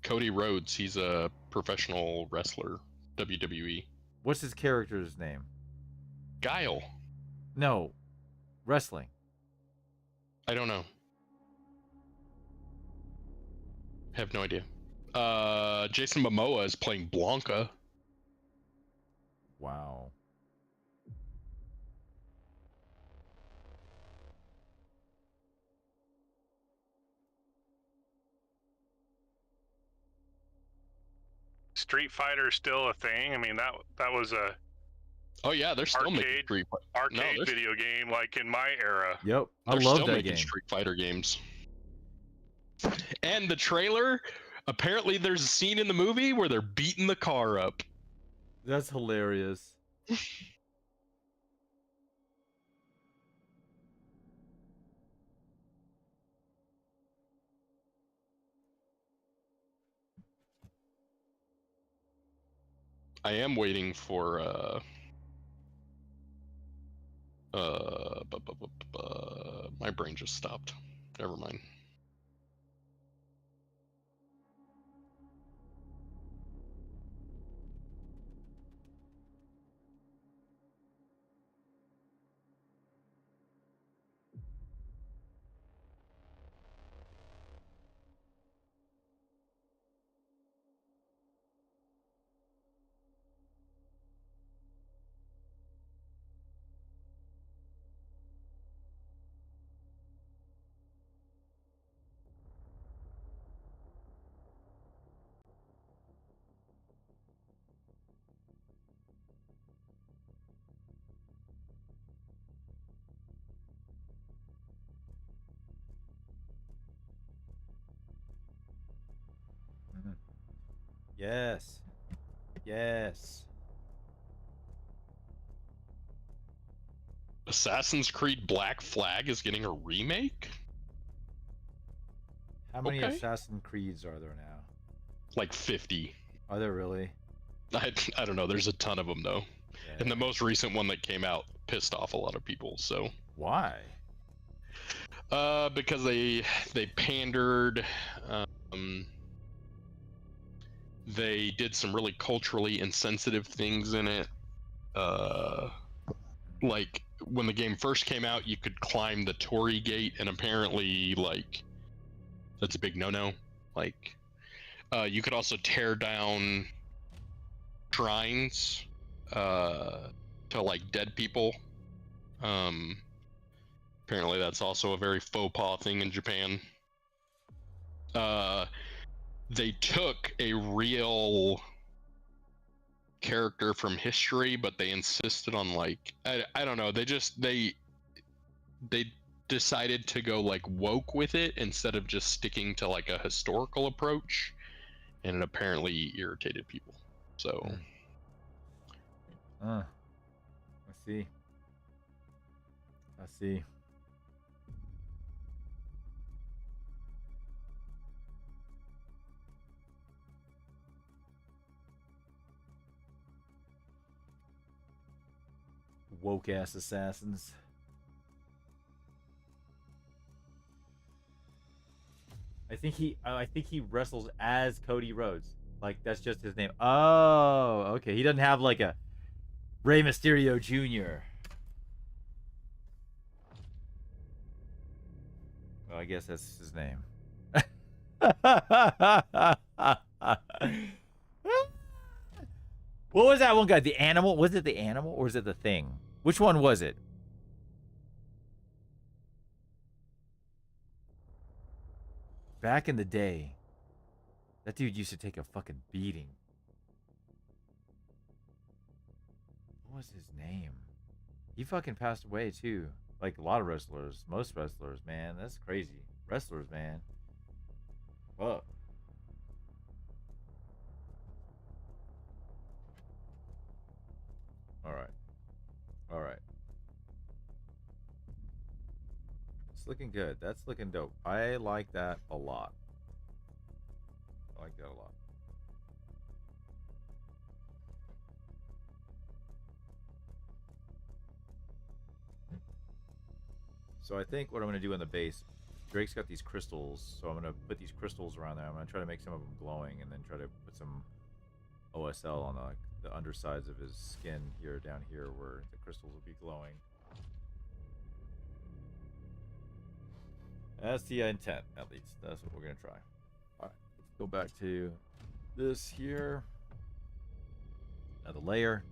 Cody Rhodes, he's a professional wrestler, WWE. What's his character's name? Guile. No. Wrestling. I don't know. Have no idea. Jason Momoa is playing Blanca. Wow. Street Fighter still a thing? I mean, that was a Oh yeah, they're still making Arcade- Street Fighter. Arcade they're, video game like in my era. Yep, I they're love still that making game. Street Fighter games. And the trailer, apparently there's a scene in the movie where they're beating the car up. That's hilarious. I am waiting for my brain just stopped. Never mind. Yes. Yes. Assassin's Creed Black Flag is getting a remake? How many Okay. Assassin's Creeds are there now? Like 50. Are there really? I don't know. There's a ton of them though. Yeah. And the most recent one that came out pissed off a lot of people. So Why? because they pandered. They did some really culturally insensitive things in it. Like when the game first came out, you could climb the Torii Gate, and apparently, like, that's a big no-no. Like, you could also tear down shrines to like dead people. Apparently, that's also a very faux pas thing in Japan. They took a real character from history, but they insisted on like I don't know. They decided to go like woke with it instead of just sticking to like a historical approach, and it apparently irritated people. So I see. I see. Woke ass assassins. I think he wrestles as Cody Rhodes. Like that's just his name. Oh, okay. He doesn't have like a Rey Mysterio Jr. Well, I guess that's his name. What was that one guy? The Animal? Was it the Animal or was it the Thing? Which one was it? Back in the day, that dude used to take a fucking beating. What was his name? He fucking passed away too. Like a lot of wrestlers, most wrestlers, man. That's crazy. Wrestlers, man. Fuck. All right. All right. It's looking good. That's looking dope. I like that a lot. I like that a lot. So I think what I'm going to do on the base, Drake's got these crystals, so I'm going to put these crystals around there. I'm going to try to make some of them glowing and then try to put some OSL on the undersides of his skin here, down here, where the crystals will be glowing. That's the intent, at least. That's what we're going to try. All right, let's go back to this here. Another layer.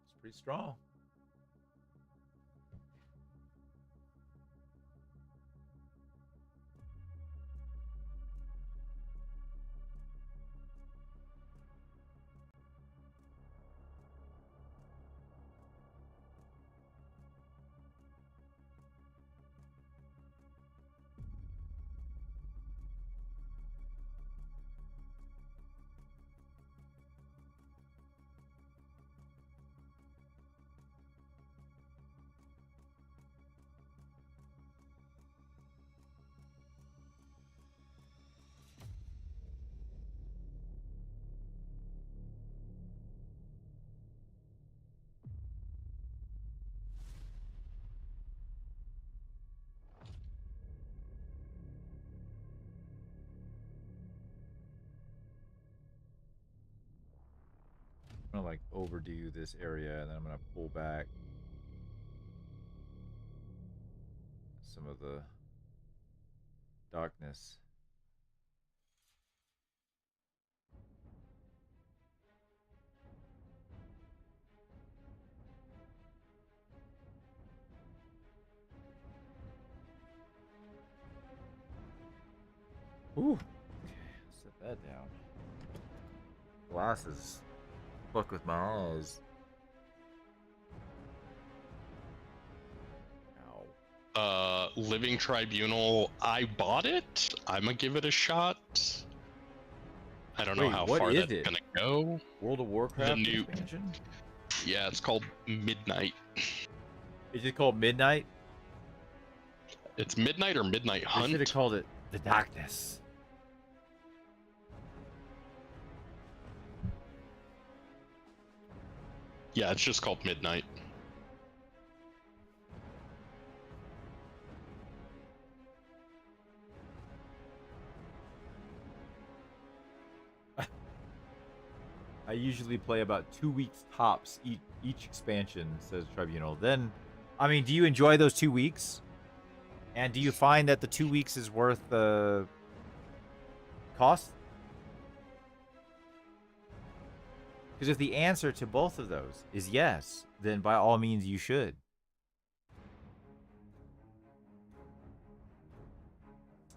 It's pretty strong. I'm gonna like overdo this area, and then I'm gonna pull back some of the darkness. Ooh. Set that down. Glasses. Fuck with my eyes. Ow. Living Tribunal, I bought it. I'm gonna give it a shot. I don't know Wait, how what far is that's it? gonna go. World of Warcraft The new- expansion? Yeah, it's called Midnight. Is it called Midnight? It's Midnight or Midnight They Hunt. should have called it The Darkness. Yeah, it's just called Midnight. I usually play about 2 weeks tops each expansion, says Tribunal. Then, I mean, do you enjoy those 2 weeks? And do you find that the 2 weeks is worth the cost? Because if the answer to both of those is yes, then by all means you should.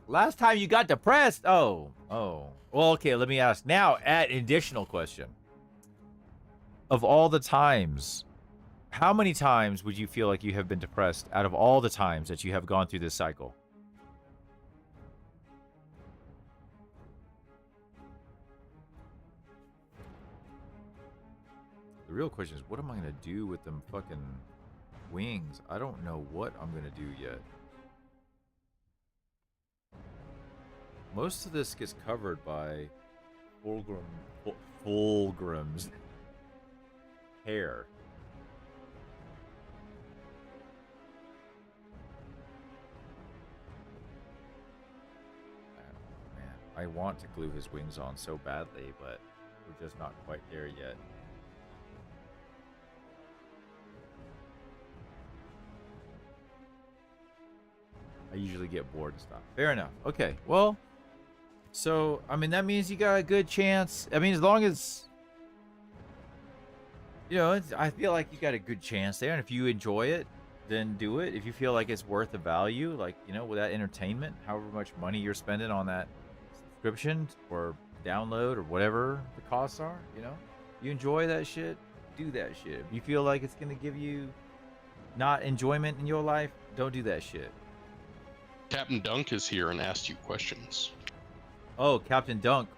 Last time you got depressed? Oh. Well, okay, let me ask. Now, add an additional question. Of all the times, how many times would you feel like you have been depressed out of all the times that you have gone through this cycle? The real question is, what am I going to do with them fucking wings? I don't know what I'm going to do yet. Most of this gets covered by Fulgrim's hair. Man, I want to glue his wings on so badly, but we're just not quite there yet. I usually get bored and stop. Fair enough. Okay, well, so, I mean, that means you got a good chance. I mean, as long as, you know, I feel like you got a good chance there. And if you enjoy it, then do it. If you feel like it's worth the value, like, you know, with that entertainment, however much money you're spending on that subscription or download or whatever the costs are, you know, you enjoy that shit, do that shit. If you feel like it's going to give you not enjoyment in your life, don't do that shit. Captain Dunk is here and asked you questions. Oh, Captain Dunk.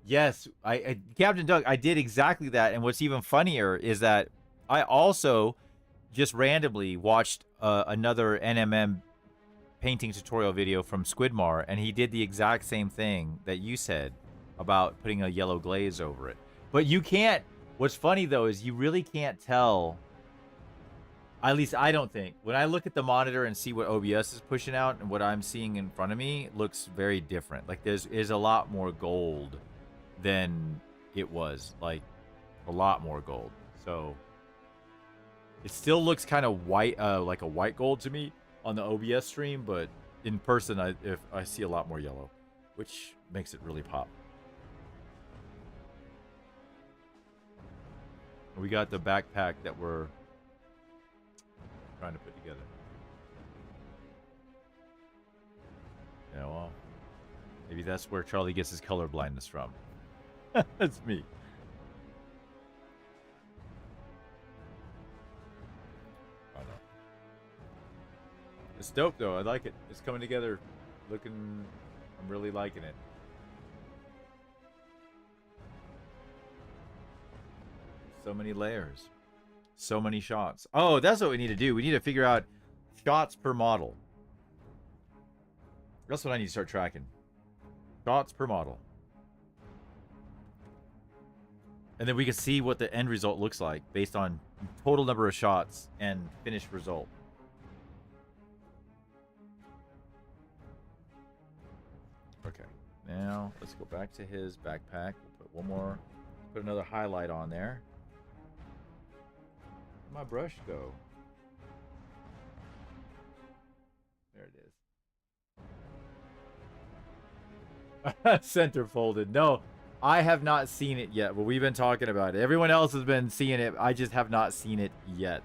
Yes, Captain Dunk, I did exactly that. And what's even funnier is that I also just randomly watched another NMM painting tutorial video from Squidmar, and he did the exact same thing that you said about putting a yellow glaze over it. But you can't. What's funny, though, is you really can't tell. At least I don't think. When I look at the monitor and see what OBS is pushing out and what I'm seeing in front of me, it looks very different. Like is a lot more gold than it was. Like a lot more gold. So it still looks kind of white, like a white gold to me on the OBS stream, but in person, I see a lot more yellow, which makes it really pop. We got the backpack that we're trying to put together. Yeah, well, maybe that's where Charlie gets his color blindness from. That's me. Oh, no. It's dope though. I like it. It's coming together. I'm really liking it. So many layers. So many shots. Oh, that's what we need to do. We need to figure out shots per model. That's what I need to start tracking. Shots per model. And then we can see what the end result looks like based on total number of shots and finished result. Okay. Now, let's go back to his backpack. We'll put one more Put another highlight on there. Where'd my brush go? There it is. Center folded. No, I have not seen it yet, but we've been talking about it. Everyone else has been seeing it. I just have not seen it yet.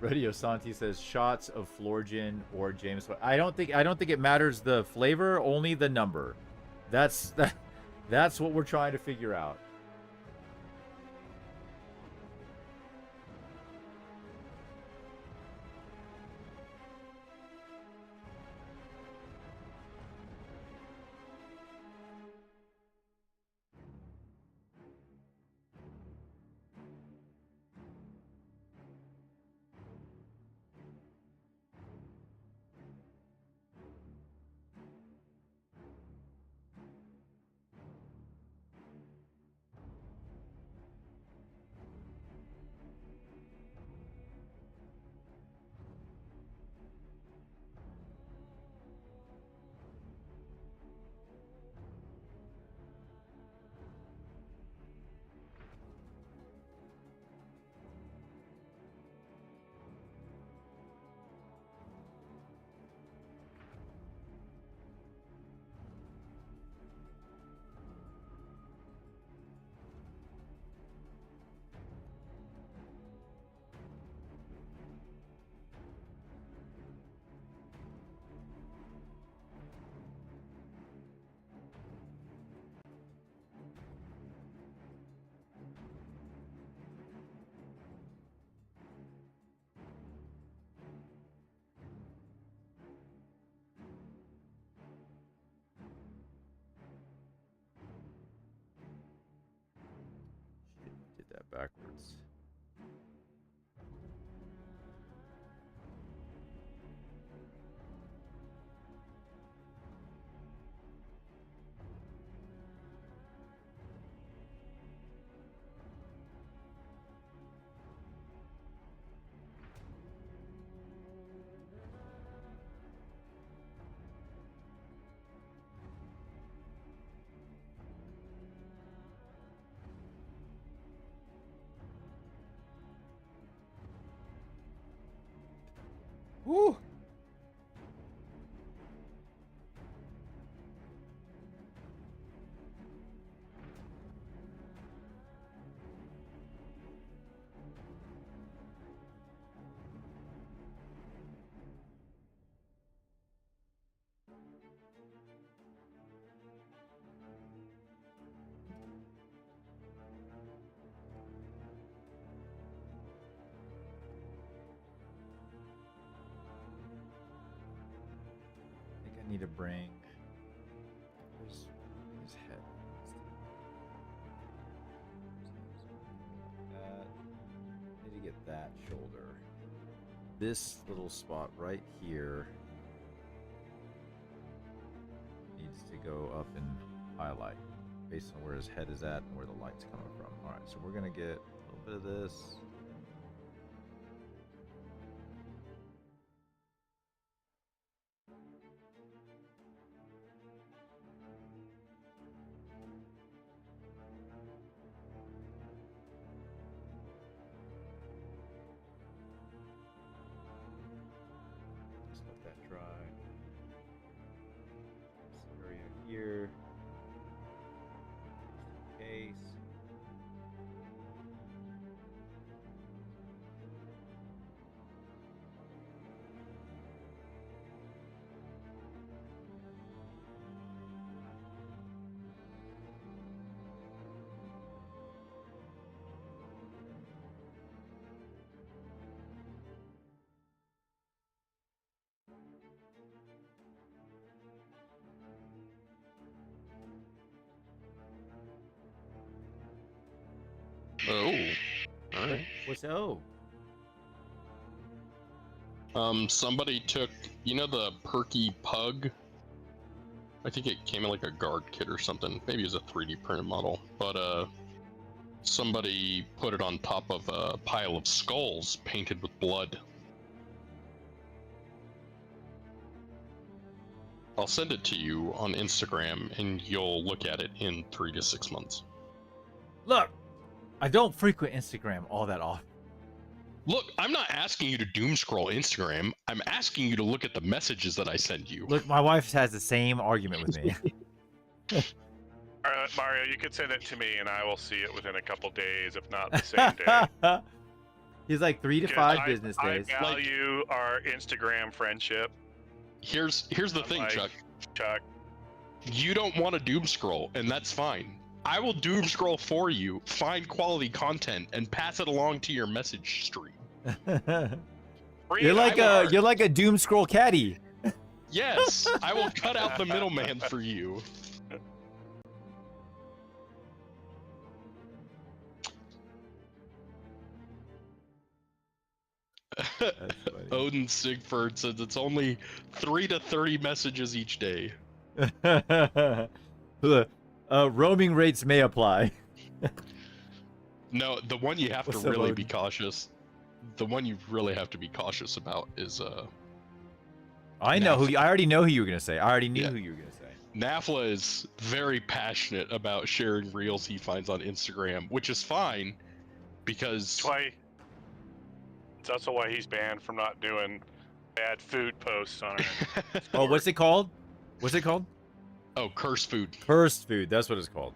Radio Santi says shots of Florgin or James. I don't think it matters the flavor, only the number. That's what we're trying to figure out. Did that backwards. Woo! Need to bring his head. Need to get that shoulder. This little spot right here needs to go up and highlight based on where his head is at and where the light's coming from. All right, so we're gonna get a little bit of this. Here, case. What's oh? Somebody took, you know, the perky pug. I think it came in like a guard kit or something. Maybe it was a 3D printed model, but somebody put it on top of a pile of skulls painted with blood. I'll send it to you on Instagram, and you'll look at it in 3 to 6 months. Look, I don't frequent Instagram all that often. Look, I'm not asking you to doom scroll Instagram. I'm asking you to look at the messages that I send you. Look, my wife has the same argument with me. Mario, you could send it to me, and I will see it within a couple days, if not the same day. He's like 3 to 5 business days. I value our Instagram friendship. Here's the thing, Chuck. You don't want to doom scroll, and that's fine. I will doom scroll for you, find quality content, and pass it along to your message stream. You're like a doom scroll caddy. Yes, I will cut out the middleman for you. Odin Sigford says it's only 3 to 30 messages each day. Roaming rates may apply. No, the one you have to really be cautious. The one you really have to be cautious about is I already know who you were gonna say. I already knew who you were gonna say. Nafla is very passionate about sharing reels he finds on Instagram, which is fine because it's also why he's banned from not doing bad food posts on it. Oh, what's it called? What's it called? Oh, cursed food. Cursed food. That's what it's called.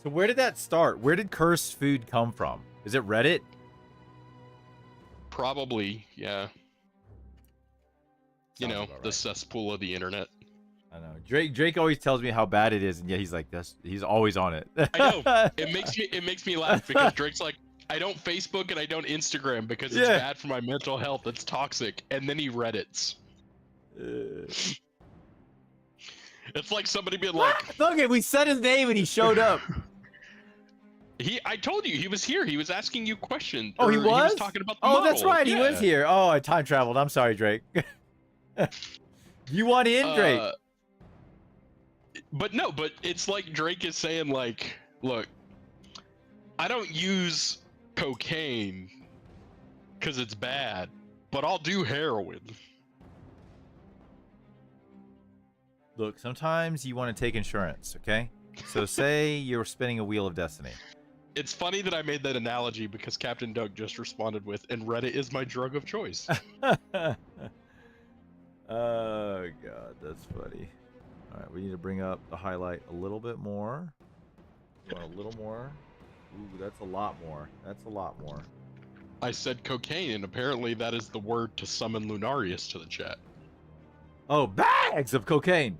So where did that start? Where did cursed food come from? Is it Reddit? Probably, yeah. You know, the right. cesspool of the internet. I know. Drake always tells me how bad it is, and yet he's like this. He's always on it. I know. It makes me laugh because Drake's like, I don't Facebook and I don't Instagram because it's bad for my mental health. It's toxic. And then he Reddits. It's like somebody being like, look at, we said his name and he showed up. I told you he was here. He was asking you questions. Oh, he was? He was talking about the model. That's right. He was here. Oh, I time traveled. I'm sorry, Drake. You want in, Drake? But it's like Drake is saying, like, look, I don't use cocaine because it's bad, but I'll do heroin. Look, sometimes you want to take insurance, okay? So say you're spinning a wheel of destiny. It's funny that I made that analogy because Captain Doug just responded with, and Reddit is my drug of choice. Oh, God, that's funny. All right, we need to bring up the highlight a little bit more. You want a little more? Ooh, that's a lot more. That's a lot more. I said cocaine, and apparently that is the word to summon Lunarius to the chat. Oh, bags of cocaine.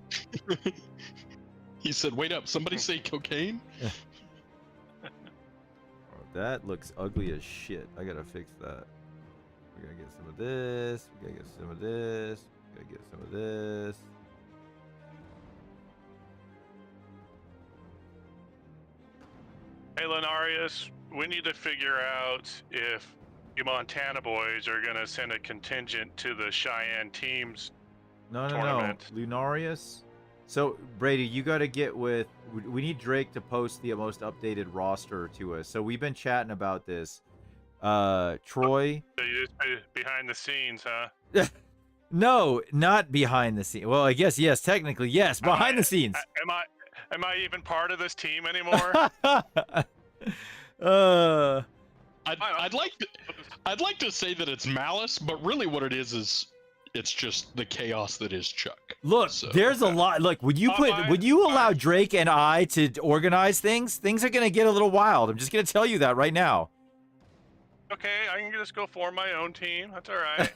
He said, wait up, somebody say cocaine? Oh, that looks ugly as shit. I gotta fix that. We gotta get some of this. We gotta get some of this. We gotta get some of this. Hey, Lenarius, we need to figure out if you Montana boys are going to send a contingent to the Cheyenne teams tournament. No. Lunarius? So, Brady, you got to get with... We need Drake to post the most updated roster to us. So, we've been chatting about this. Troy... So you just behind the scenes, huh? No, not behind the scenes. Well, I guess, yes, technically, yes, behind the scenes. Am I even part of this team anymore? I'd like to say that it's malice, but really what it is it's just the chaos that is Chuck. Look, there's a lot. Look, would you allow Drake and I to organize things? Things are gonna get a little wild. I'm just gonna tell you that right now. Okay, I can just go form my own team. That's all right.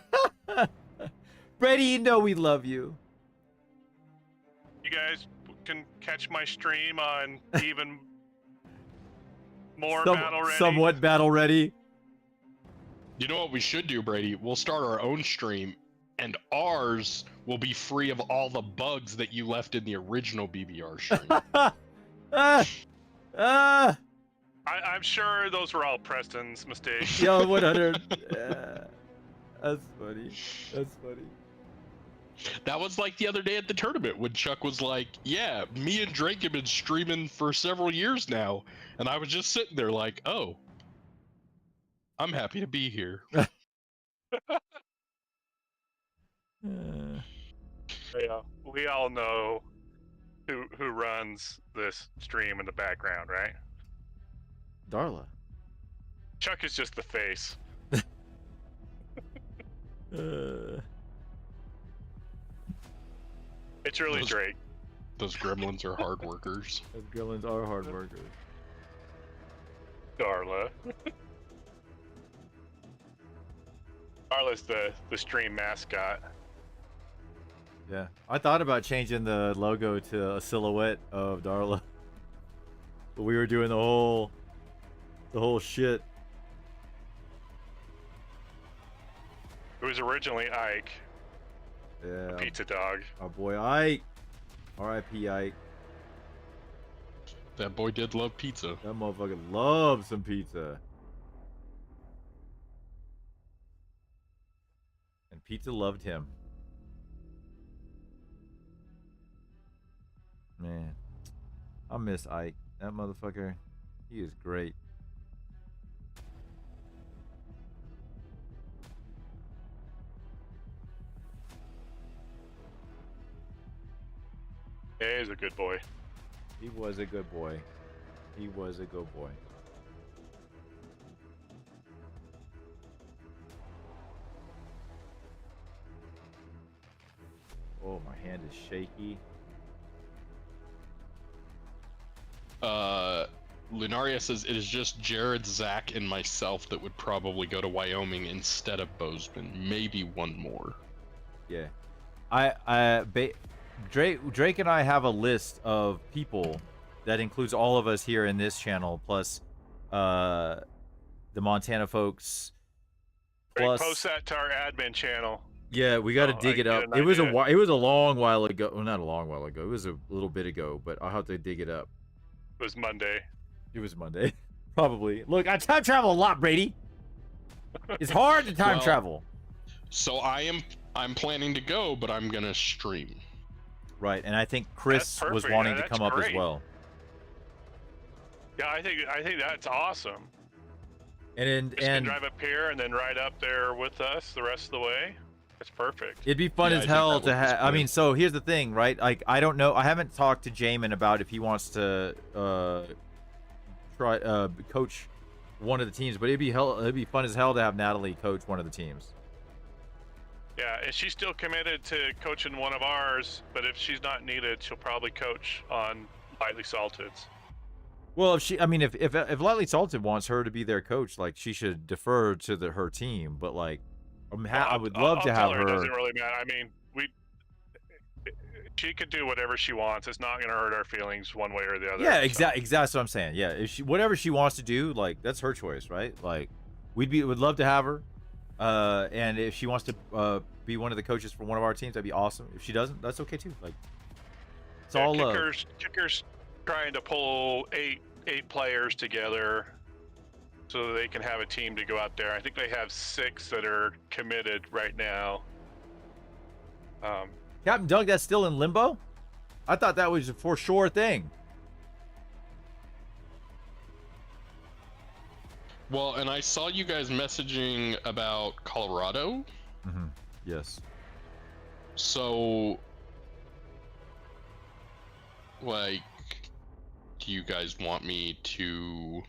Brady, you know we love you. You guys can catch my stream on even more battle ready. Somewhat battle ready. You know what we should do, Brady? We'll start our own stream, and ours will be free of all the bugs that you left in the original BBR stream. I I'm sure those were all Preston's mistakes. Yo, 100. Yeah. That's funny. That's funny. That was like the other day at the tournament when Chuck was like, yeah, me and Drake have been streaming for several years now. And I was just sitting there like, oh, I'm happy to be here. Yeah, we all know who runs this stream in the background, right? Darla. Chuck is just the face. It's really Drake. Those gremlins are hard workers. Those gremlins are hard workers. Darla. Darla's the stream mascot. Yeah, I thought about changing the logo to a silhouette of Darla, but we were doing the whole shit. It was originally Ike, Yeah, the pizza dog. our boy Ike. R.I.P. Ike. That boy did love pizza. That motherfucker loves some pizza. And pizza loved him. Man, I miss Ike. That motherfucker, he is great. Yeah, he's a good boy. He was a good boy. He was a good boy. Oh, my hand is shaky. Lunaria says it is just Jared, Zach, and myself that would probably go to Wyoming instead of Bozeman. Maybe one more. Yeah, Drake and I have a list of people that includes all of us here in this channel, plus the Montana folks. Drake, post that to our admin channel. Yeah, we got to dig it up. It was it was a long while ago. Well, not a long while ago. It was a little bit ago, but I'll have to dig it up. It was Monday. It was Monday, probably. Look, I time travel a lot, Brady. It's hard to time travel. So I'm planning to go, but I'm gonna stream. Right, and I think Chris was wanting to come up as well. Yeah, I think that's awesome. And Just can drive up here and then ride up there with us the rest of the way. That's perfect. It'd be fun as hell to have. I mean, so here's the thing, right? Like, I don't know. I haven't talked to Jamin about if he wants to try coach one of the teams, but it'd be fun as hell to have Natalie coach one of the teams. Yeah, and she's still committed to coaching one of ours, but if she's not needed, she'll probably coach on Lightly Salted's. Well, if Lightly Salted wants her to be their coach, like, she should defer to her team. But like, I would love to have her. It doesn't really matter. I mean, she could do whatever she wants. It's not going to hurt our feelings one way or the other. Yeah, exactly. That's what I'm saying. Yeah, if whatever she wants to do, like, that's her choice, right? Like, would love to have her. And if she wants to be one of the coaches for one of our teams, that'd be awesome. If she doesn't, that's okay too. Like, it's all love. Kicker's trying to pull eight players together so they can have a team to go out there. I think they have 6 that are committed right now. Captain Doug, that's still in limbo? I thought that was a for sure thing. Well, and I saw you guys messaging about Colorado. Mm-hmm. Yes. So, like, do you guys want me to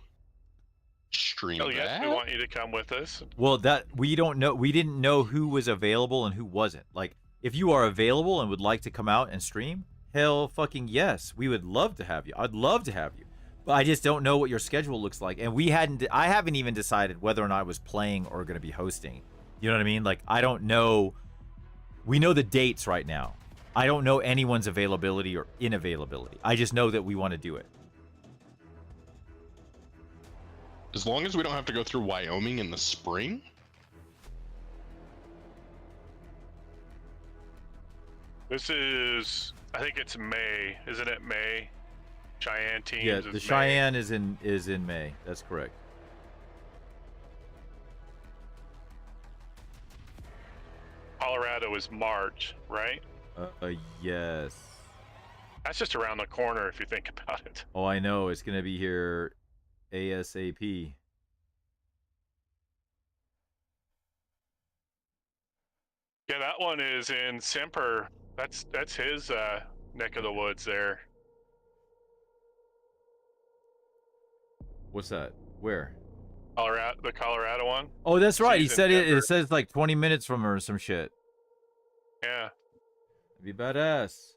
stream that? Yes, we want you to come with us. Well, that we don't know. We didn't know who was available and who wasn't. Like, if you are available and would like to come out and stream, hell fucking yes, we would love to have you. I'd love to have you. But I just don't know what your schedule looks like. And I haven't even decided whether or not I was playing or going to be hosting. You know what I mean? Like, I don't know. We know the dates right now. I don't know anyone's availability or inavailability. I just know that we want to do it. As long as we don't have to go through Wyoming in the spring. This is, I think it's May. Isn't it May? Cheyenne teams. Yeah, is the May. Cheyenne is in May. That's correct. Colorado is March, right? Yes. That's just around the corner if you think about it. Oh, I know. It's gonna be here ASAP. Yeah, that one is in Semper. That's his neck of the woods there. What's that? Where? Colorado, the Colorado one. Oh, that's right. He He's in said it. Denver. It says like 20 minutes from her or some shit. Yeah. It'd be badass.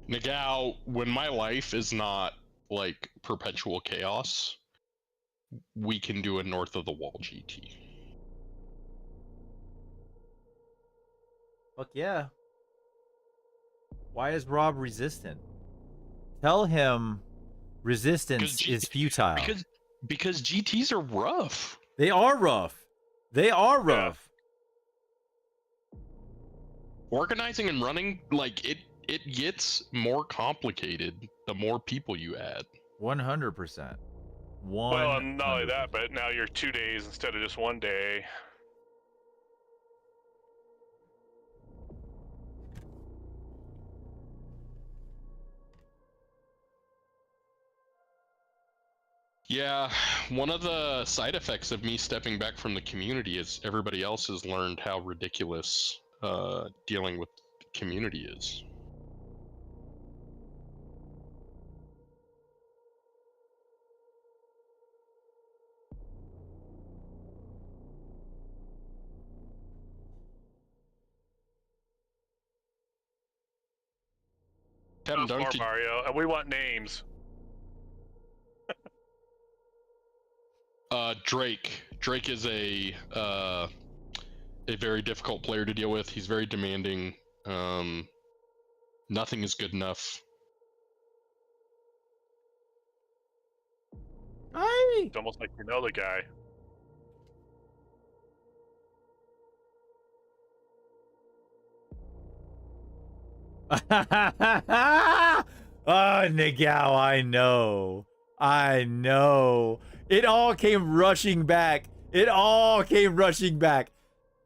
Nagao, when my life is not like perpetual chaos, we can do a north of the wall GT. Fuck yeah. Why is Rob resistant? Tell him resistance is futile. Because GTs are rough. They are rough. They are rough. Organizing and running, like it gets more complicated the more people you add. 100%. Well, and not only that, but now you're 2 days instead of just 1 day. Yeah, one of the side effects of me stepping back from the community is everybody else has learned how ridiculous dealing with the community is. Kevin, Go don't for it, Mario, and we want names. Drake. Drake is a very difficult player to deal with. He's very demanding. Nothing is good enough. Hi. It's almost like you know the guy. Oh, Nagao, I know. I know. It all came rushing back. It all came rushing back.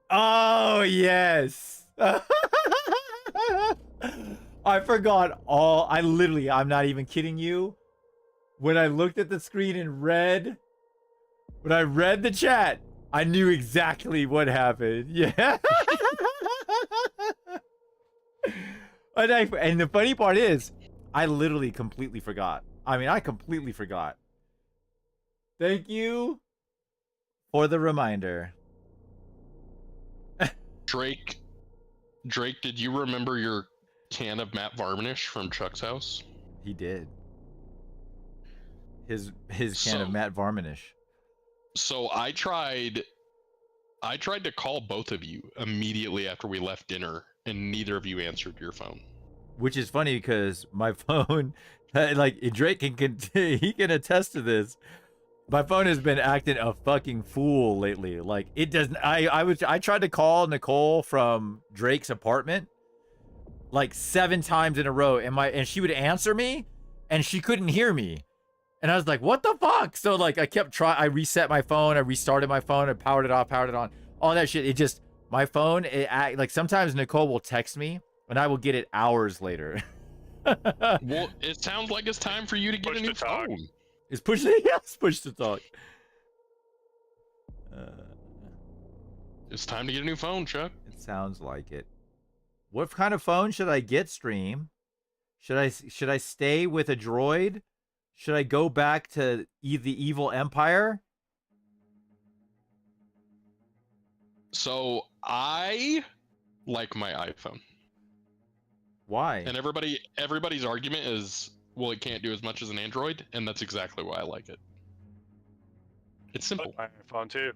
Oh, yes. I forgot all. I'm not even kidding you. When I looked at the screen and when I read the chat, I knew exactly what happened. Yeah. And the funny part is, I literally completely forgot. I mean, I completely forgot. Thank you for the reminder. Drake, did you remember your can of Matt Varminish from Chuck's house? He did. His can of Matt Varminish. So I tried to call both of you immediately after we left dinner, and neither of you answered your phone. Which is funny because my phone, like Drake he can attest to this. My phone has been acting a fucking fool lately. Like it doesn't. I tried to call Nicole from Drake's apartment like 7 times in a row, and she would answer me, and she couldn't hear me, and I was like, what the fuck? So like I kept trying. I reset my phone. I restarted my phone. I powered it off, powered it on. All that shit. It just my phone. Like sometimes Nicole will text me, and I will get it hours later. Well, it sounds like it's time for you to get a new phone. It's push to talk. It's time to get a new phone, Chuck. It sounds like it. What kind of phone should I get, Stream? Should I stay with a Droid, Should I go back to the evil empire? So I like my iPhone. Why? And everybody's argument is, well, it can't do as much as an Android, and that's exactly why I like it. It's simple. My iPhone too.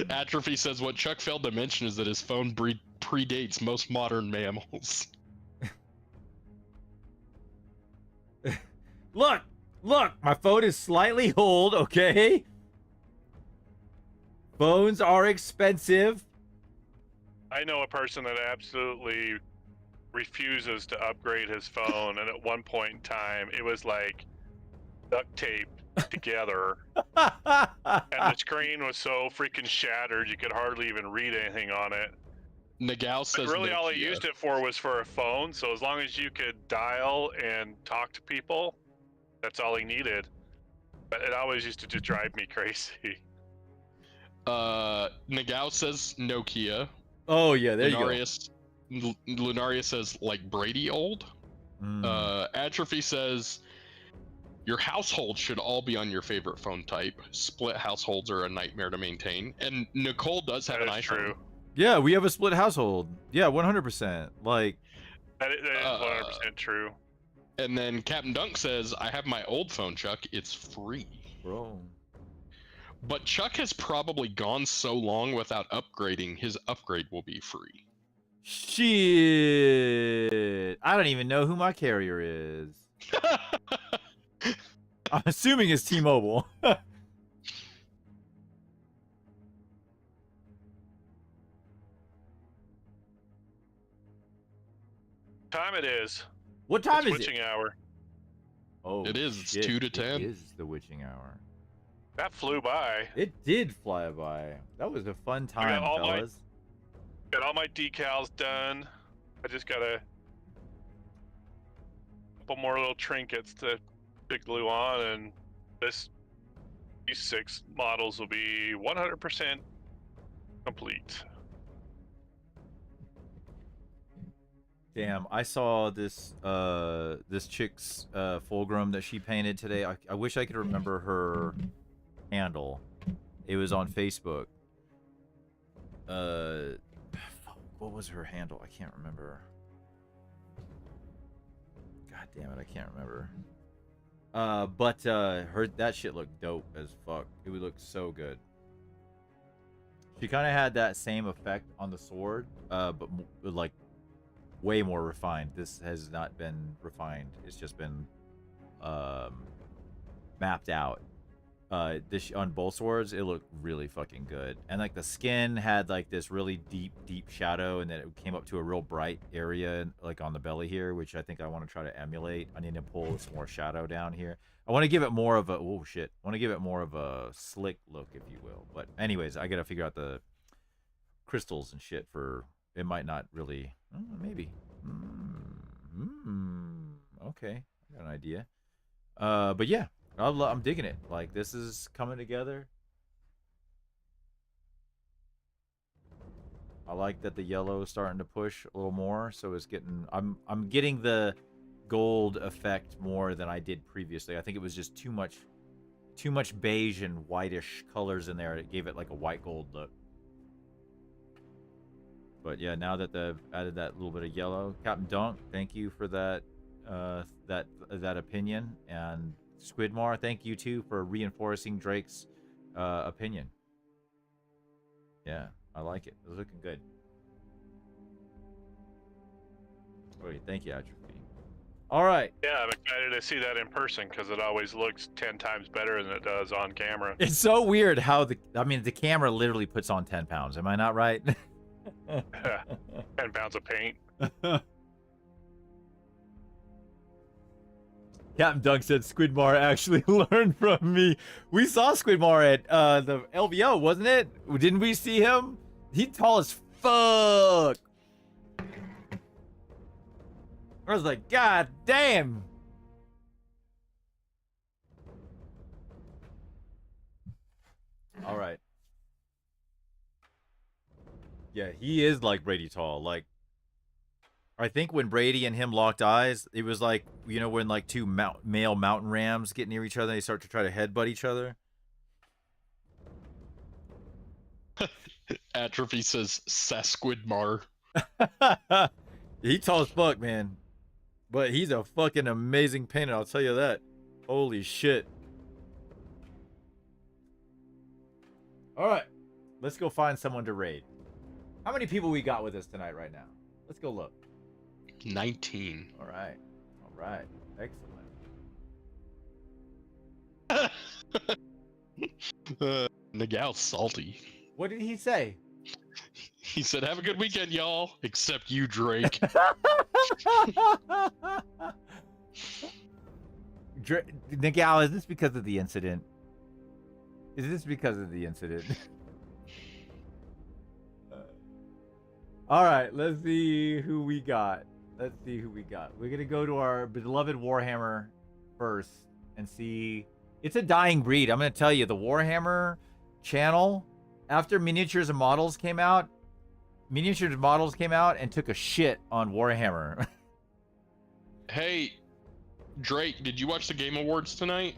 Atrophy says what Chuck failed to mention is that his phone predates most modern mammals. Look, my phone is slightly old, okay? Phones are expensive. I know a person that absolutely refuses to upgrade his phone, and at one point in time, it was like duct tape together, and the screen was so freaking shattered you could hardly even read anything on it. Nagao says But really, all he Nokia. used it for was for a phone. So as long as you could dial and talk to people, that's all he needed. But it always used to just drive me crazy. Nagao says Nokia. Oh yeah, there Lunarius, you go. Lunarius says like Brady old. Atrophy says your household should all be on your favorite phone type. Split households are a nightmare to maintain. And Nicole does have That an is iPhone. true. Yeah, we have a split household. Yeah, 100%. Like That is 100% true. And then Captain Dunk says, I have my old phone, Chuck. It's free. bro. But Chuck has probably gone so long without upgrading, his upgrade will be free. Shit. I don't even know who my carrier is. I'm assuming it's T-Mobile. Time it is. What time It's is witching it? hour. Oh, It is. It's shit. 2 to 10. It is the witching hour. That flew by. It did fly by. That was a fun I time, got fellas. Got all my decals done. I just got a couple more little trinkets to glue on, and these 6 models will be 100% complete. Damn, I saw this this chick's fulgrim that she painted today. I wish I could remember her handle. It was on Facebook. What was her handle? I can't remember. God damn it, I can't remember. But her that shit looked dope as fuck. It would look so good. She kind of had that same effect on the sword, but like way more refined. This has not been refined. It's just been mapped out. This on both swords, it looked really fucking good. And like the skin had like this really deep shadow, and then it came up to a real bright area, like on the belly here, which I think I want to try to emulate. I need to pull some more shadow down here. I want to give it more of a I want to give it more of a slick look, if you will. But anyways, I gotta figure out the crystals and shit for. It might not really. Maybe. Okay, I got an idea. But yeah, I'm digging it. Like, this is coming together. I like that the yellow is starting to push a little more, so it's getting. I'm getting the gold effect more than I did previously. I think it was just too much beige and whitish colors in there. It gave it like a white gold look. But yeah, now that they've added that little bit of yellow, Captain Dunk, thank you for that that opinion, and Squidmar, thank you too for reinforcing Drake's opinion. Yeah, I like it. It's looking good. Okay, thank you, Atrophy. All right. Yeah, I'm excited to see that in person because it always looks 10 times better than it does on camera. It's so weird how the camera literally puts on 10 pounds. Am I not right? 10 pounds of paint. Captain Dunk said Squidmar actually learned from me. We saw Squidmar at the LVO, wasn't it? Didn't we see him? He's tall as fuck. I was like, God damn. All right. Yeah, he is like Brady tall. Like, I think when Brady and him locked eyes, it was like, you know, when like two male mountain rams get near each other, they start to try to headbutt each other. Atrophy says Sasquidmar. He tall as fuck, man. But he's a fucking amazing painter, I'll tell you that. Holy shit. Alright. Let's go find someone to raid. How many people we got with us tonight right now? Let's go look. 19. Alright. Alright. Excellent. Nagal's salty. What did he say? He said, "Have a good weekend, y'all." Except you, Drake. Nagal, is this because of the incident? Is this because of the incident? All right, let's see who we got. Let's see who we got. We're going to go to our beloved Warhammer first and see. It's a dying breed. I'm going to tell you, the Warhammer channel, after Miniatures and Models came out and took a shit on Warhammer. Hey, Drake, did you watch the Game Awards tonight?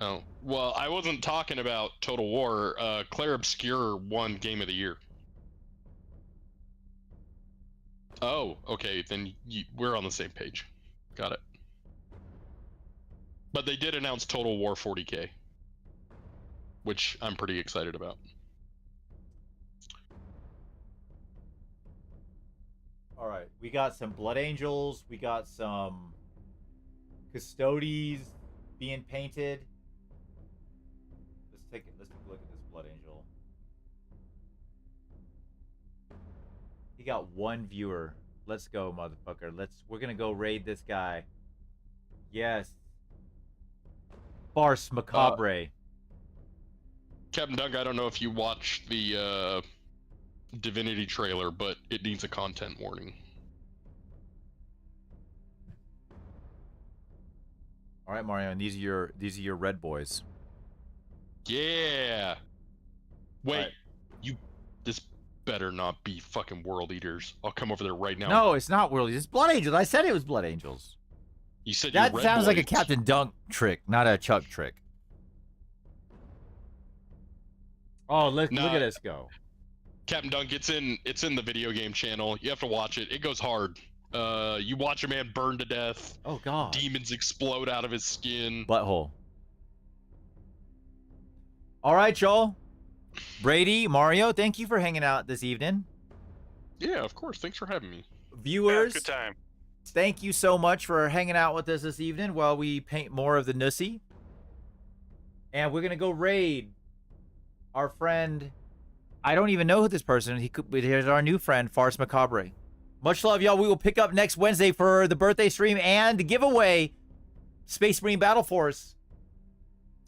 Oh, well, I wasn't talking about Total War. Claire Obscure won Game of the Year. Oh, okay, then we're on the same page. Got it. But they did announce Total War 40K, which I'm pretty excited about. All right, we got some Blood Angels. We got some Custodes being painted. Let's take a look at this Blood Angel. He got one viewer. Let's go, motherfucker. We're gonna go raid this guy. Yes. Farce Macabre. Captain Doug, I don't know if you watched the Divinity trailer, but it needs a content warning. All right, Mario, and these are your red boys. Yeah. Wait, right. This better not be fucking World Eaters. I'll come over there right now. No, it's not World Eaters. It's Blood Angels. I said it was Blood Angels. You said that red sounds boys. like a Captain Dunk trick, not a Chuck trick. Oh, look at this go. Captain Dunk, it's in the video game channel. You have to watch it. It goes hard. You watch a man burn to death. Oh god. Demons explode out of his skin. Butthole. All right, y'all. Brady, Mario, thank you for hanging out this evening. Yeah, of course. Thanks for having me. Viewers, good time. Thank you so much for hanging out with us this evening while we paint more of the Nussy. And we're going to go raid our friend. I don't even know who this person is. Here's our new friend, Farce Macabre. Much love, y'all. We will pick up next Wednesday for the birthday stream and the giveaway, Space Marine Battle Force.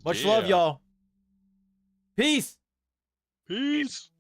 Much love, y'all. Peace. Peace.